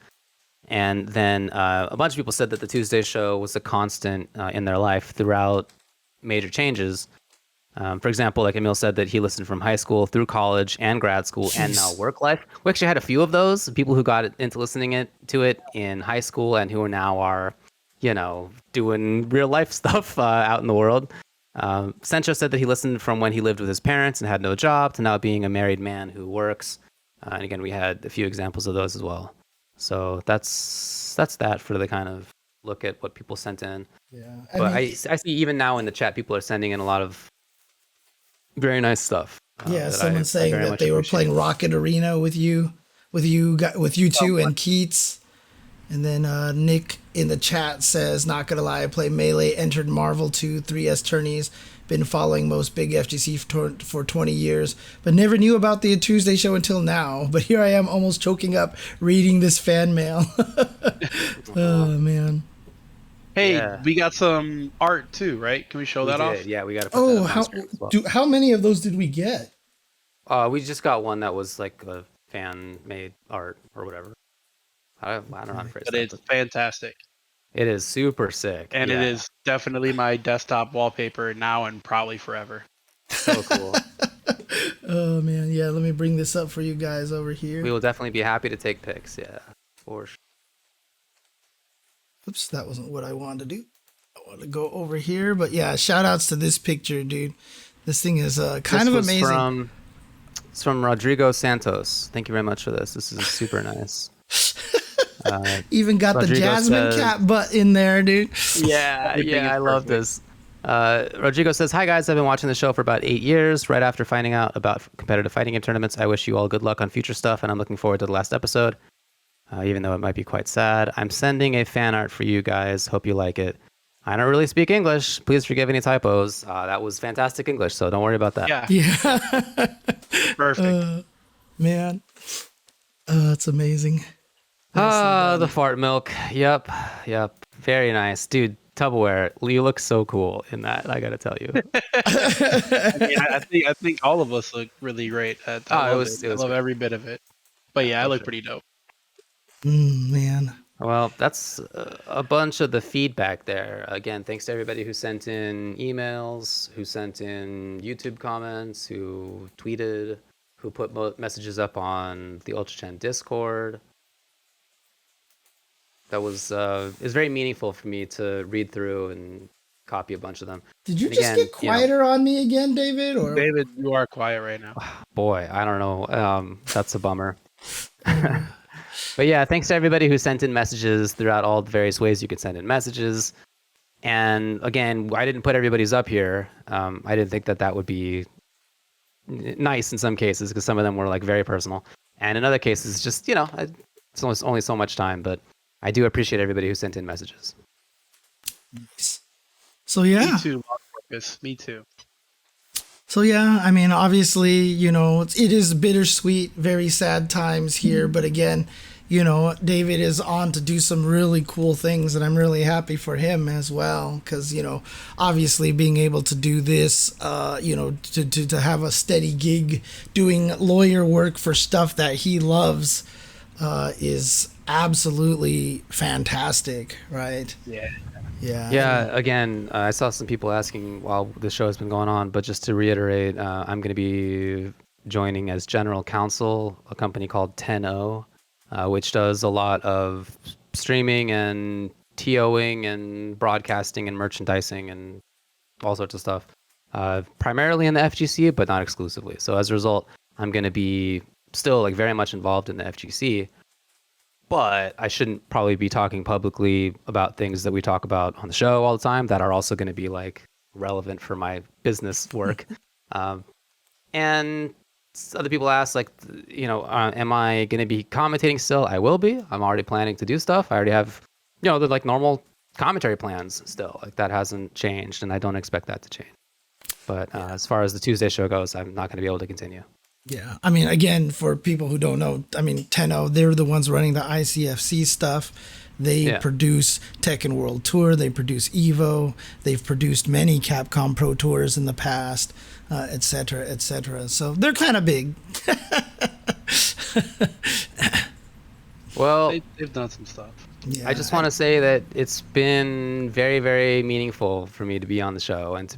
And then a bunch of people said that the Tuesday show was a constant in their life throughout major changes. For example, like Emil said that he listened from high school through college and grad school and now work life. We actually had a few of those people who got into listening to it in high school and who now are, doing real life stuff out in the world. Sencho said that he listened from when he lived with his parents and had no job to now being a married man who works. And again, we had a few examples of those as well. So that's that for the kind of look at what people sent in. Yeah, but I see even now in the chat, people are sending in a lot of very nice stuff. Someone saying that they were playing Rocket Arena with you two and Keats. And then Nick in the chat says, not gonna lie, I play Melee, entered Marvel 2, 3S tourneys, been following most big FGC for 20 years, but never knew about the Tuesday show until now. But here I am almost choking up reading this fan mail. Oh, man. Hey, we got some art too, right? Can we show that off? Yeah, we got to put that up on screen as well. How many of those did we get? We just got one that was like a fan-made art or whatever. I don't know how to phrase that. But it's fantastic. It is super sick. And it is definitely my desktop wallpaper now and probably forever. So cool. Oh, man. Yeah, let me bring this up for you guys over here. We will definitely be happy to take pics. Yeah, for sure. Oops, that wasn't what I wanted to do. I want to go over here. But yeah, shout outs to this picture, dude. This thing is kind of amazing. It's from Rodrigo Santos. Thank you very much for this. This is super nice. Even got Rodrigo the Jasmine cat butt in there, dude. Yeah, I love this. Rodrigo says, hi guys, I've been watching the show for about 8 years. Right after finding out about competitive fighting game tournaments, I wish you all good luck on future stuff, and I'm looking forward to the last episode, even though it might be quite sad. I'm sending a fan art for you guys. Hope you like it. I don't really speak English. Please forgive any typos. That was fantastic English, so don't worry about that. Yeah. Perfect. Man. That's amazing. The fart milk. Yep. Very nice. Dude, TuboWare, you look so cool in that, I gotta tell you. I think all of us look really great. I love every bit of it. But yeah, I look pretty dope. Man. Well, that's a bunch of the feedback there. Again, thanks to everybody who sent in emails, who sent in YouTube comments, who tweeted, who put messages up on the UltraChen Discord. That was is very meaningful for me to read through and copy a bunch of them. Did you just get quieter on me again, David? Or David, you are quiet right now. Boy, I don't know. That's a bummer. But yeah, thanks to everybody who sent in messages throughout all the various ways you could send in messages. And again, I didn't put everybody's up here. I didn't think that would be nice in some cases because some of them were like very personal, and in other cases, just it's only so much time. But I do appreciate everybody who sent in messages. Nice. So yeah. Me too, Marcus. Me too. So yeah, I mean, obviously, it is bittersweet, very sad times here. But again, David is on to do some really cool things, and I'm really happy for him as well. Because obviously, being able to do this, to have a steady gig doing lawyer work for stuff that he loves, is absolutely fantastic, right? Yeah. Again, I saw some people asking while the show has been going on, but just to reiterate, I'm going to be joining as general counsel a company called 10O, which does a lot of streaming and TOing and broadcasting and merchandising and all sorts of stuff, primarily in the FGC, but not exclusively. So as a result, I'm going to be still very much involved in the FGC. But I shouldn't probably be talking publicly about things that we talk about on the show all the time that are also going to be relevant for my business work. And other people ask am I going to be commentating still? I will be. I'm already planning to do stuff. I already have, the normal commentary plans still. That hasn't changed, and I don't expect that to change. But as far as the Tuesday show goes, I'm not going to be able to continue. Yeah, I mean, again, for people who don't know, 10O, they're the ones running the ICFC stuff. They produce Tekken World Tour. They produce EVO. They've produced many Capcom Pro Tours in the past, et cetera, et cetera. So they're kind of big. Well, they've done some stuff. Yeah, I just want to say that it's been very, very meaningful for me to be on the show and to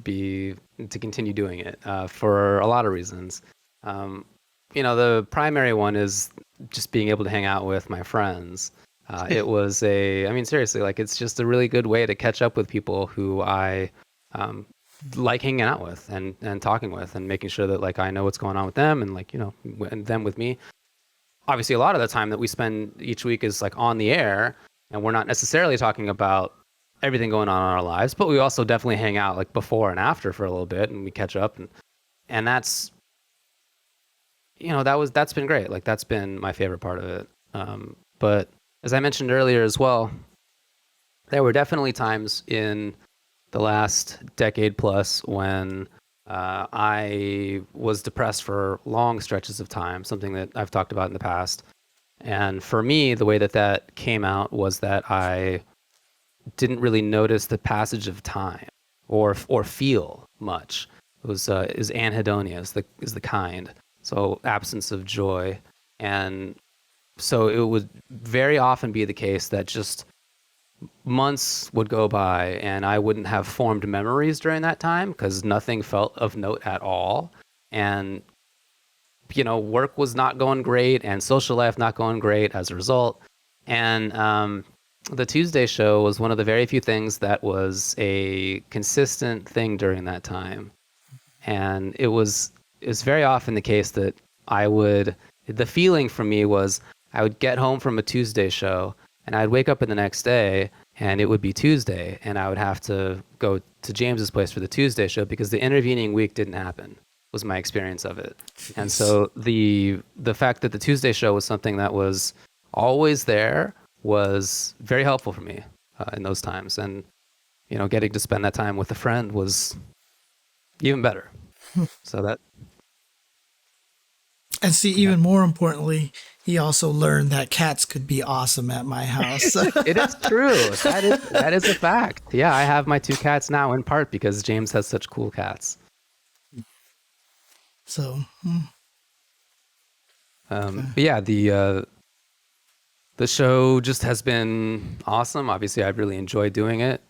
continue doing it for a lot of reasons. The primary one is just being able to hang out with my friends. It was seriously, it's just a really good way to catch up with people who I like hanging out with and talking with and making sure that like I know what's going on with them and like, you know, and them with me. Obviously, a lot of the time that we spend each week is like on the air, and we're not necessarily talking about everything going on in our lives, but we also definitely hang out like before and after for a little bit, and we catch up, and that's, you know, that's been great. Like that's been my favorite part of it. But as I mentioned earlier as well, there were definitely times in the last decade plus when I was depressed for long stretches of time, something that I've talked about in the past. And for me, the way that came out was that I didn't really notice the passage of time or feel much. It was is anhedonia is the kind. So absence of joy. And so it would very often be the case that just months would go by and I wouldn't have formed memories during that time because nothing felt of note at all. And, you know, work was not going great and social life not going great as a result. And the Tuesday show was one of the very few things that was a consistent thing during that time. And it's very often the case that the feeling for me was I would get home from a Tuesday show and I'd wake up in the next day and it would be Tuesday and I would have to go to James's place for the Tuesday show because the intervening week didn't happen, was my experience of it. And so the fact that the Tuesday show was something that was always there was very helpful for me in those times. And, you know, getting to spend that time with a friend was even better. So that. And see, even more importantly, he also learned that cats could be awesome at my house. It is true. That is a fact. Yeah, I have my 2 cats now in part because James has such cool cats. So, but yeah, the show just has been awesome. Obviously, I've really enjoyed doing it.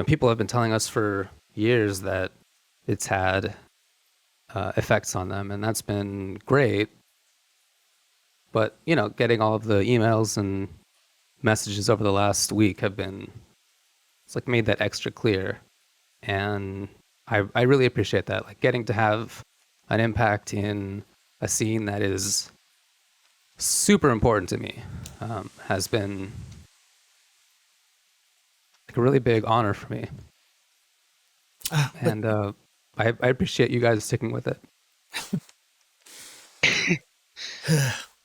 People have been telling us for years that it's had effects on them, and that's been great. But, you know, getting all of the emails and messages over the last week it's like made that extra clear. And I really appreciate that. Like getting to have an impact in a scene that is super important to me has been like a really big honor for me. And I appreciate you guys sticking with it.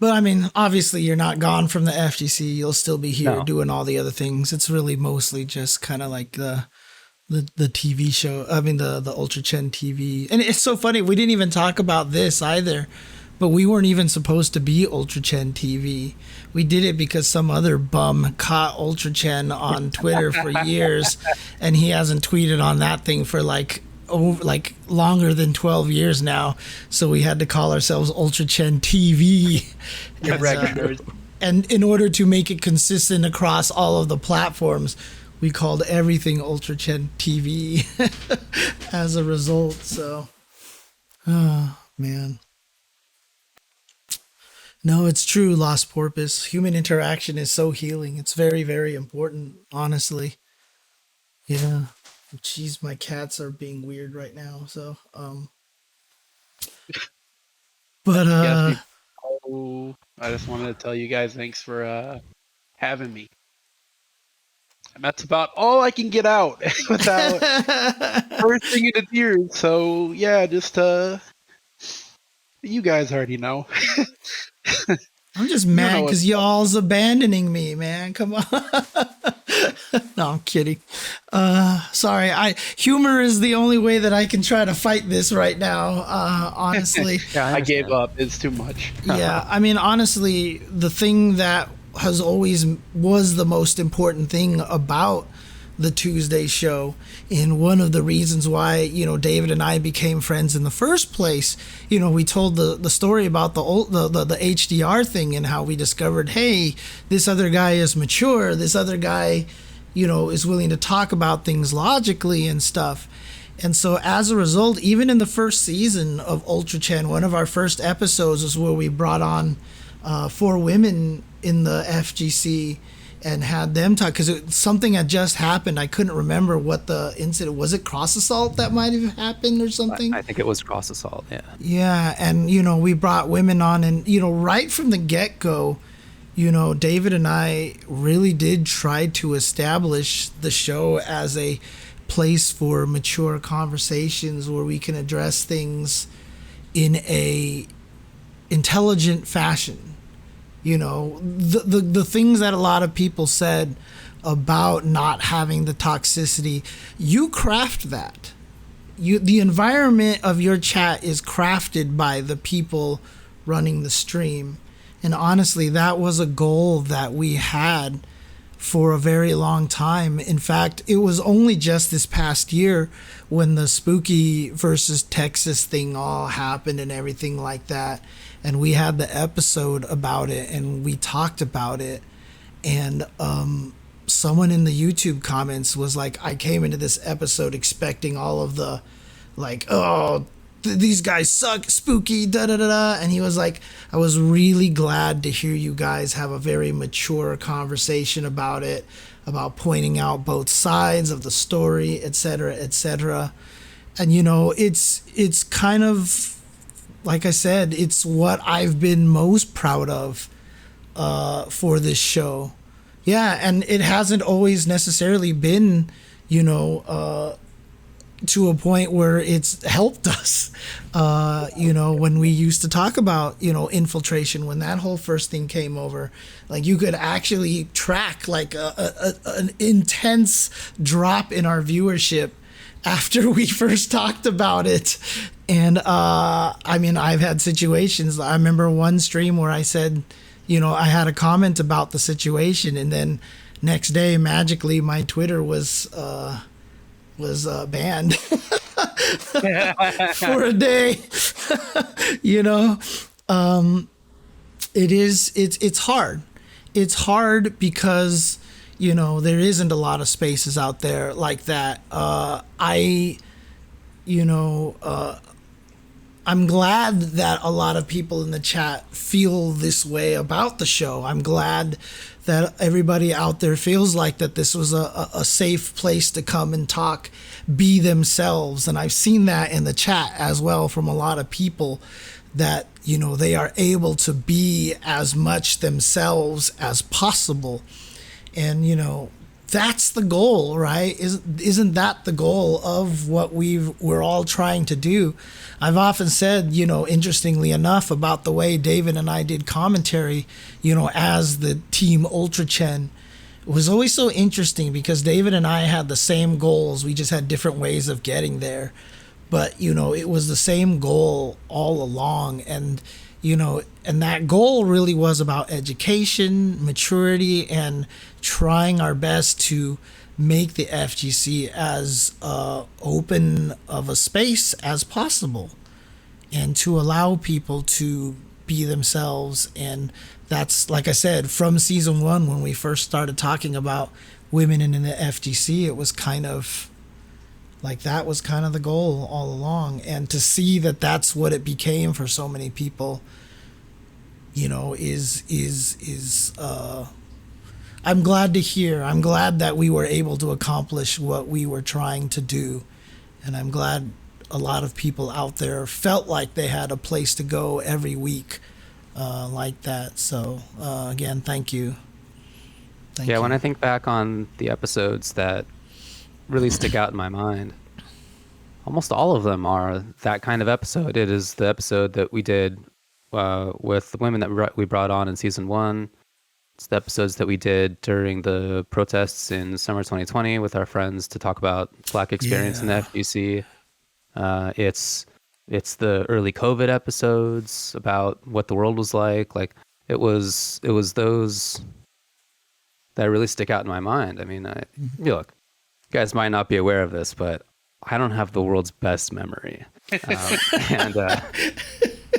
But I mean, obviously you're not gone from the FGC. You'll still be here doing all the other things. It's really mostly just kind of like the TV show. I mean, the Ultra Chen TV. And it's so funny. We didn't even talk about this either, but we weren't even supposed to be Ultra Chen TV. We did it because some other bum caught Ultra Chen on Twitter for years, and he hasn't tweeted on that thing for like longer than 12 years now. So we had to call ourselves Ultra Chen TV. And in order to make it consistent across all of the platforms, we called everything Ultra Chen TV as a result. So, oh man. No, it's true, Lost Porpoise. Human interaction is so healing. It's very, very important, honestly. Yeah. Jeez, my cats are being weird right now. So, but I just wanted to tell you guys thanks for having me. And that's about all I can get out without bursting into tears. So yeah, just you guys already know. I'm just mad because y'all's abandoning me, man. Come on. No, I'm kidding. Sorry. Humor is the only way that I can try to fight this right now. Honestly, I gave up. It's too much. Yeah, I mean, honestly, the thing that has always was the most important thing about the Tuesday show, and one of the reasons why, you know, David and I became friends in the first place. You know, we told the story about the HDR thing and how we discovered, hey, this other guy is mature, this other guy, you know, is willing to talk about things logically and stuff. And so as a result, even in the first season of Ultra Chen, one of our first episodes was where we brought on 4 women in the FGC. and had them talk, because something had just happened. I couldn't remember what the incident was. It cross assault that might have happened or something? I think it was cross assault, yeah. Yeah, and we brought women on, and right from the get-go, David and I really did try to establish the show as a place for mature conversations where we can address things in a intelligent fashion. The things that a lot of people said about not having the toxicity, you craft that. The environment of your chat is crafted by the people running the stream. And honestly, that was a goal that we had for a very long time. In fact, it was only just this past year when the Spooky versus Texas thing all happened and everything like that. And we had the episode about it and we talked about it. And someone in the YouTube comments was like, I came into this episode expecting all of the these guys suck, spooky, da-da-da-da. And he was like, I was really glad to hear you guys have a very mature conversation about it, about pointing out both sides of the story, etc., etc. And, it's kind of, like I said, it's what I've been most proud of for this show. Yeah, and it hasn't always necessarily been, to a point where it's helped us. When we used to talk about, infiltration, when that whole first thing came over, like you could actually track like an intense drop in our viewership after we first talked about it. And I've had situations. I remember one stream where I said, I had a comment about the situation, and then next day magically my Twitter was banned for a day. It's hard. It's hard because there isn't a lot of spaces out there like that. I'm glad that a lot of people in the chat feel this way about the show. I'm glad that everybody out there feels like that this was a safe place to come and talk, be themselves. And I've seen that in the chat as well from a lot of people, that, they are able to be as much themselves as possible. And, that's the goal, right? Isn't that the goal of what we're all trying to do? I've often said, interestingly enough, about the way David and I did commentary, as the team Ultra Chen. It was always so interesting because David and I had the same goals. We just had different ways of getting there. But, it was the same goal all along. And, and that goal really was about education, maturity, and trying our best to make the FGC as open of a space as possible, and to allow people to be themselves. And that's, like I said, from season 1, when we first started talking about women in the FGC, it was kind of like, that was kind of the goal all along. And to see that that's what it became for so many people, is I'm glad to hear. I'm glad that we were able to accomplish what we were trying to do. And I'm glad a lot of people out there felt like they had a place to go every week like that. So, again, thank you. Thank you. When I think back on the episodes that really stick out in my mind, almost all of them are that kind of episode. It is the episode that we did with the women that we brought on in season 1. It's the episodes that we did during the protests in summer 2020 with our friends to talk about Black experience in the FGC. It's the early COVID episodes about what the world was like. Like it was those that really stick out in my mind. I mean, look, you guys might not be aware of this, but I don't have the world's best memory,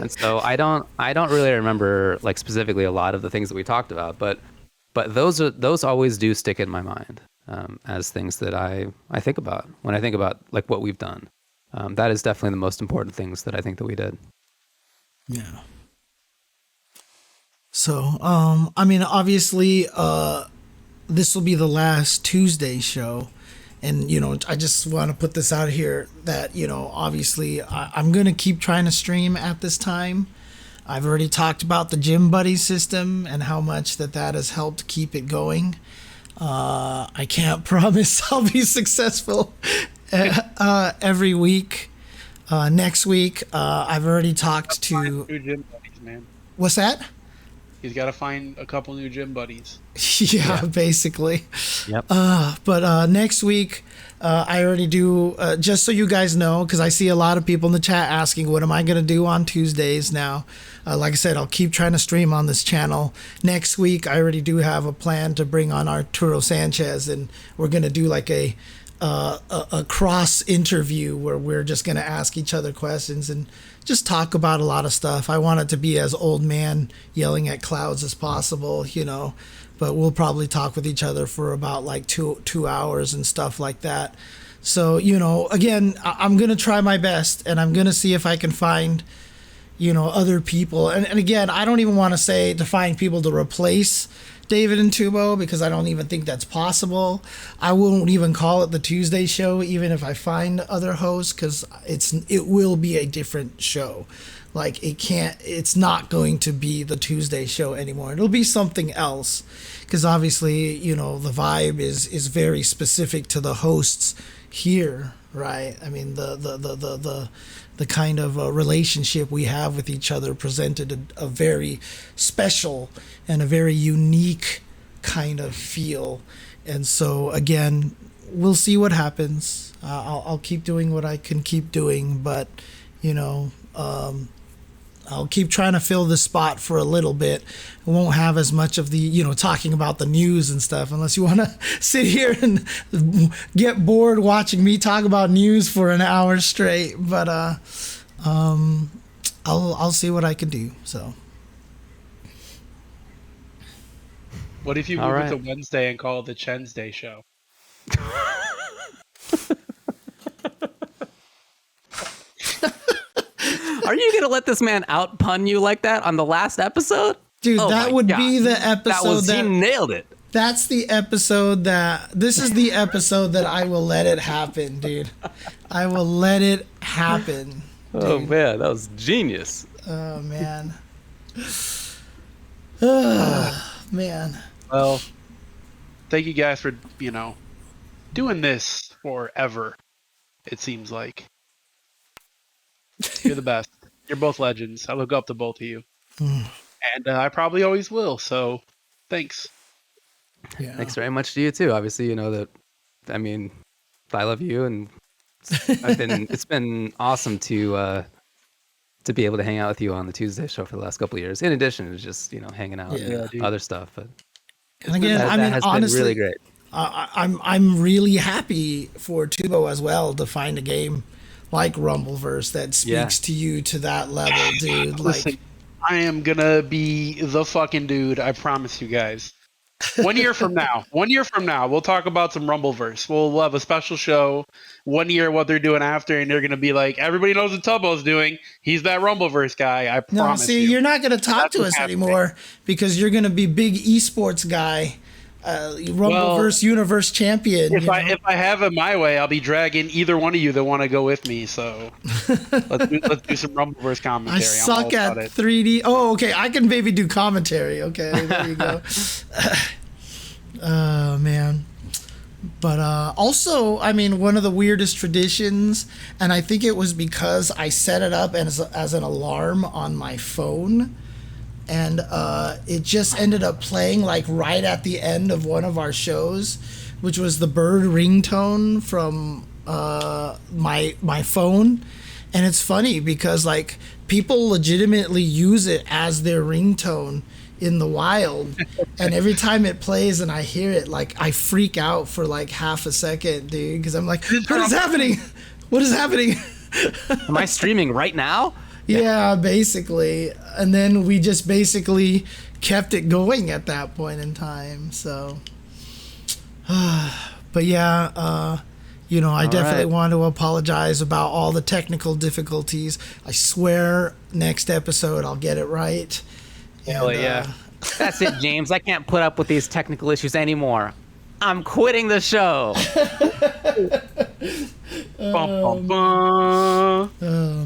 and so I don't really remember like specifically a lot of the things that we talked about, but those always do stick in my mind as things that I think about when I think about like what we've done. That is definitely the most important things that I think that we did. Yeah. So, I mean, obviously, this will be the last Tuesday show. And, I just want to put this out here that, obviously I'm going to keep trying to stream at this time. I've already talked about the Gym Buddy system and how much that has helped keep it going. I can't promise I'll be successful every week. Next week, I've already talked to... New gym buddies, man. What's that? He's got to find a couple new gym buddies. Yeah, basically. Yep. But next week, I already do, just so you guys know, because I see a lot of people in the chat asking, what am I going to do on Tuesdays now? Like I said, I'll keep trying to stream on this channel. Next week, I already do have a plan to bring on Arturo Sanchez, and we're going to do like a cross interview where we're just going to ask each other questions and just talk about a lot of stuff. I want it to be as old man yelling at clouds as possible, but we'll probably talk with each other for about like two hours and stuff like that. So, again, I'm going to try my best, and I'm going to see if I can find, other people. And again, I don't even want to find people to replace David and Tubo, because I don't even think that's possible. I won't even call it the Tuesday show, even if I find other hosts, because it will be a different show. Like, it's not going to be the Tuesday show anymore. It'll be something else, because obviously, the vibe is very specific to the hosts here, right? I mean, the kind of relationship we have with each other presented a very special and a very unique kind of feel. And so, again, we'll see what happens. I'll keep doing what I can keep doing, but, I'll keep trying to fill this spot for a little bit. I won't have as much of the, talking about the news and stuff, unless you want to sit here and get bored watching me talk about news for an hour straight. But I'll see what I can do. So. What if you move it to Wednesday and call it the Chen's Day show? Are you going to let this man out-pun you like that on the last episode? Dude, that would be the episode he nailed it. That's the episode this is the episode that I will let it happen, dude. I will let it happen. Dude. Oh, man, that was genius. Oh, man. Oh, man. Well, thank you guys for, doing this forever, it seems like. You're the best. You're both legends. I look up to both of you. And I probably always will, so thanks. Yeah. Thanks very much to you, too. Obviously, you know that, I mean, I love you, and it's been awesome to be able to hang out with you on the Tuesday show for the last couple of years, in addition to just, hanging out and other stuff. But and again, that has honestly, been really great. I'm really happy for Tubo as well to find a game like Rumbleverse that speaks to you to that level, dude. Listen, I am gonna be the fucking dude. I promise you guys. 1 year from now, we'll talk about some Rumbleverse. We'll have a special show 1 year, what they're doing after, and they're gonna be like, everybody knows what Tubbo's doing. He's that Rumbleverse guy. I promise. No, see, you're not gonna talk to us anymore because you're gonna be big esports guy. Rumbleverse Universe champion. If I have it my way, I'll be dragging either one of you that want to go with me. So let's do some Rumbleverse commentary. I suck at 3D. Oh, okay. I can maybe do commentary. Okay, there you go. Oh man. But also, I mean, one of the weirdest traditions, and I think it was because I set it up as an alarm on my phone. And it just ended up playing like right at the end of one of our shows, which was the bird ringtone from my phone. And it's funny because like people legitimately use it as their ringtone in the wild. And every time it plays and I hear it, like I freak out for like half a second, dude, because I'm like, what is happening? What is happening? Am I streaming right now? Yeah, basically. And then we just basically kept it going at that point in time. So, but yeah, I definitely want to apologize about all the technical difficulties. I swear next episode I'll get it right. Hell yeah. That's it, James. I can't put up with these technical issues anymore. I'm quitting the show. Oh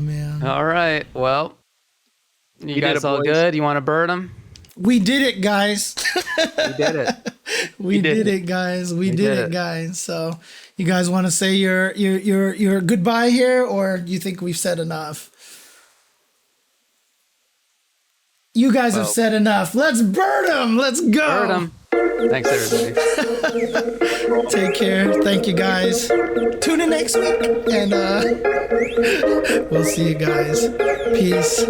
man. All right. Well, you guys all good? You want to bird them? We did it, guys. We did it. We did it, guys. We did it, guys. So, you guys want to say your goodbye here, or do you think we've said enough? You guys have said enough. Let's bird them. Let's go. Bird them. Thanks, everybody. Take care. Thank you, guys. Tune in next week, and we'll see you guys. Peace.